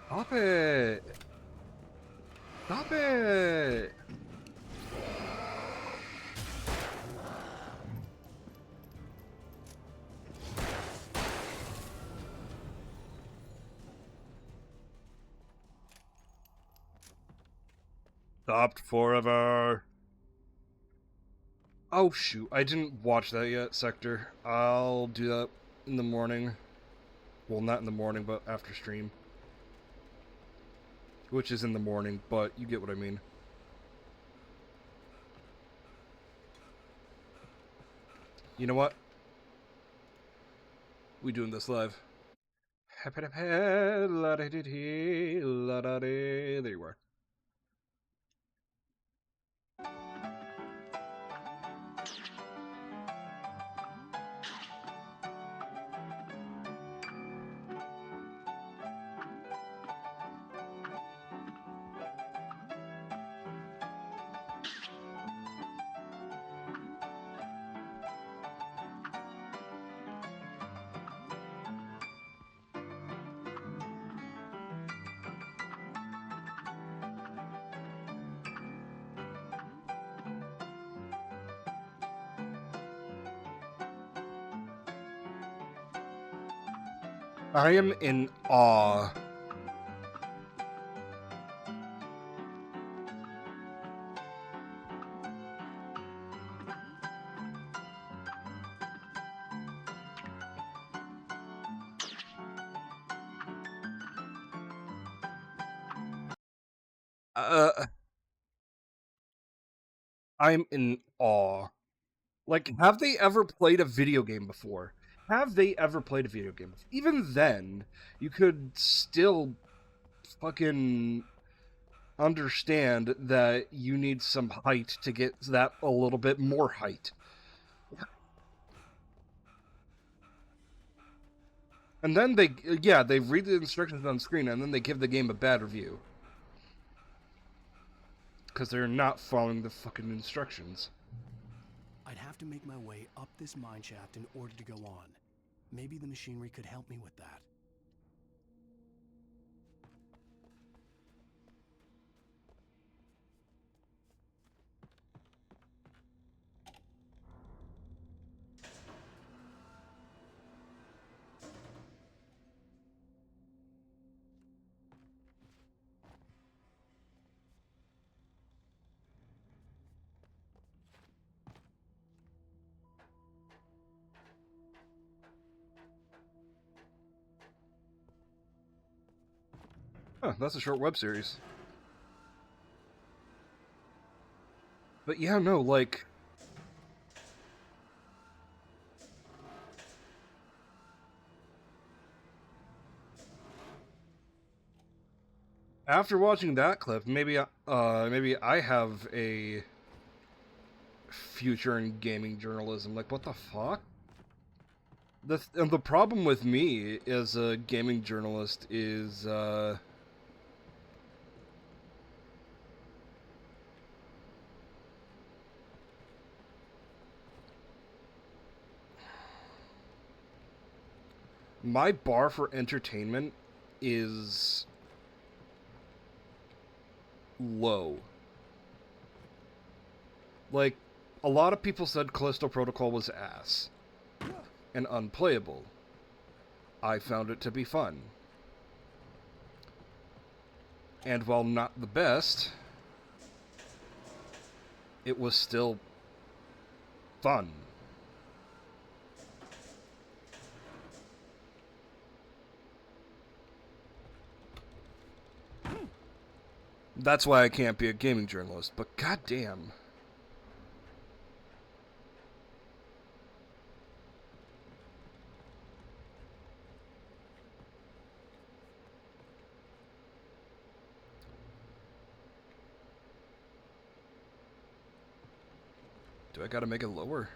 A: Stop it! Stop it! Stopped forever. Oh shoot, I didn't watch that yet, Sector. I'll do that in the morning. Well, not in the morning, but after stream. Which is in the morning, but you get what I mean. You know what? We doing this live. There you are. I am in awe. I'm in awe. Like, have they ever played a video game before? Have they ever played a video game? Even then, you could still fucking understand that you need some height to get that a little bit more height. And then they read the instructions on screen, and then they give the game a bad review. Because they're not following the fucking instructions.
C: I'd have to make my way up this mine shaft in order to go on. Maybe the machinery could help me with that.
A: Huh, that's a short web series. But yeah, no, like... After watching that clip, maybe I have a future in gaming journalism. Like, what the fuck? The problem with me as a gaming journalist is, my bar for entertainment is low. Like, a lot of people said Callisto Protocol was ass and unplayable. I found it to be fun. And while not the best, it was still fun. That's why I can't be a gaming journalist, but goddamn. Do I gotta make it lower?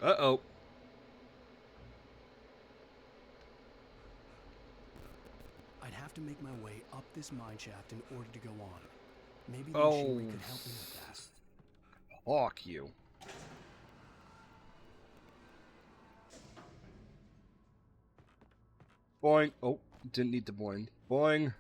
A: Uh-oh.
C: I'd have to make my way up this mine shaft in order to go on. Maybe the machinery could help me with that.
A: Fuck you. Boing. Oh, didn't need to boing. Boing.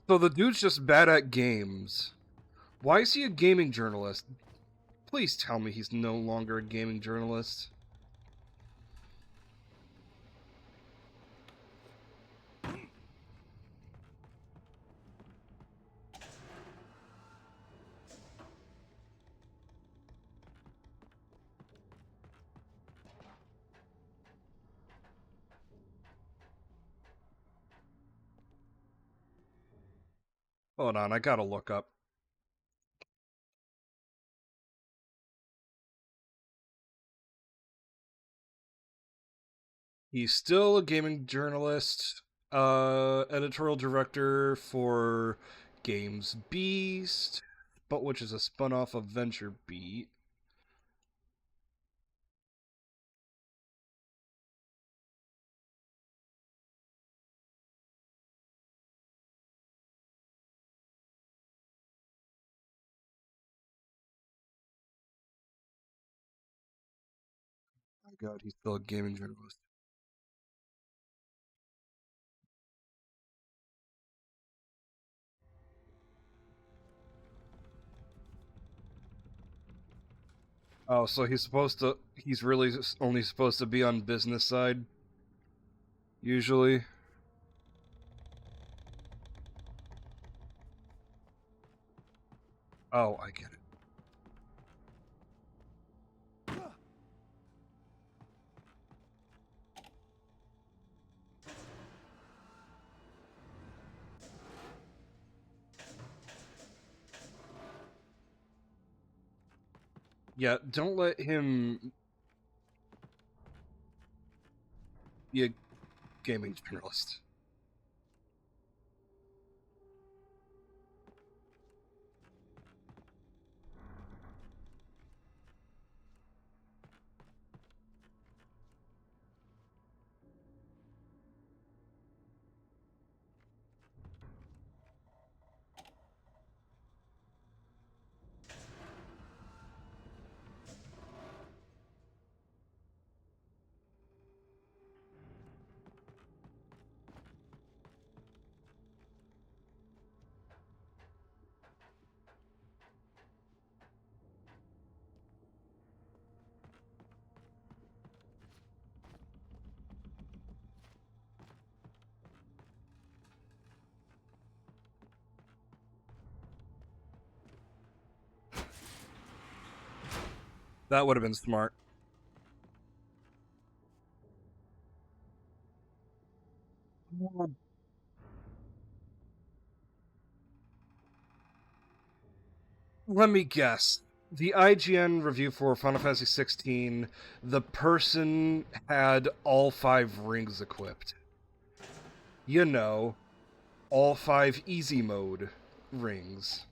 A: So the dude's just bad at games. Why is he a gaming journalist? Please tell me he's no longer a gaming journalist. Hold on, I gotta look up. He's still a gaming journalist, editorial director for Games Beast, but which is a spun-off of Venture Beat. My God, he's still a gaming journalist. Oh, so he's really only supposed to be on business side? Usually? Oh, I get it. Yeah, don't let him be a gaming journalist. That would have been smart. Let me guess. The IGN review for Final Fantasy XVI, the person had all 5 rings equipped. You know, all 5 easy mode rings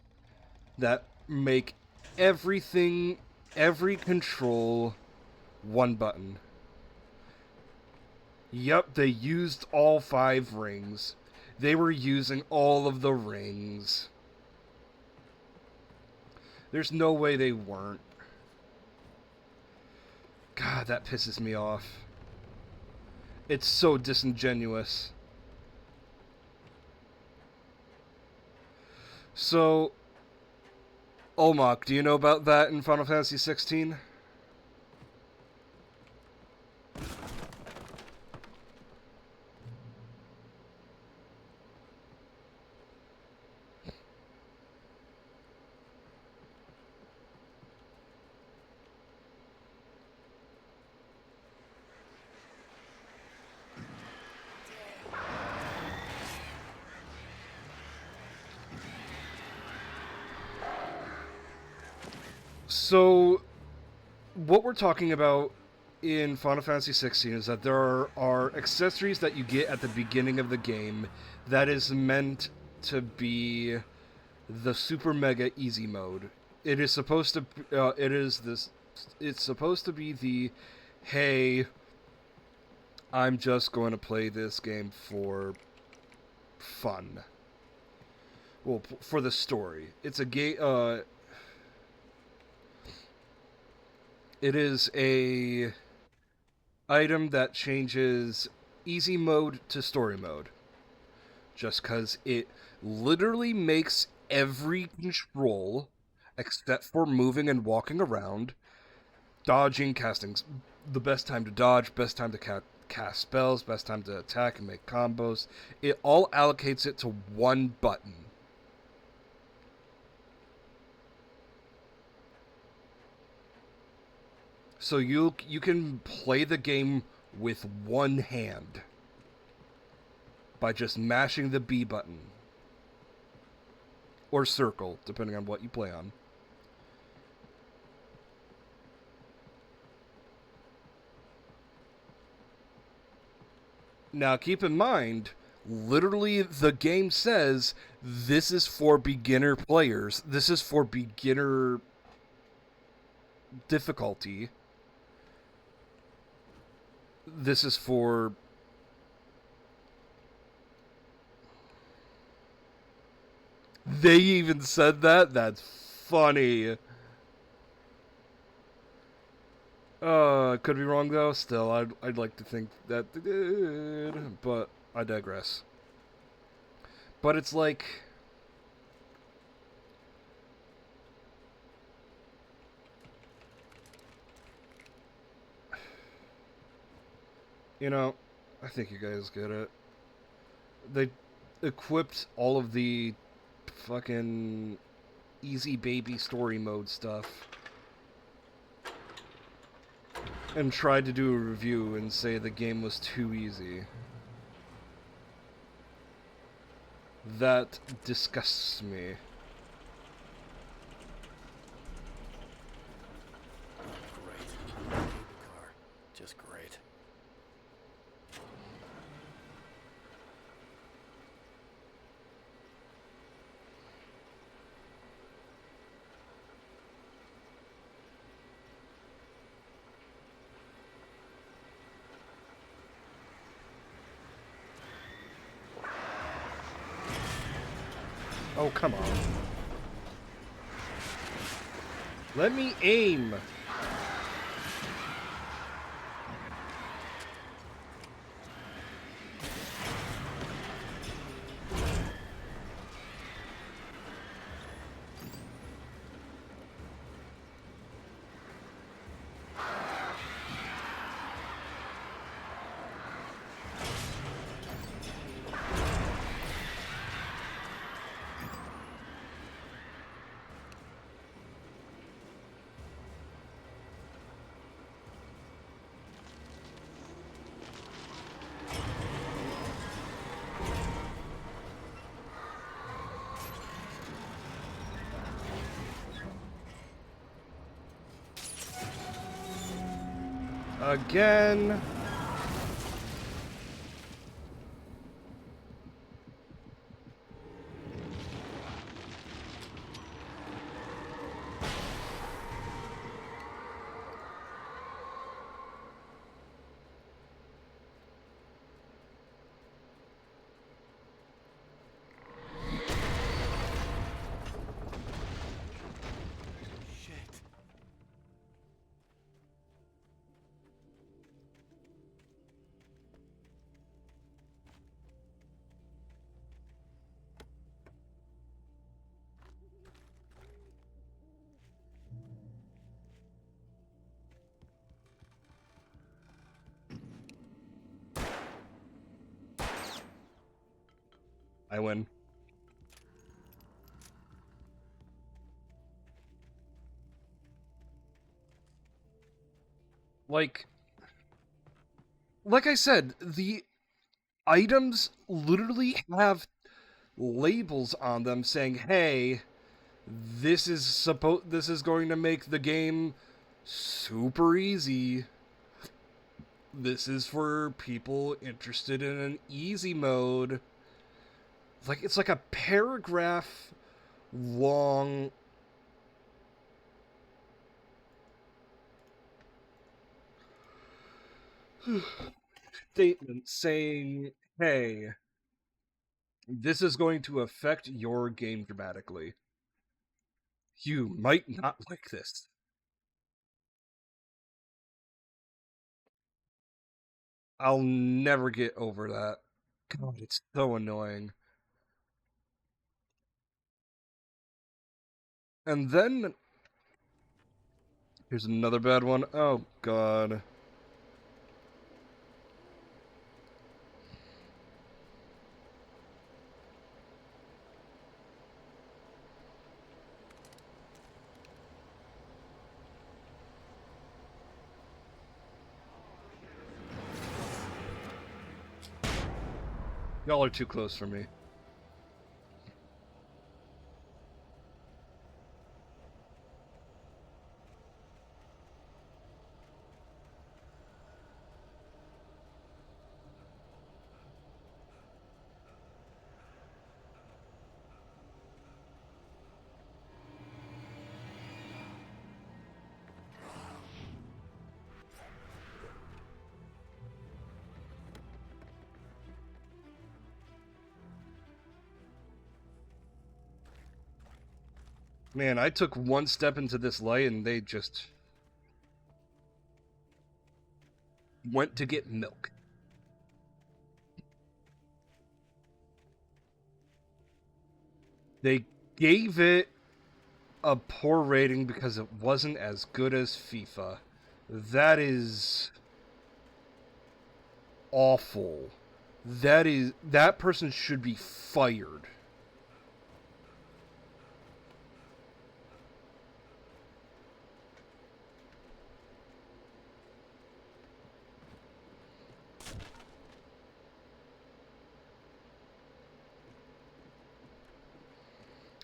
A: that make everything, every control, one button. Yep, they used all 5 rings. They were using all of the rings. There's no way they weren't. God, that pisses me off. It's so disingenuous. So, Olmok, do you know about that in Final Fantasy XVI? So, what we're talking about in Final Fantasy XVI is that there are accessories that you get at the beginning of the game that is meant to be the Super Mega Easy Mode. It is supposed to, it's supposed to be the, hey, I'm just going to play this game for fun. Well, for the story. It's a game, it is a item that changes easy mode to story mode. Just because it literally makes every control, except for moving and walking around, dodging, casting, the best time to dodge, best time to cast spells, best time to attack and make combos, it all allocates it to one button. So you can play the game with one hand by just mashing the B button. Or circle, depending on what you play on. Now keep in mind, literally the game says this is for beginner players. This is for beginner difficulty. This is for... They even said that? That's funny. Could be wrong though. Still, I'd like to think that they did, but I digress. But it's like... You know, I think you guys get it. They equipped all of the fucking easy baby story mode stuff and tried to do a review and say the game was too easy. That disgusts me.
C: Great. Baby car. Just great.
A: Oh, come on. Let me aim! Again. I win. Like I said, the items literally have labels on them saying, "Hey, this is going to make the game super easy. This is for people interested in an easy mode." Like, it's like a paragraph long statement saying, "Hey, this is going to affect your game dramatically. You might not like this." I'll never get over that. God, it's so annoying. And then here's another bad one. Oh, God. Y'all are too close for me. Man, I took one step into this light and they just went to get milk. They gave it a poor rating because it wasn't as good as FIFA. That is awful. That person should be fired.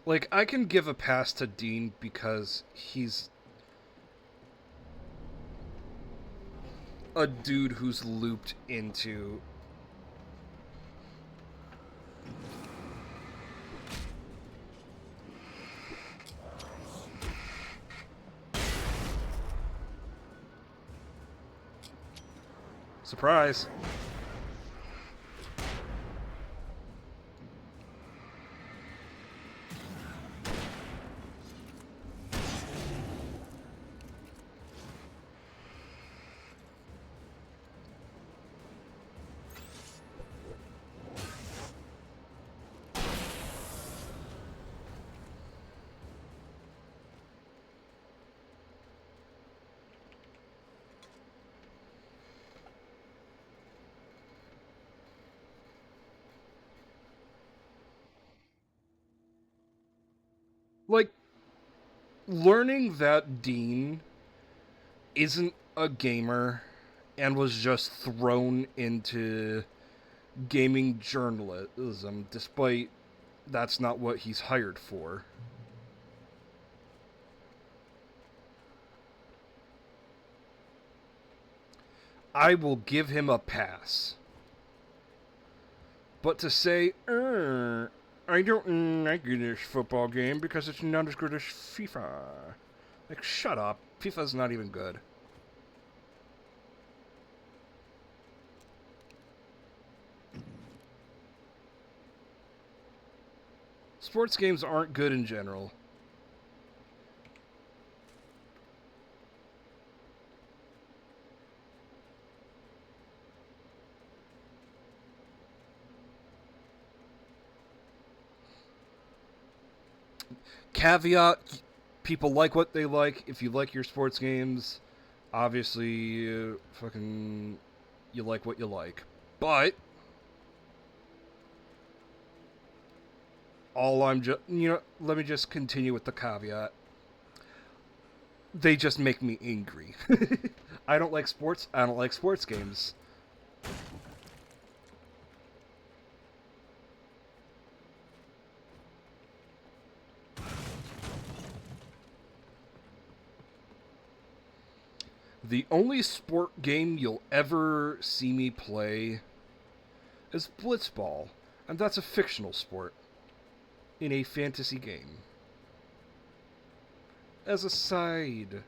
A: Like, I can give a pass to Dean because he's a dude who's looped into surprise. Like, learning that Dean isn't a gamer and was just thrown into gaming journalism, despite that's not what he's hired for. I will give him a pass. But to say, I don't like this football game because it's not as good as FIFA. Like, shut up. FIFA's not even good. Sports games aren't good in general. Caveat, people like what they like. If you like your sports games, obviously, you like what you like. But let me just continue with the caveat. They just make me angry. I don't like sports. I don't like sports games. The only sport game you'll ever see me play is Blitzball, and that's a fictional sport in a fantasy game. As a side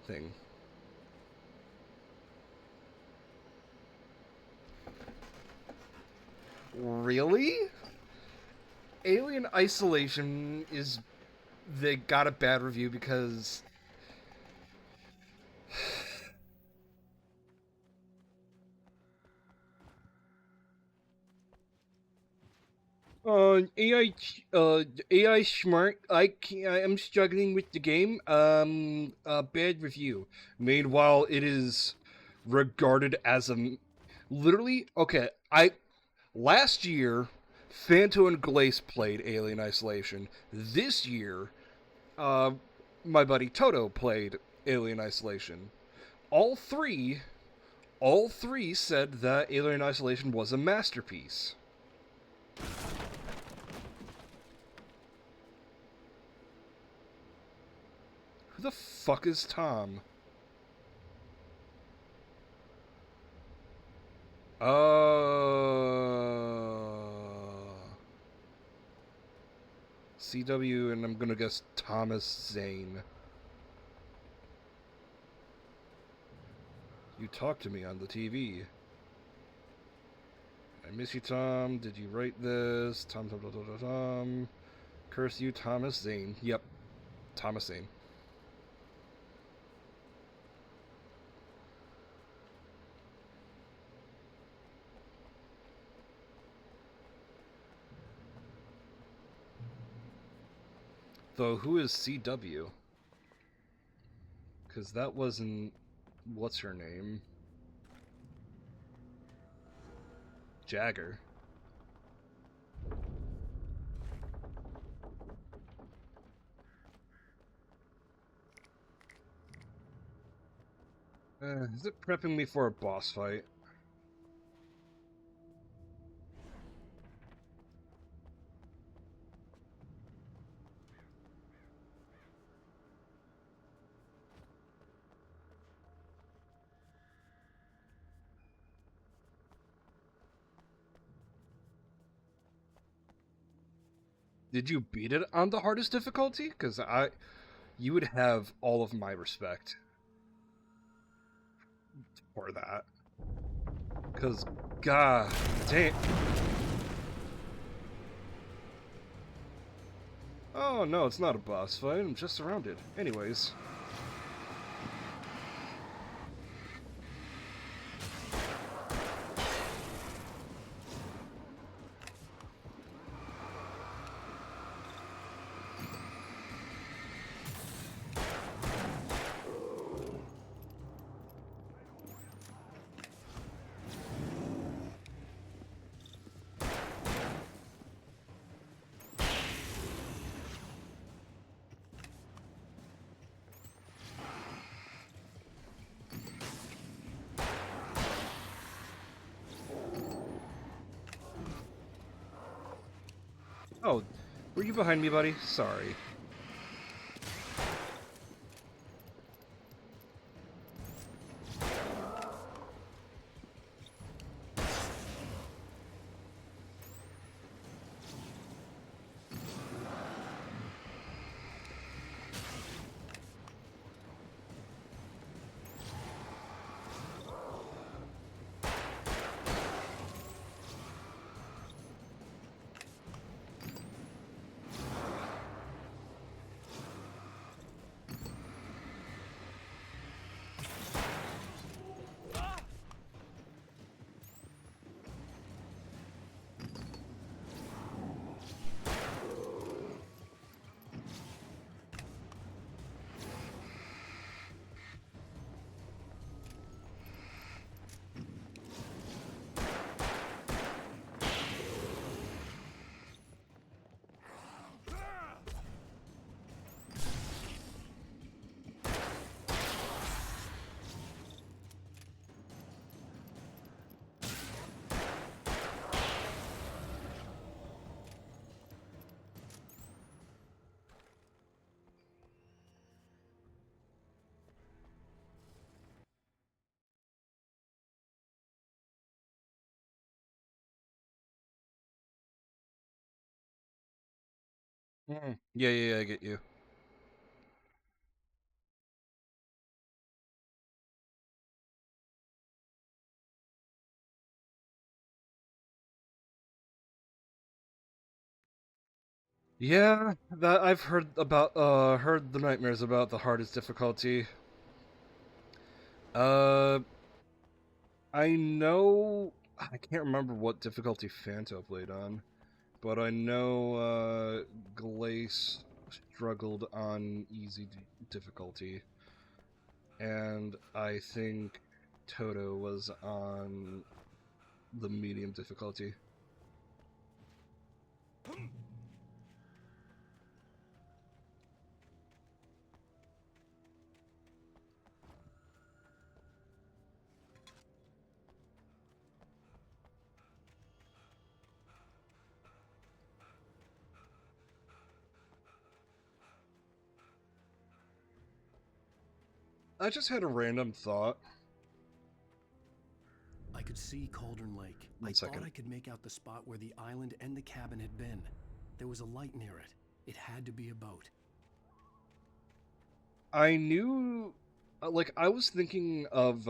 A: thing. Really? Alien Isolation they got a bad review because AI smart. I am struggling with the game. Bad review. Meanwhile, it is regarded as literally okay. Last year, Phanto and Glace played Alien Isolation. This year, my buddy Toto played Alien Isolation. All three said that Alien Isolation was a masterpiece. Who the fuck is Tom? CW, and I'm gonna guess Thomas Zane. You talked to me on the TV. I miss you, Tom. Did you write this? Tom. Curse you, Thomas Zane. Yep. Thomas Zane. Though, who is CW? Because that wasn't... What's her name? Jagger. Is it prepping me for a boss fight? Did you beat it on the hardest difficulty? Because you would have all of my respect for that. Because, god damn. Oh no, it's not a boss fight, I'm just surrounded. Anyways. Oh, were you behind me, buddy? Sorry. Yeah, I get you. Yeah, that I've heard about. Heard the nightmares about the hardest difficulty. I know. I can't remember what difficulty Phanto played on, but I know Glace struggled on easy difficulty, and I think Toto was on the medium difficulty. I just had a random thought.
C: I could see Cauldron Lake. I thought I could make out the spot where the island and the cabin had been. There was a light near it. It had to be a boat.
A: I knew... like, I was thinking of,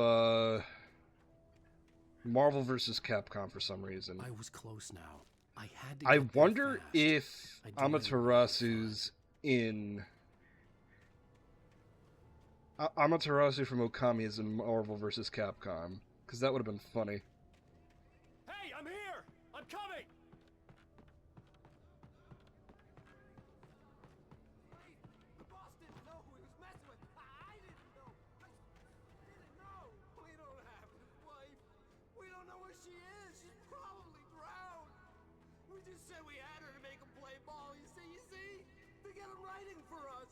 A: Marvel vs. Capcom for some reason.
C: I was close now. I had to
A: I wonder if Amaterasu's in... Amaterasu from Okami is in Marvel vs. Capcom, because that would have been funny.
R: Hey, I'm here! I'm coming!
D: The boss didn't know who he was messing with. I didn't know. I didn't know. We don't have his wife. We don't know where she is. She's probably said we had her to make him play ball. You see? To get him writing for us.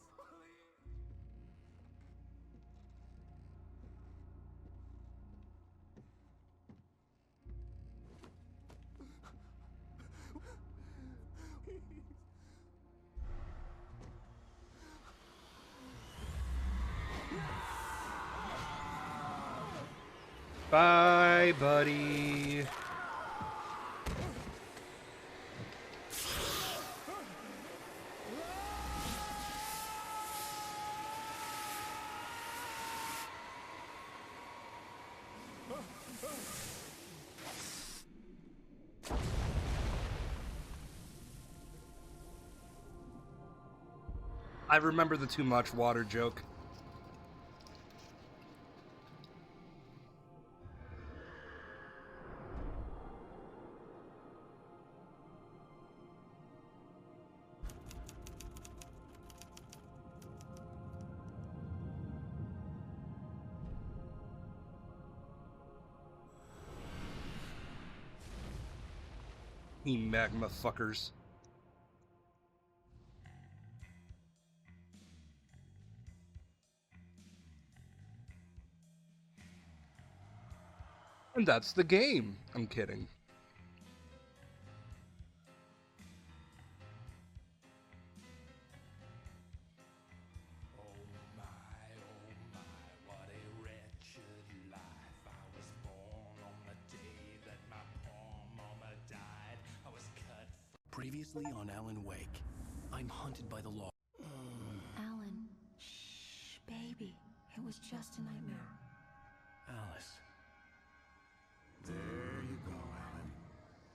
A: Bye, buddy. I remember the too much water joke. You magma fuckers. And that's the game. I'm kidding.
K: What a wretched life. I was born on the day that my poor mama died. I was cut.
C: Previously on Alan Wake, I'm hunted by the law.
I: Alan. Shh, baby. It was just a nightmare.
C: Alice.
V: There you go, Alan.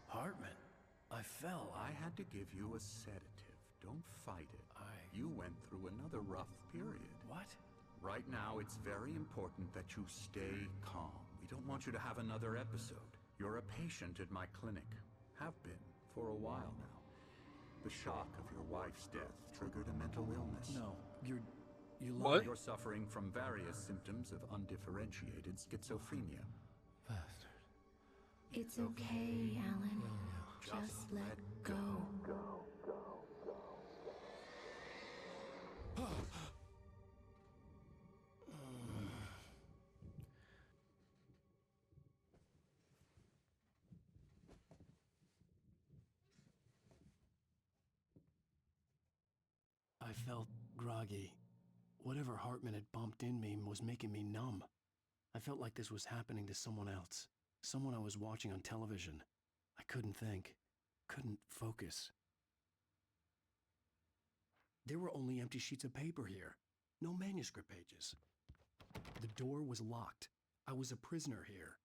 C: Hartman. I fell.
V: I had to give you a sedative. Don't fight it. You went through another rough period.
C: What?
V: Right now, it's very important that you stay calm. We don't want you to have another episode. You're a patient at my clinic. Have been for a while now. The shock of your wife's death triggered a mental illness.
C: No, you
V: lied. You're suffering from various symptoms of undifferentiated schizophrenia.
C: Bastard.
I: It's okay, Alan. Just let go.
C: I felt groggy. Whatever Hartman had bumped in me was making me numb. I felt like this was happening to someone else. Someone I was watching on television. I couldn't think. Couldn't focus. There were only empty sheets of paper here. No manuscript pages. The door was locked. I was a prisoner here.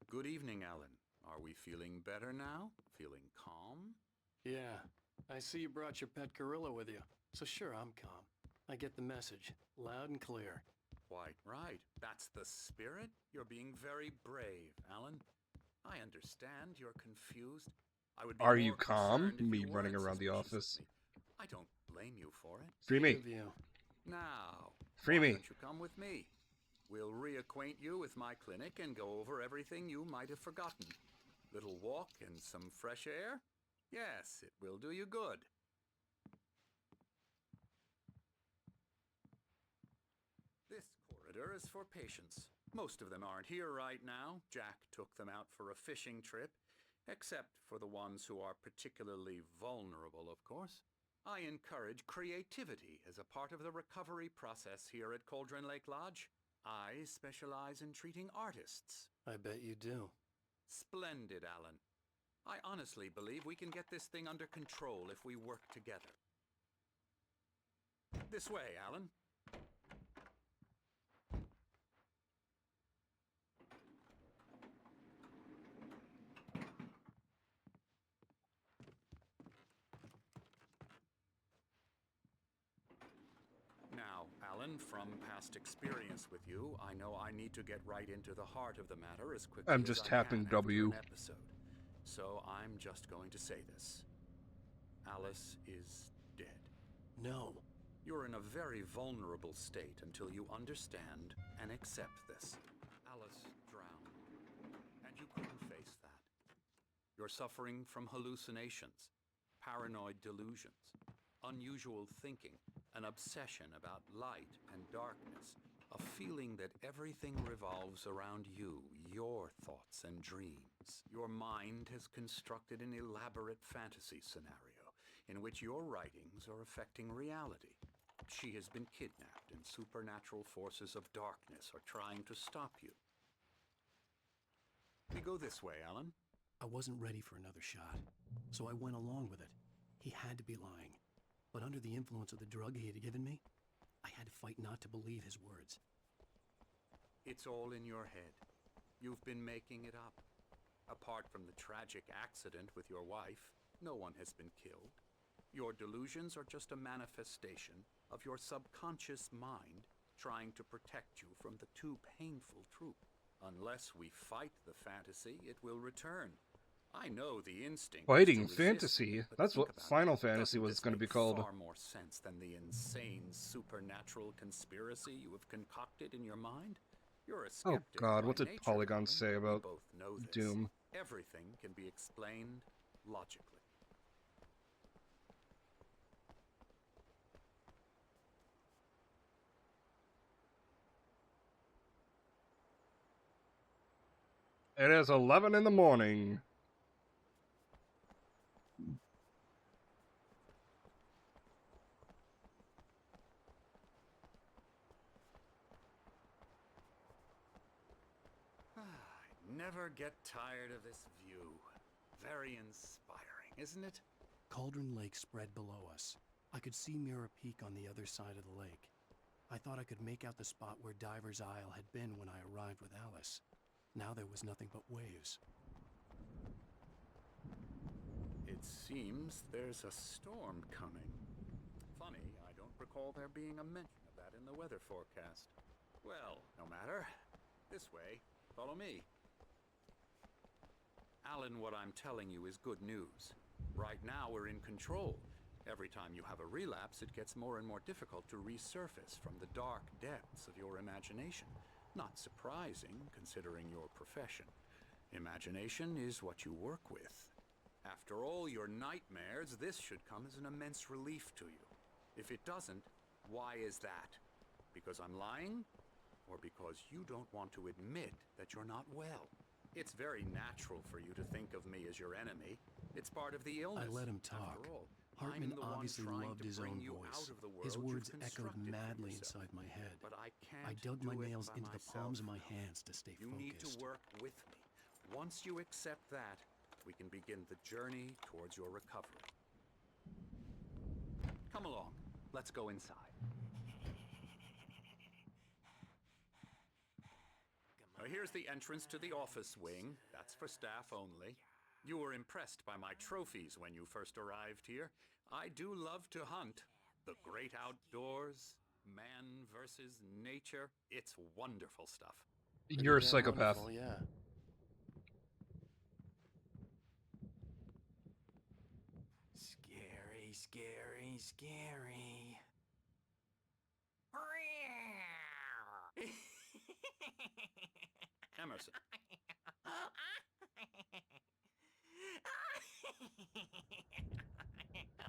V: Good evening, Alan. Are we feeling better now? Feeling calm?
C: Yeah, I see you brought your pet gorilla with you. So sure, I'm calm. I get the message, loud and clear.
V: Quite right. That's the spirit. You're being very brave, Alan. I understand you're confused. I would be
A: Are you
V: more
A: calm?
V: concerned if
A: Me
V: you
A: running
V: weren't
A: around the
V: suspicious
A: office.
V: of me. I don't blame you for it.
A: Free me.
V: Now,
A: Free
V: why
A: me.
V: don't you come with me? We'll reacquaint you with my clinic and go over everything you might have forgotten. Little walk and some fresh air? Yes, it will do you good. This corridor is for patients. Most of them aren't here right now. Jack took them out for a fishing trip, except for the ones who are particularly vulnerable, of course. I encourage creativity as a part of the recovery process here at Cauldron Lake Lodge. I specialize in treating artists.
C: I bet you do.
V: Splendid, Alan. I honestly believe we can get this thing under control if we work together. This way, Alan. Now, Alan, from past experience with you, I know I need to get right into the heart of the matter as quickly
A: I'm
V: as
A: just
V: I
A: tapping
V: can after
A: W.
V: an episode. So I'm just going to say this. Alice is dead.
C: No.
V: You're in a very vulnerable state until you understand and accept this. Alice drowned, and you couldn't face that. You're suffering from hallucinations, paranoid delusions, unusual thinking, an obsession about light and darkness, a feeling that everything revolves around you, your thoughts and dreams. Your mind has constructed an elaborate fantasy scenario in which your writings are affecting reality. She has been kidnapped, and supernatural forces of darkness are trying to stop you. We go this way, Alan.
C: I wasn't ready for another shot, so I went along with it. He had to be lying. But under the influence of the drug he had given me, I had to fight not to believe his words.
V: It's all in your head. You've been making it up. Apart from the tragic accident with your wife, no one has been killed. Your delusions are just a manifestation of your subconscious mind trying to protect you from the too painful truth. Unless we fight the fantasy, it will return. I know the instinct.
A: Fighting fantasy? That's what Final Fantasy was going to be called.
V: Far more sense than the insane supernatural conspiracy you have concocted in your mind. You're a skeptic.
A: Oh God, what did
V: nature,
A: Polygon say about
V: both know this.
A: Doom?
V: Everything can be explained logically.
A: It is 11 in the morning.
V: Never get tired of this view. Very inspiring, isn't it?
C: Cauldron Lake spread below us. I could see Mirror Peak on the other side of the lake. I thought I could make out the spot where Diver's Isle had been when I arrived with Alice. Now there was nothing but waves.
V: It seems there's a storm coming. Funny, I don't recall there being a mention of that in the weather forecast. Well, no matter. This way. Follow me. Alan, what I'm telling you is good news. Right now we're in control. Every time you have a relapse, it gets more and more difficult to resurface from the dark depths of your imagination. Not surprising, considering your profession. Imagination is what you work with. After all your nightmares, this should come as an immense relief to you. If it doesn't, why is that? Because I'm lying? Or because you don't want to admit that you're not well? It's very natural for you to think of me as your enemy. It's part of the illness.
C: I let him talk.
V: After all,
C: Hartman
V: I'm the one
C: obviously
V: trying
C: loved
V: to
C: his
V: bring
C: own
V: you
C: voice.
V: out of the world
C: His words
V: you've
C: echoed
V: constructed for
C: madly
V: yourself.
C: inside my head.
V: But I can't
C: I dug my
V: do it
C: nails
V: by
C: into the
V: myself.
C: palms of my hands to stay
V: You
C: focused.
V: need to work with me. Once you accept that, we can begin the journey towards your recovery. Come along. Let's go inside. Now, here's the entrance to the office wing. That's for staff only. You were impressed by my trophies when you first arrived here. I do love to hunt. The great outdoors, man versus nature. It's wonderful stuff.
A: You're a psychopath.
C: Yeah.
N: Scary, scary, scary.
V: Emerson.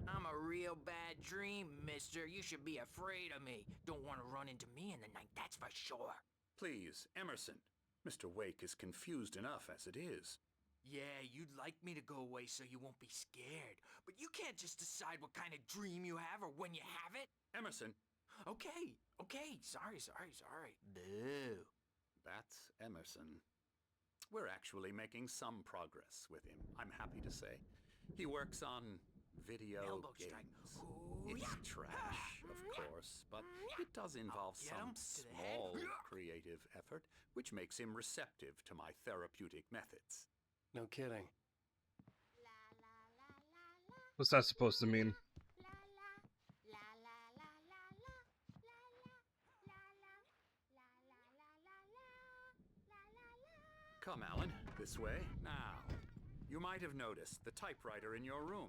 N: I'm a real bad dream, mister. You should be afraid of me. Don't want to run into me in the night, that's for sure.
V: Please, Emerson. Mr. Wake is confused enough as it is.
N: Yeah, you'd like me to go away so you won't be scared. But you can't just decide what kind of dream you have or when you have it.
V: Emerson.
N: Okay. Sorry. Boo.
V: That's Emerson. We're actually making some progress with him, I'm happy to say. He works on video
N: Elbow
V: games.
N: strike. Ooh,
V: It's
N: yeah.
V: trash, of course, but it does involve
N: Get him
V: some
N: to the head.
V: small creative effort, which makes him receptive to my therapeutic methods.
C: No kidding.
A: What's that supposed to mean?
V: Come, Alan, this way. Now, you might have noticed the typewriter in your room.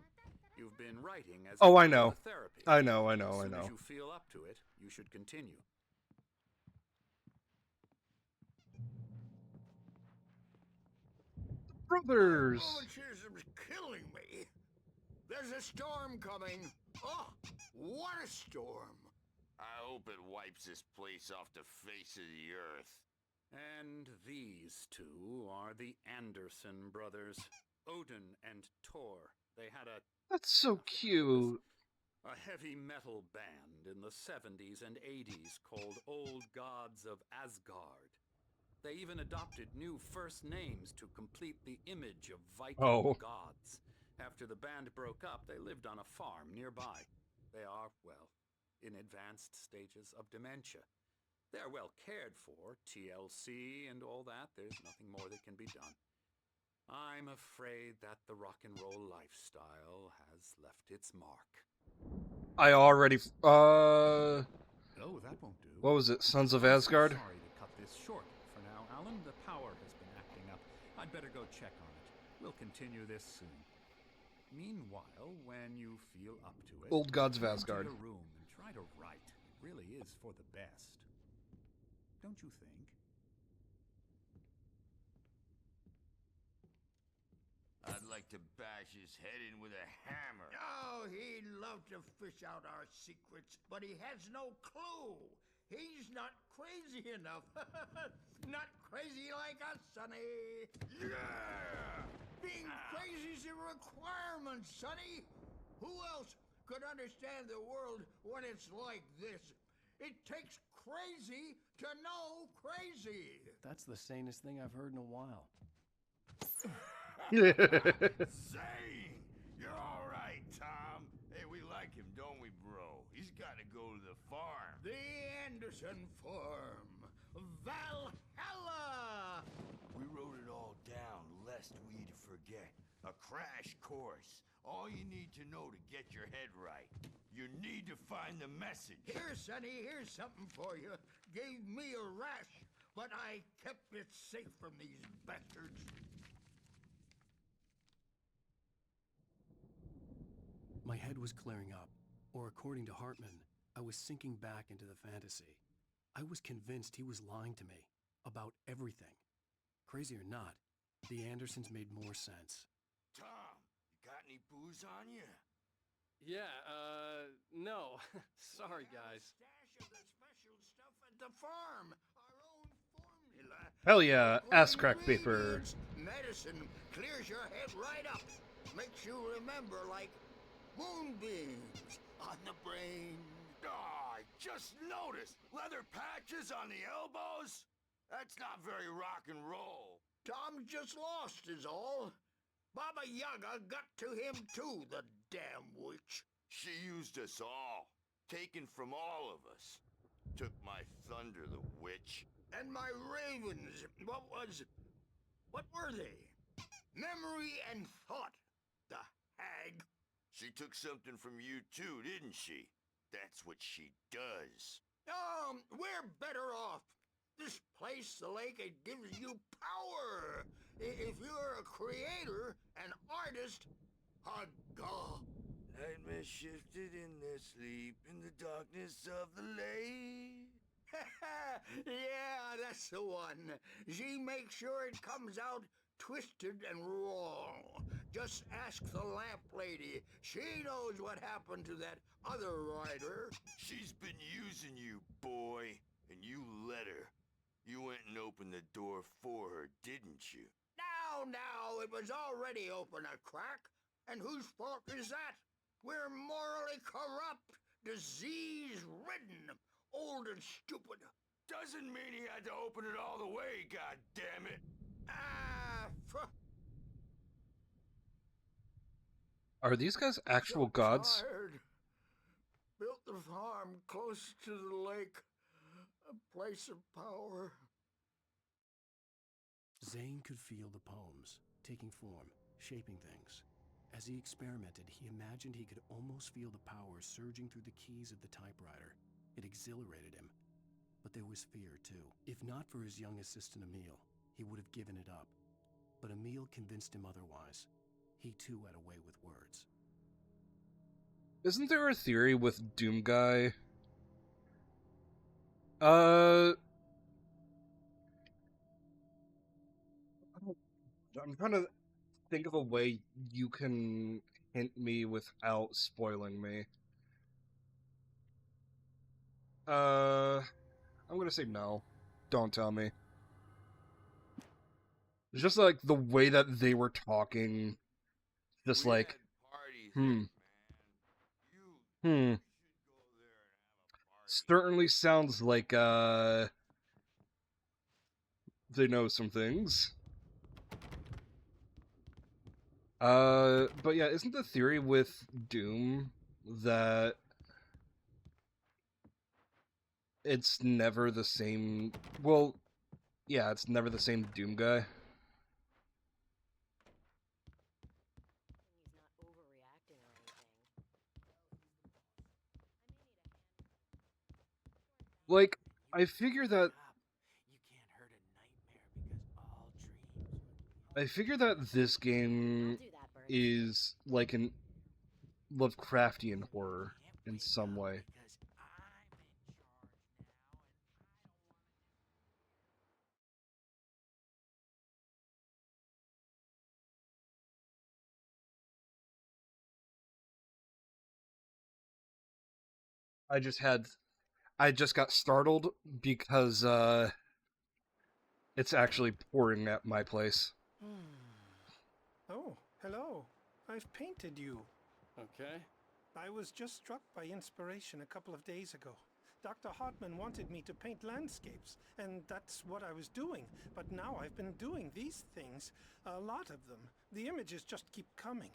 V: You've been writing as
A: Oh, I
V: part of
A: know.
V: the therapy.
A: I know.
V: As soon as you feel up to it, you should continue.
A: Brothers!
E: Romanticism's killing me. There's a storm coming. Oh, what a storm.
G: I hope it wipes this place off the face of the earth.
V: And these two are the Anderson brothers, Odin and Tor. They had
A: That's so cute.
V: a heavy metal band in the 70s and 80s called Old Gods of Asgard. They even adopted new first names to complete the image of Viking gods. After the band broke up, they lived on a farm nearby. They are, well, in advanced stages of dementia. They're well cared for, TLC and all that. There's nothing more that can be done. I'm afraid that the rock and roll lifestyle has left its mark.
A: I already...
J: Oh, that won't do.
A: What was it? Sons of Asgard?
J: Sorry to cut this short for now, Alan. The power has been acting up. I'd better go check on it. We'll continue this soon. Meanwhile, when you feel up to it,
A: Old Gods of
J: go
A: Asgard.
J: into your room and try to write. It really is for the best. Don't you think?
G: I'd like to bash his head in with a hammer.
E: Oh, he'd love to fish out our secrets, but he has no clue. He's not crazy enough. Not crazy like us, Sonny.
G: Yeah!
E: Being crazy's a requirement, Sonny. Who else could understand the world when it's like this? It takes crazy to know crazy.
C: That's the sanest thing I've heard in a while.
G: Zane! You're all right, Tom. Hey, we like him, don't we, bro? He's got to go to the farm.
E: The Anderson Farm. Valhalla!
G: We wrote it all down, lest we'd forget. A crash course. All you need to know to get your head right. You need to find the message.
E: Here, Sonny, here's something for you. Gave me a rash, but I kept it safe from these bastards.
C: My head was clearing up, or according to Hartman, I was sinking back into the fantasy. I was convinced he was lying to me about everything. Crazy or not, the Andersons made more sense.
G: Tom, you got any booze on you?
L: Yeah, no. Sorry, guys.
E: Stash of the special stuff at the farm. Our own formula.
A: Hell yeah, ass crack paper.
E: Medicine clears your head right up. Makes you remember like moonbeams on the brain.
G: Oh, I just noticed. Leather patches on the elbows? That's not very rock and roll.
E: Tom just lost is all. Baba Yaga got to him too, the damn witch.
G: She used us all. Taken from all of us. Took my thunder, the witch.
E: And my ravens. What were they? Memory and thought, the hag.
G: She took something from you too, didn't she? That's what she does.
E: We're better off. This place, the lake, it gives you power. If you're a creator, an artist, a god.
G: Nightmare shifted in their sleep in the darkness of the lake.
E: Yeah, that's the one. She makes sure it comes out twisted and raw. Just ask the lamp lady. She knows what happened to that other rider.
G: She's been using you, boy, and you let her. You went and opened the door for her, didn't you?
E: Now, it was already open a crack. And whose fault is that? We're morally corrupt, disease-ridden, old and stupid.
G: Doesn't mean he had to open it all the way, goddammit.
A: Are these guys actual gods?
E: Tired. Built the farm close to the lake. A place of power.
C: Zane could feel the poems, taking form, shaping things. As he experimented, he imagined he could almost feel the power surging through the keys of the typewriter. It exhilarated him. But there was fear, too. If not for his young assistant Emil, he would have given it up. But Emil convinced him otherwise. He too had a way with words.
A: Isn't there a theory with Doom Guy? I'm trying to think of a way you can hint me without spoiling me. I'm gonna say no. Don't tell me. It's just like the way that they were talking, just like, certainly sounds like, they know some things. But yeah, isn't the theory with Doom that it's never the same? Well, yeah, it's never the same Doom Guy. Like, I figure that this game is like an Lovecraftian horror in some way. I just got startled because it's actually pouring at my place.
O: Oh, hello. I've painted you.
L: Okay.
O: I was just struck by inspiration a couple of days ago. Dr. Hartman wanted me to paint landscapes, and that's what I was doing. But now I've been doing these things, a lot of them. The images just keep coming.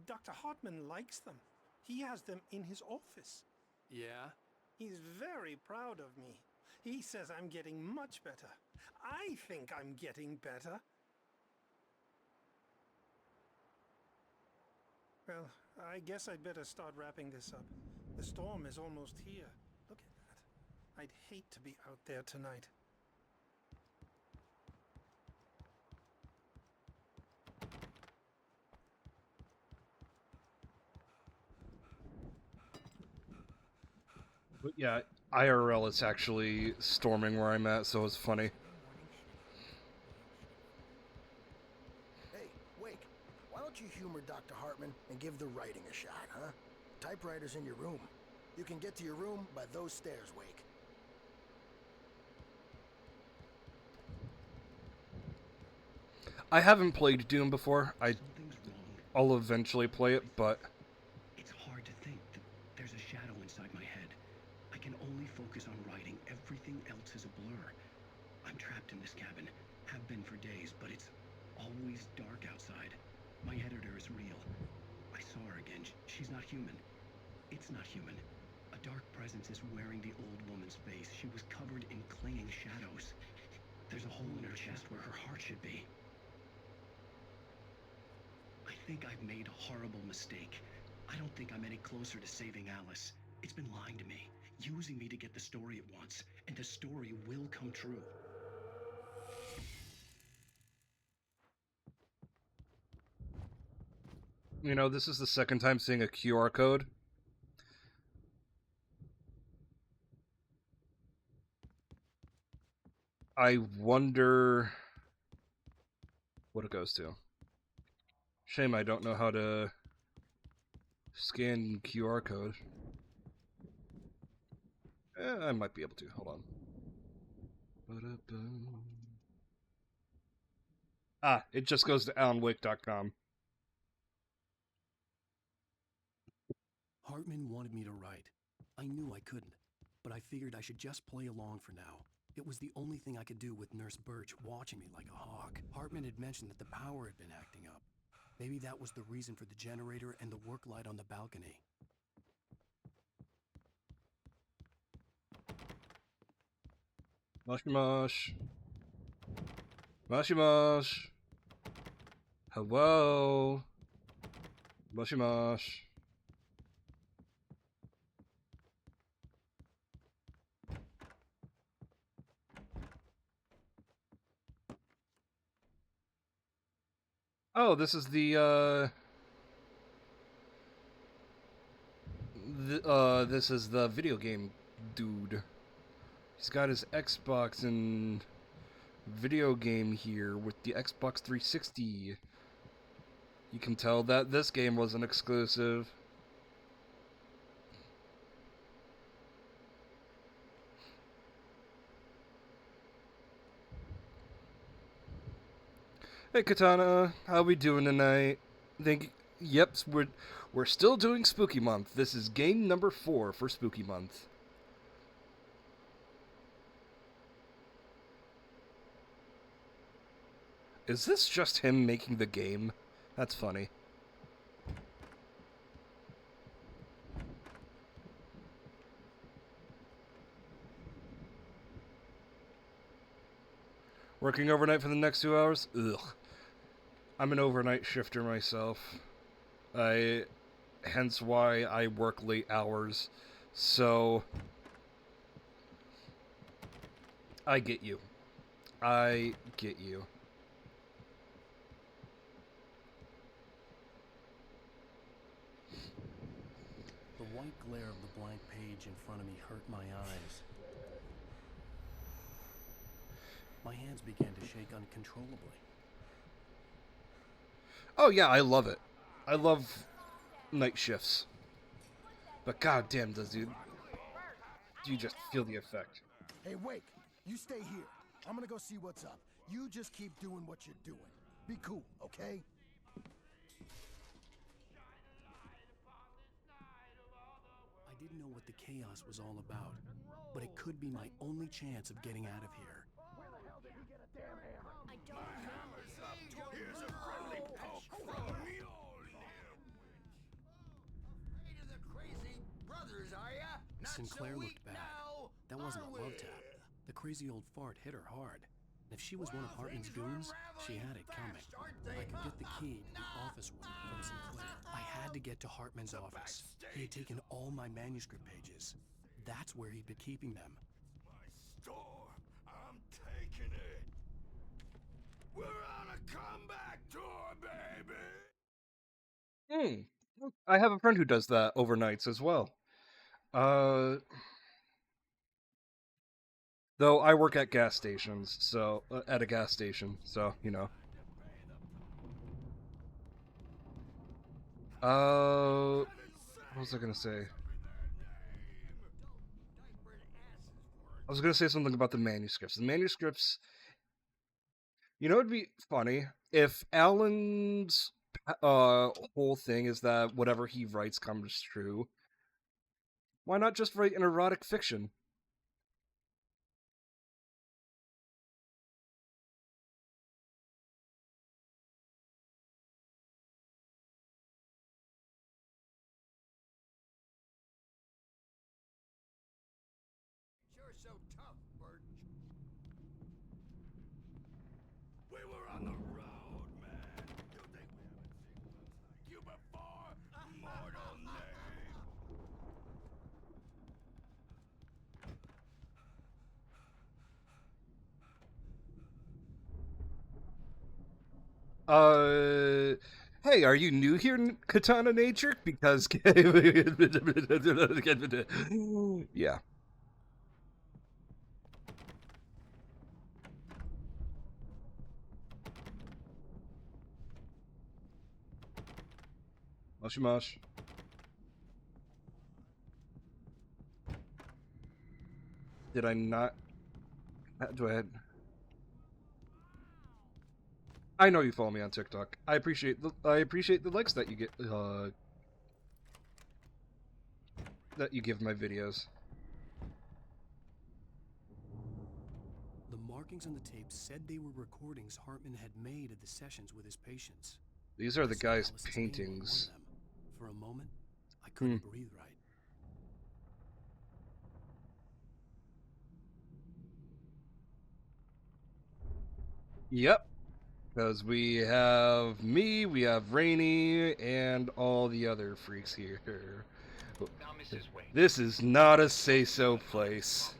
O: Dr. Hartman likes them. He has them in his office.
L: Yeah?
O: He's very proud of me. He says I'm getting much better. I think I'm getting better. Well, I guess I'd better start wrapping this up. The storm is almost here. Look at that. I'd hate to be out there tonight.
A: But yeah, IRL it's actually storming where I'm at, so it's funny.
P: Hey, Wake, why don't you humor Dr. Hartman and give the writing a shot, huh? Typewriter's in your room. You can get to your room by those stairs, Wake.
A: I haven't played Doom before. I'll eventually play it, but
F: It's hard to think that there's a shadow inside my head. I can only focus on writing. Everything else is a blur. I'm trapped in this cabin. Have been for days, but it's always dark outside. My editor is real. I saw her again. She's not human. It's not human. A dark presence is wearing the old woman's face. She was covered in clinging shadows. There's a hole in her chest where her heart should be. I think I've made a horrible mistake. I don't think I'm any closer to saving Alice. It's been lying to me, using me to get the story it wants, and the story will come true.
A: you know, this is the second time seeing a QR code. I wonder what it goes to. Shame I don't know how to scan QR code. I might be able to. Hold on. Ah, it just goes to alanwake.com.
C: Hartman wanted me to write. I knew I couldn't, but I figured I should just play along for now. It was the only thing I could do with Nurse Birch watching me like a hawk. Hartman had mentioned that the power had been acting up. Maybe that was the reason for the generator and the work light on the balcony.
A: Moshi mosh. Moshi mosh. Hello. Moshi mosh. Oh, this is the this is the video game dude. He's got his Xbox and video game here with the Xbox 360. You can tell that this game was an exclusive. Hey Katana, how we doing tonight? Yep, we're still doing Spooky Month. This is game number 4 for Spooky Month. Is this just him making the game? That's funny. Working overnight for the next 2 hours? Ugh. I'm an overnight shifter myself. Hence why I work late hours. So, I get you. I get you.
C: The white glare of the blank page in front of me hurt my eyes. My hands began to shake uncontrollably.
A: Oh yeah, I love it. I love night shifts. But goddamn, do you just feel the effect?
P: Hey, Wake, you stay here. I'm gonna go see what's up. You just keep doing what you're doing. Be cool, okay?
C: I didn't know what the chaos was all about, but it could be my only chance of getting out of here.
P: Where the hell did he get a damn hammer?
G: I don't know. Hammer's up. Here's a friendly poke from me. Hey to the crazy brothers, are ya? Not
C: Sinclair
G: so
C: looked
G: weak
C: bad.
G: now,
C: That wasn't a
G: are
C: love
G: we?
C: tap. The crazy old fart hit her hard. And if she was one of Hartman's goons, she had it coming. I could get the key to the office room from Sinclair. I had to get to Hartman's office. He had taken all my manuscript pages. That's where he'd been keeping them.
G: Store. I'm taking it. We're on a comeback tour, baby.
A: I have a friend who does that overnights as well. Though I work at gas stations, so at a gas station, so you know. What was I gonna say? I was gonna say something about the manuscripts. The manuscripts. You know, it'd be funny if Alan's whole thing is that whatever he writes comes true. Why not just write an erotic fiction?
G: You're so tough, Birch. We were on the road, man. You think we haven't seen ones like you before? Mortal name.
A: Hey, are you new here in Katana Nature? Because yeah. Mushy mush. Did I not? Do I? I know you follow me on TikTok. I appreciate the likes that you get that you give my videos.
C: The markings on the tape said they were recordings Hartman had made at the sessions with his patients.
A: These are the
C: I saw
A: guy's
C: Alice's name on one of
A: paintings.
C: them. For a moment, I couldn't breathe right.
A: Yep. Because we have me, we have Rainy, and all the other freaks here.
H: Now, Mrs. Wade.
A: This is not a say-so place.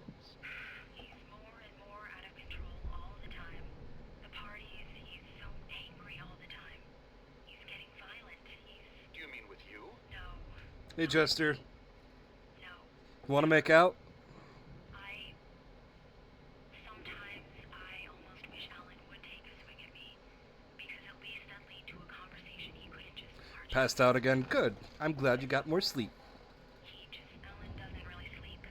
T: He's more and more out of control all the time. The parties, he's so angry all the time. He's getting violent.
H: Do you mean with you?
T: No.
A: Hey, Jester. Want to make out?
T: Sometimes I almost wish Alan would take a swing at me, because at least that lead to a conversation he couldn't just march.
A: Passed out again? Good. I'm glad you got more sleep.
T: Alan doesn't really sleep.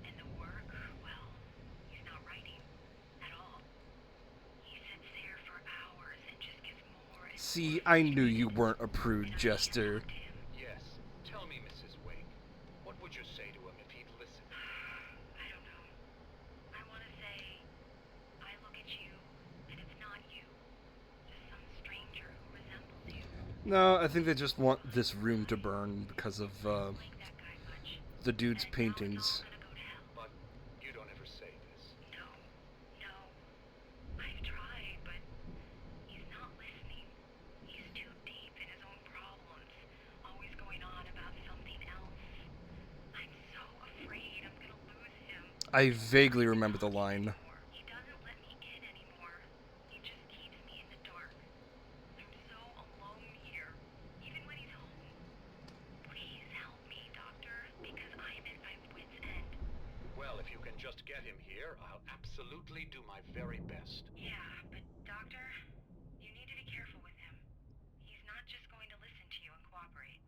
T: And the work, well, he's not writing at all. He sits there for hours and just gets more and
A: See, I knew you weren't a prude, Jester.
H: Yes. Tell me, Mrs. Wake. What would you say to him if he'd listen?
T: I don't know. I want to say, I look at you, and it's not you. Just some stranger who resembles you.
A: No, I think they just want this room to burn because of the dude's paintings.
H: But you don't ever say this.
T: No. I've tried, but he's not listening. He's too deep in his own problems, always going on about something else. I'm so afraid I'm gonna lose him.
A: I vaguely remember the line.
T: He doesn't let me in anymore. He just keeps me in the dark. I'm so alone here, even when he's home. Please help me, Doctor, because I'm at my wit's end.
H: Well, if you can just get him here, I'll absolutely do my very best.
T: Yeah, but Doctor, you need to be careful with him. He's not just going to listen to you and cooperate.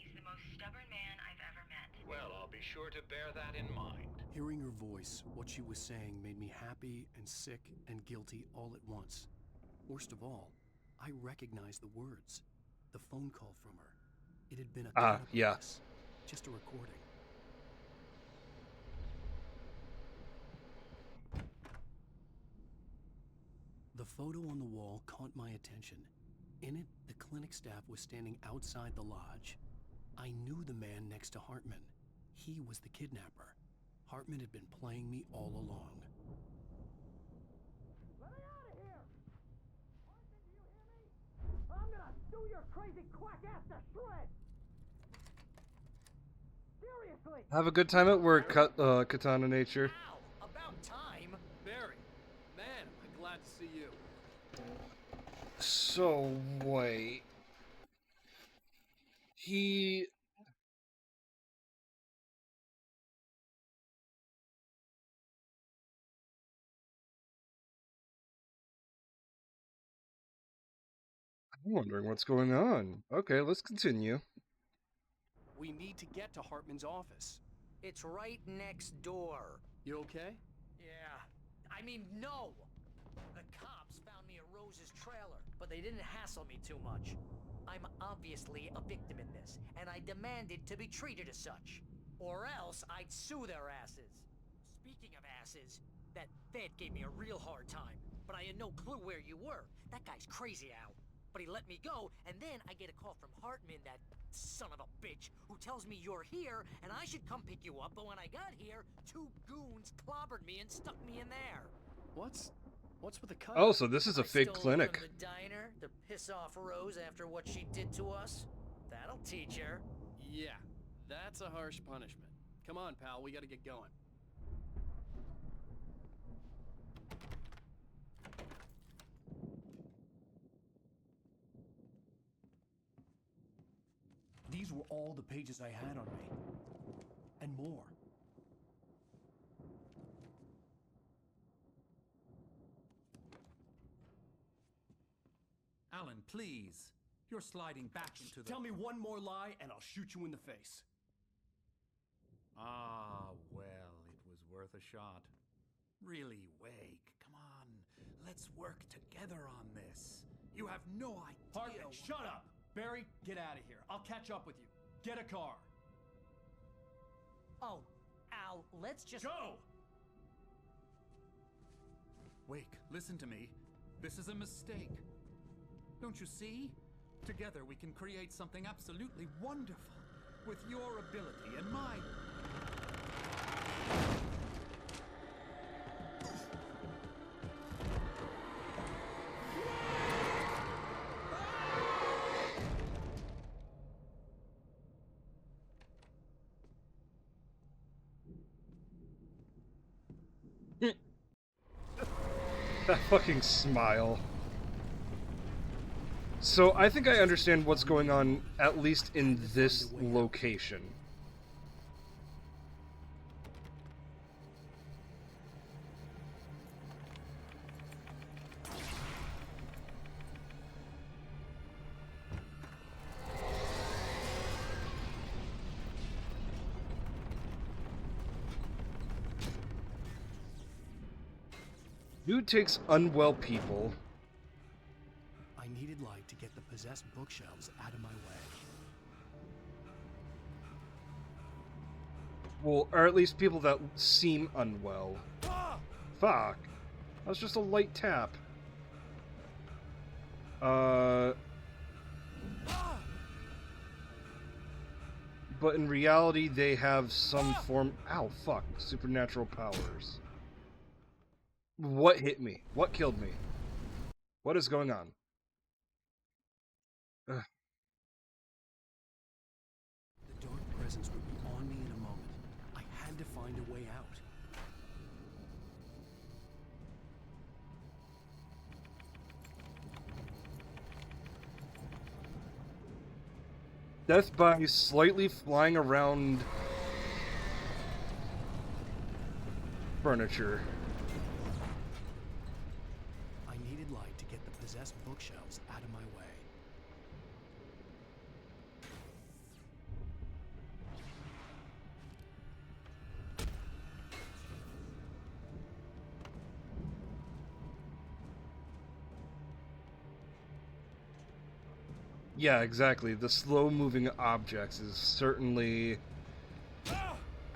T: He's the most stubborn man I've ever met.
H: Well, I'll be sure to bear that in mind.
C: Hearing her voice, what she was saying made me happy and sick and guilty all at once. Worst of all, I recognized the words. The phone call from her. It had been a
A: yeah.
C: just a recording. The photo on the wall caught my attention. In it, the clinic staff was standing outside the lodge. I knew the man next to Hartman. He was the kidnapper. Hartman had been playing me all along.
N: Let me out of here! Hartman, do you hear me? I'm gonna do your crazy quack ass to shreds! Seriously!
A: Have a good time at work, Katana Nature.
N: About time!
L: Barry, man, am I glad to see you.
A: So, wait. He... I'm wondering what's going on. Okay, let's continue.
C: We need to get to Hartman's office.
N: It's right next door.
C: You okay?
N: Yeah. I mean, no! The cops found me at Rose's trailer, but they didn't hassle me too much. I'm obviously a victim in this, and I demanded to be treated as such. Or else I'd sue their asses. Speaking of asses, that Fed gave me a real hard time, but I had no clue where you were. That guy's crazy, Al. But he let me go, and then I get a call from Hartman, that son of a bitch, who tells me you're here, and I should come pick you up, but when I got here, 2 goons clobbered me and stuck me in there.
C: What's with the cut?
A: Oh, so this is a fake
N: Stole
A: clinic.
N: From the diner to piss off Rose after what she did to us? That'll teach her.
L: Yeah, that's a harsh punishment. Come on, pal, we gotta get going.
C: These were all the pages I had on me. And more.
V: Alan, please. You're sliding back into the...
C: Tell me one more lie and I'll shoot you in the face.
V: Ah, well, it was worth a shot. Really, Wake, come on. Let's work together on this. You have no idea...
C: Hartman, shut up! Barry, get out of here. I'll catch up with you. Get a car.
N: Oh, Al, let's just...
C: Go!
V: Wake, listen to me. This is a mistake. Don't you see? Together we can create something absolutely wonderful. With your ability and mine.
A: That fucking smile. So I think I understand what's going on, at least in this location. Dude takes unwell people.
C: I needed light to get the possessed bookshelves out of my way.
A: Well, or at least people that seem unwell. Fuck. That was just a light tap. But in reality, they have some form... Ow, fuck. Supernatural powers. What hit me? What killed me? What is going on? Ugh.
C: The dark presence would be on me in a moment. I had to find a way out.
A: Death by slightly flying around furniture.
C: I needed light to get the possessed bookshelves out of my way.
A: Yeah, exactly. The slow-moving objects is certainly...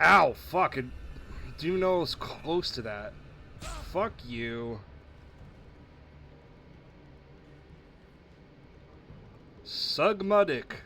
A: Ow! Fuck! I do know I was close to that. Fuck you. Sugmudic.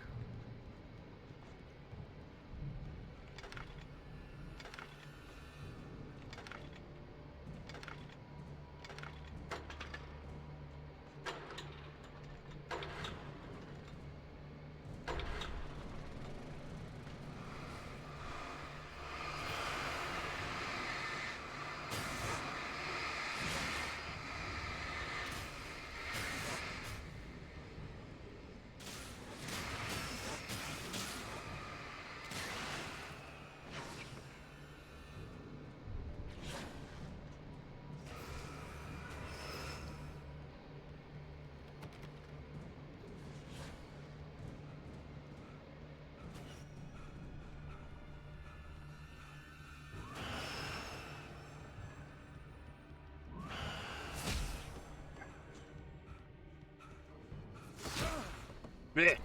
A: Blech.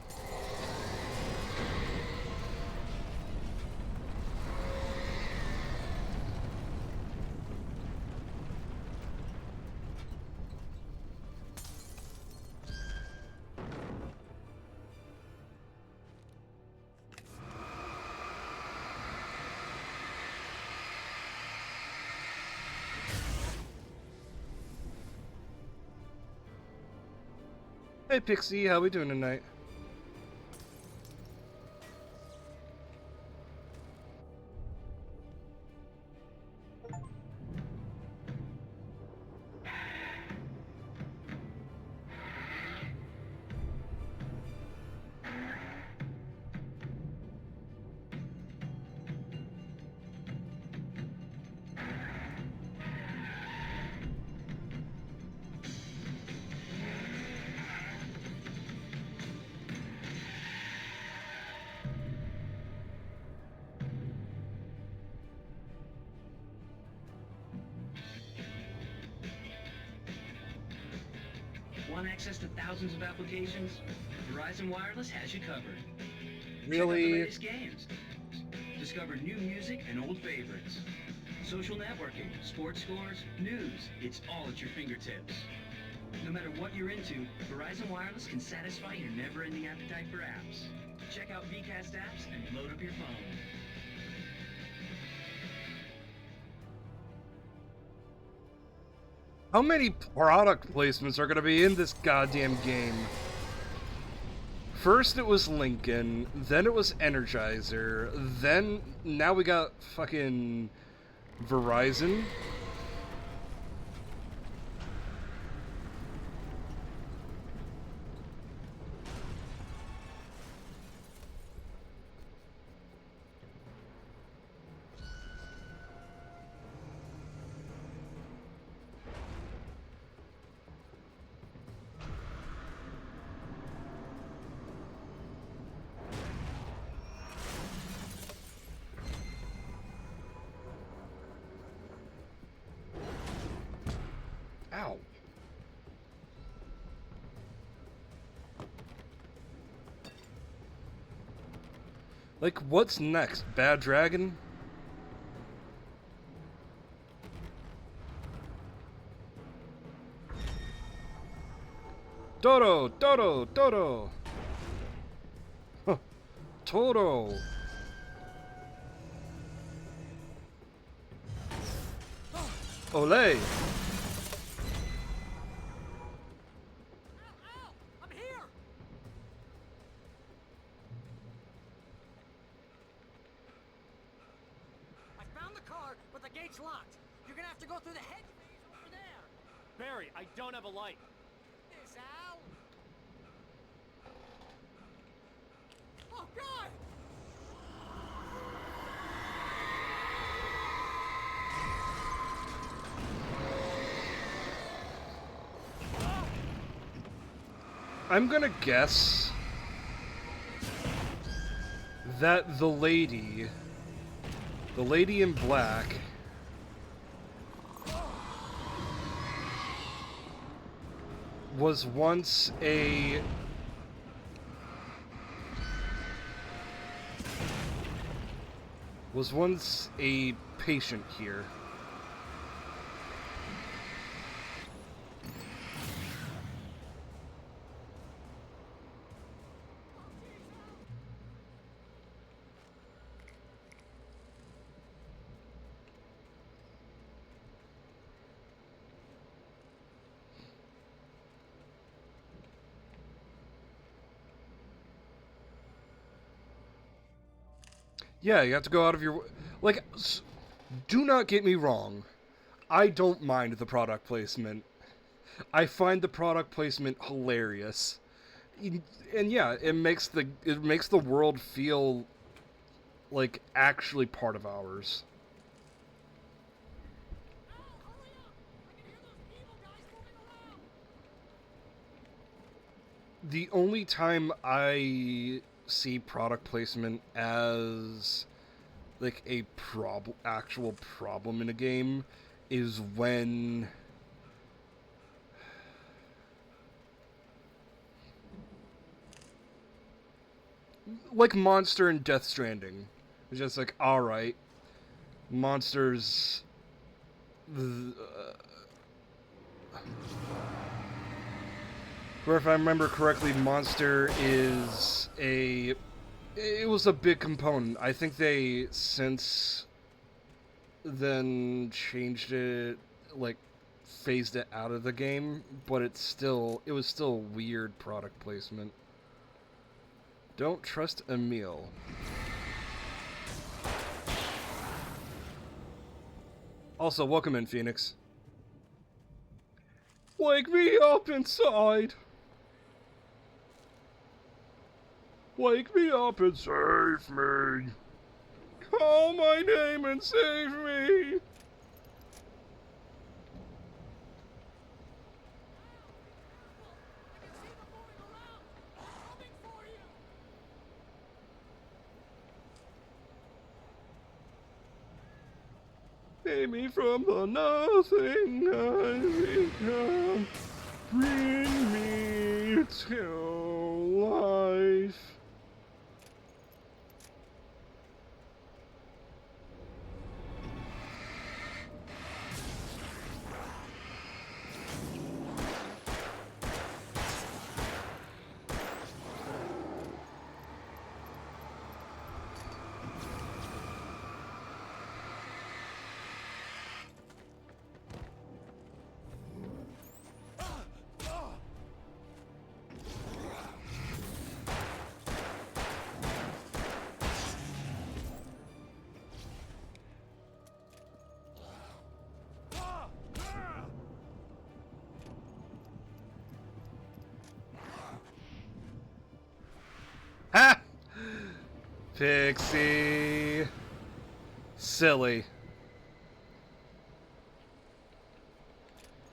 A: Hey Pixie, how we doing tonight?
F: Want access to thousands of applications? Verizon Wireless has you covered. Check out
A: Really?
F: the latest games. Discover new music and old favorites. Social networking, sports scores, news. It's all at your fingertips. No matter what you're into, Verizon Wireless can satisfy your never-ending appetite for apps. Check out VCast apps and load up your phone.
A: How many product placements are gonna be in this goddamn game? First it was Lincoln, then it was Energizer, then now we got fucking Verizon. Like, what's next? Bad Dragon? Dodo! Dodo! Dodo! Huh. Toto! Olay!
N: I'm here! I found the car, but the gate's locked. You're gonna have to go through the hedge maze over there.
L: Barry, I don't have a light.
N: This Al? Oh, God!
A: I'm gonna guess that the lady in black was once a patient here. Yeah, you have to go out of your... Like, do not get me wrong. I don't mind the product placement. I find the product placement hilarious. And yeah, it makes the world feel like actually part of ours. The only time I see product placement as like a actual problem in a game is when like Monster and Death Stranding. It's just like, alright, Monsters where if I remember correctly, Monster is it was a big component. I think they since then changed it, like phased it out of the game, but it was still weird product placement. Don't trust Emil. Also, welcome in, Phoenix. Wake me up inside. Wake me up and save me. Call my name and save me. Save me from the nothing I become. Bring me to life. Ha! Pixie. Silly.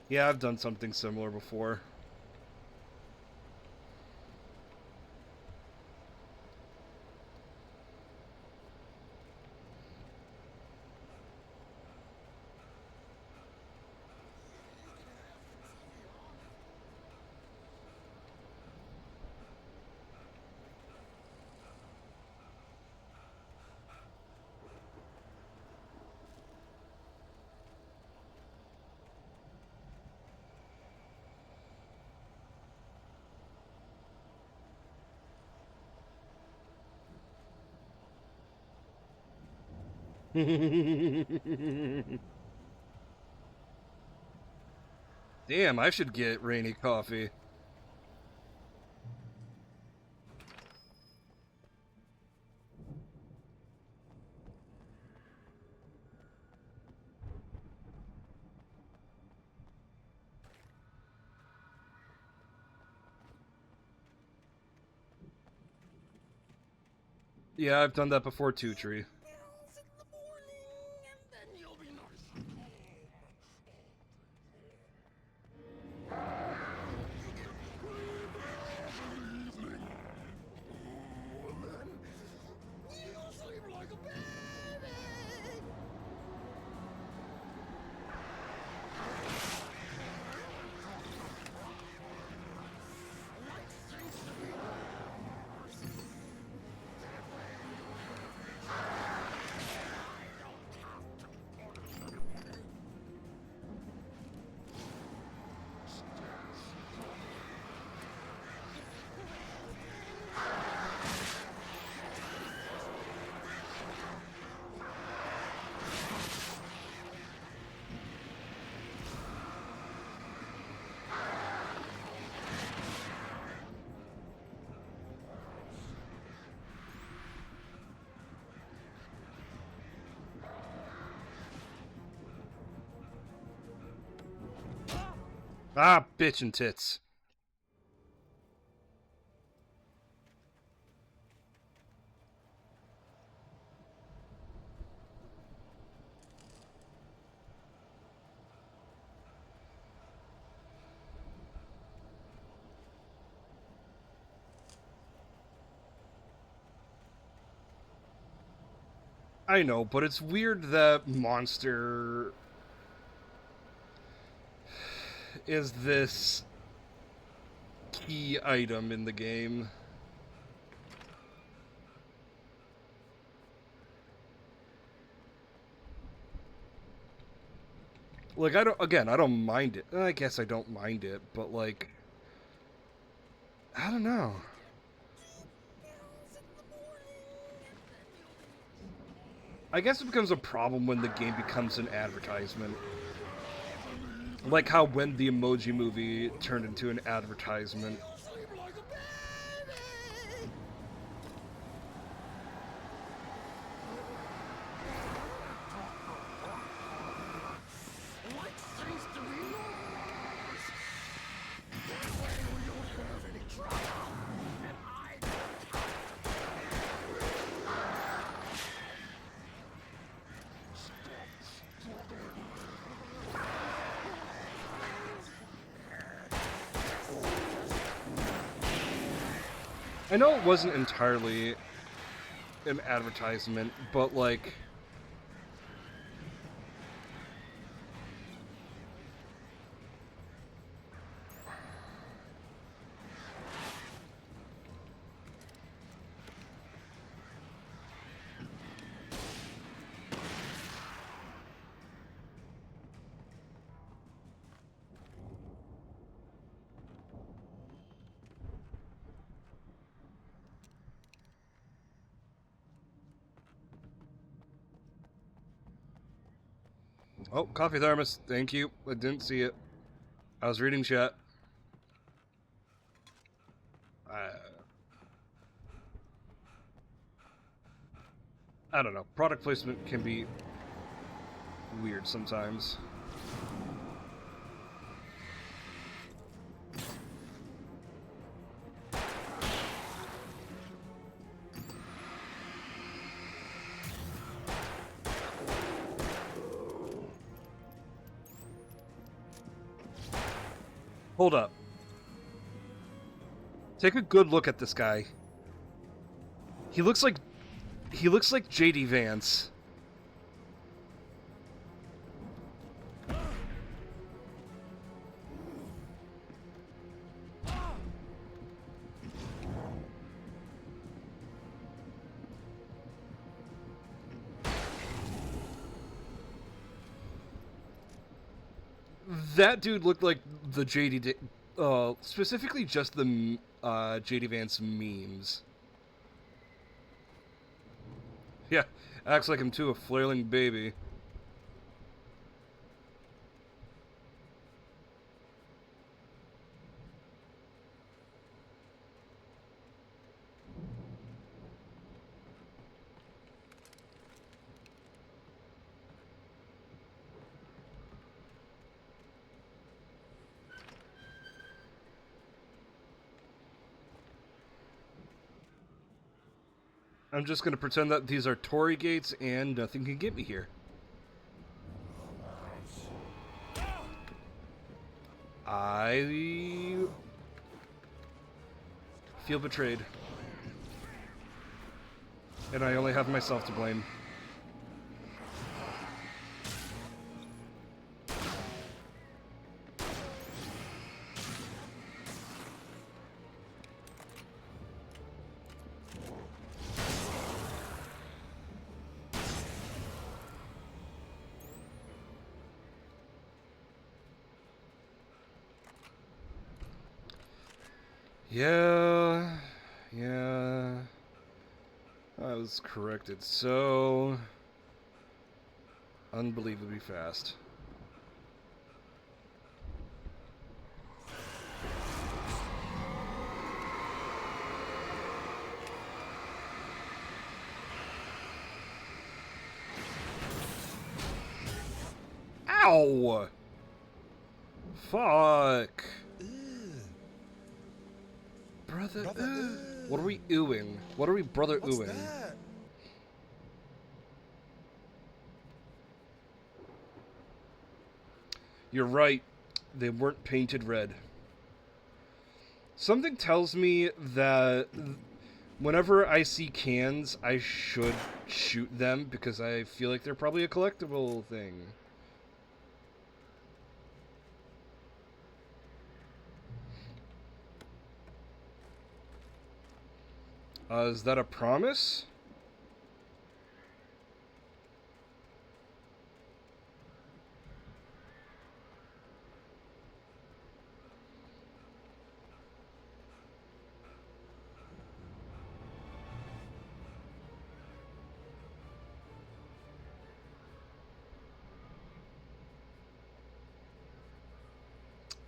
A: Yeah, I've done something similar before. Damn, I should get Rainy coffee. Yeah, I've done that before too, Tree. Ah, bitch and tits. I know, but it's weird that Monster is this key item in the game. Like, I don't mind it. I guess I don't mind it, but like, I don't know. I guess it becomes a problem when the game becomes an advertisement. Like how when the Emoji Movie turned into an advertisement. I know it wasn't entirely an advertisement, but like, oh, coffee thermos. Thank you. I didn't see it. I was reading chat. I don't know. Product placement can be weird sometimes. Hold up. Take a good look at this guy. He looks like JD Vance. That dude looked like the specifically just the JD Vance memes. Yeah, acts like him too, a flailing baby. I'm just gonna pretend that these are Tory gates and nothing can get me here. I feel betrayed. And I only have myself to blame. Yeah, I was corrected so unbelievably fast. Ow! Fuck! Brother, what are we oohing? What are we brother oohing? You're right. They weren't painted red. Something tells me that whenever I see cans, I should shoot them because I feel like they're probably a collectible thing. Is that a promise?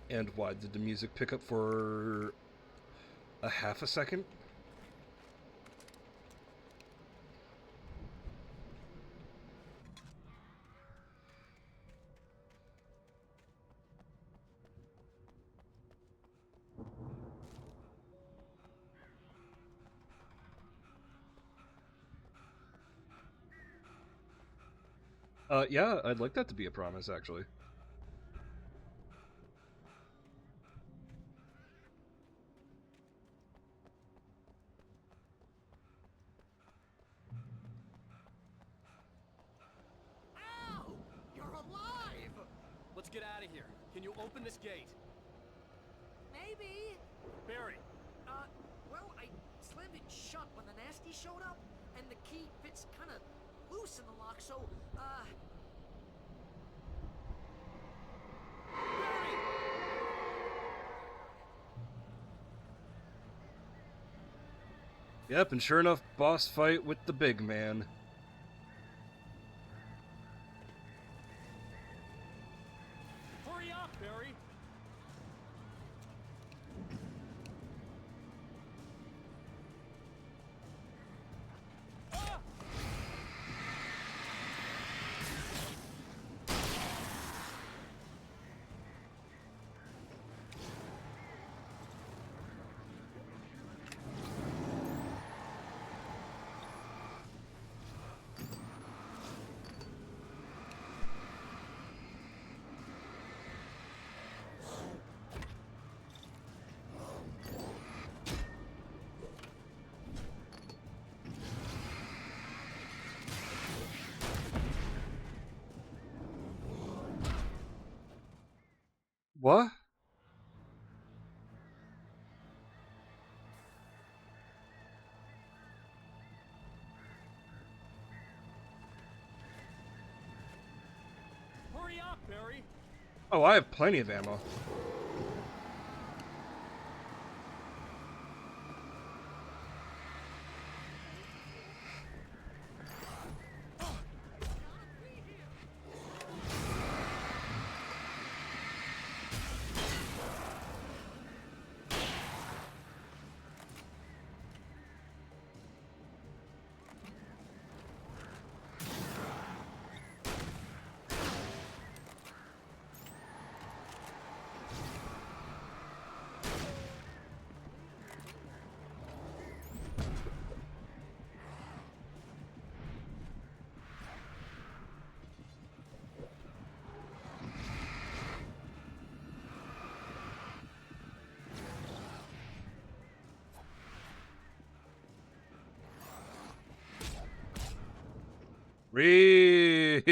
A: And why did the music pick up for a half a second? Yeah, I'd like that to be a promise, actually.
C: Ow! You're alive!
L: Let's get out of here. Can you open this gate?
Q: Maybe.
L: Barry!
Q: Well, I slammed it shut when the nasty showed up, and the key fits kind of loose in the lock, so,
A: Yep, and sure enough, boss fight with the big man.
L: Hurry up, Barry!
A: What?
L: Hurry up, Barry!
A: Oh, I have plenty of ammo. Really?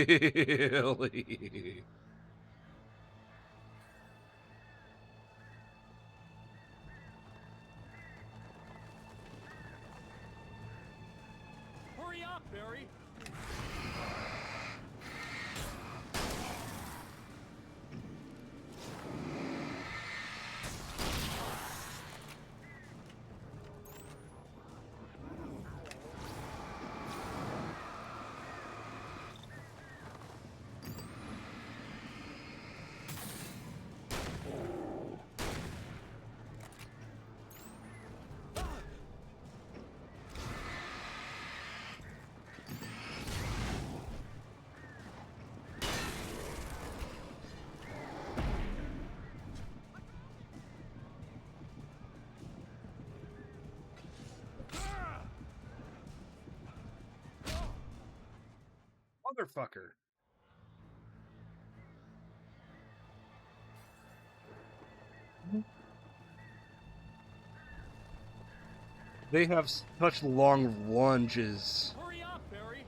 R: Hurry up, Barry!
A: Motherfucker. They have such long lunges.
R: Hurry up, Barry!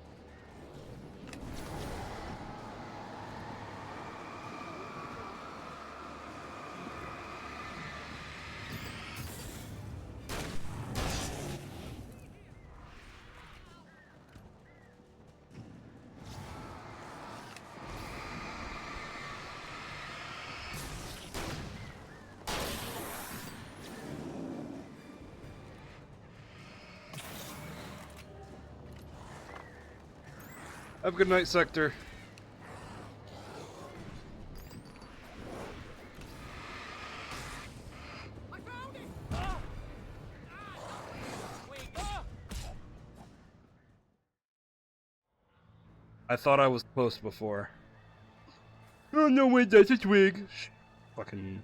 A: Have a good night, Sector. I thought I was close before. Oh no, wait, that's a twig. Fucking.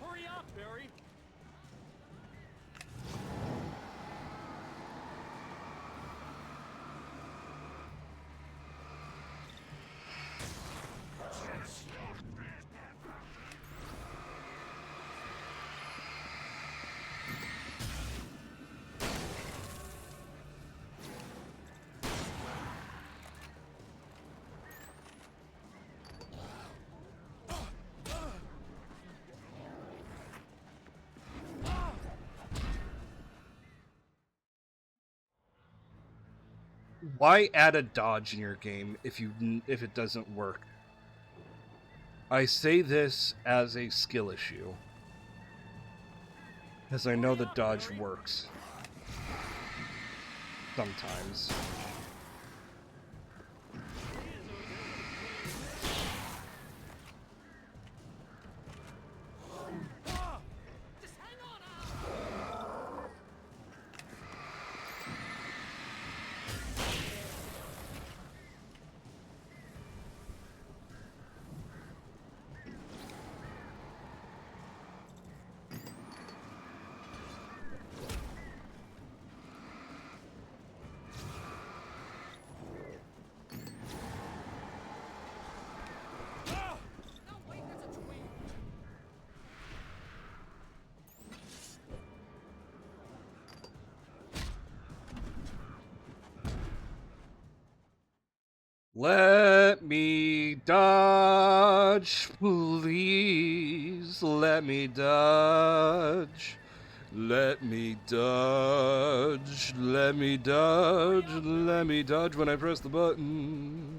R: Hurry up, Barry!
A: Why add a dodge in your game if it doesn't work? I say this as a skill issue, as I know the dodge works sometimes. Let me dodge, please. Let me dodge. Let me dodge. Let me dodge. Let me dodge when I press the button.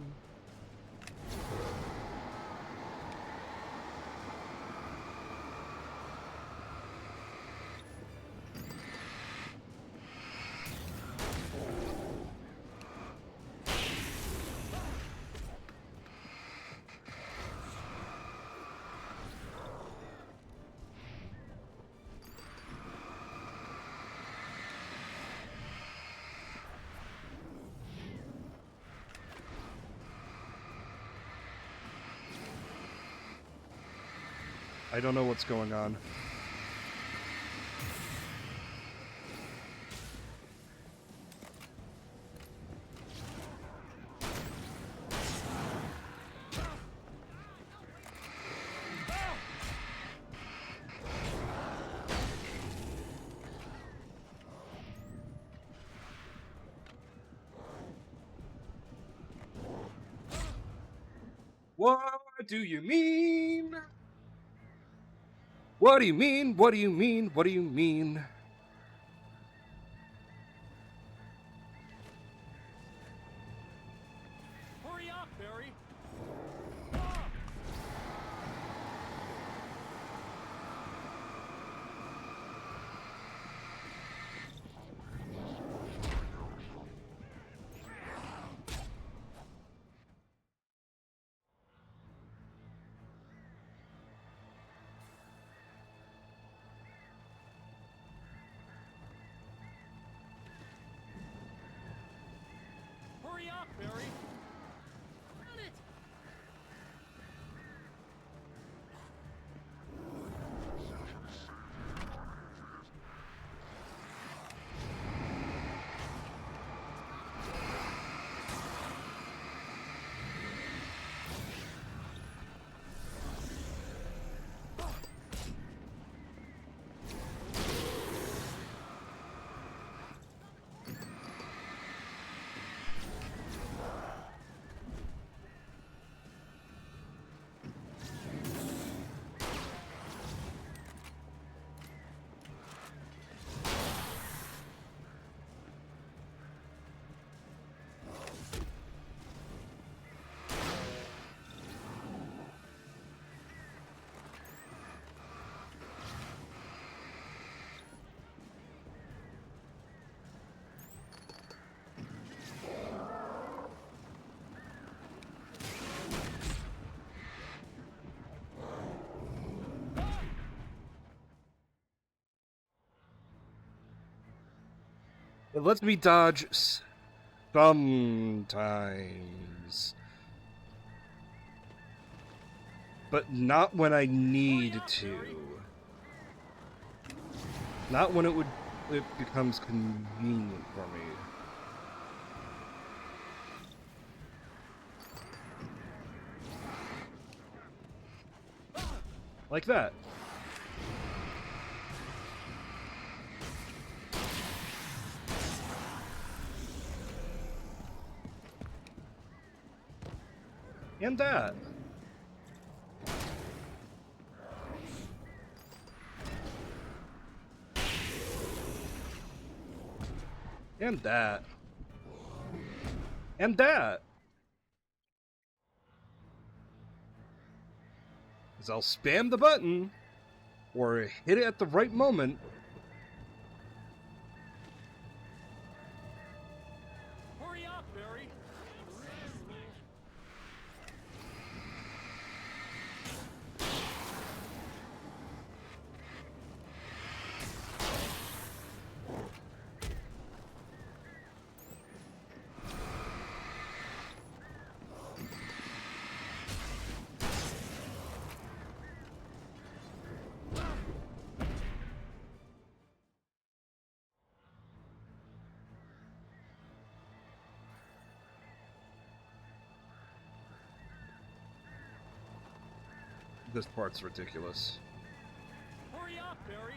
A: I don't know what's going on. What do you mean? What do you mean? What do you mean? What do you mean?
R: Hurry up, Barry! Hurry up, Barry!
Q: Run it!
A: It lets me dodge sometimes. But not when I need to. Not when it becomes convenient for me. Like that. And that. And that. And that. Because I'll spam the button, or hit it at the right moment.
R: Hurry up, Barry!
A: This part's ridiculous.
R: Hurry up, Barry!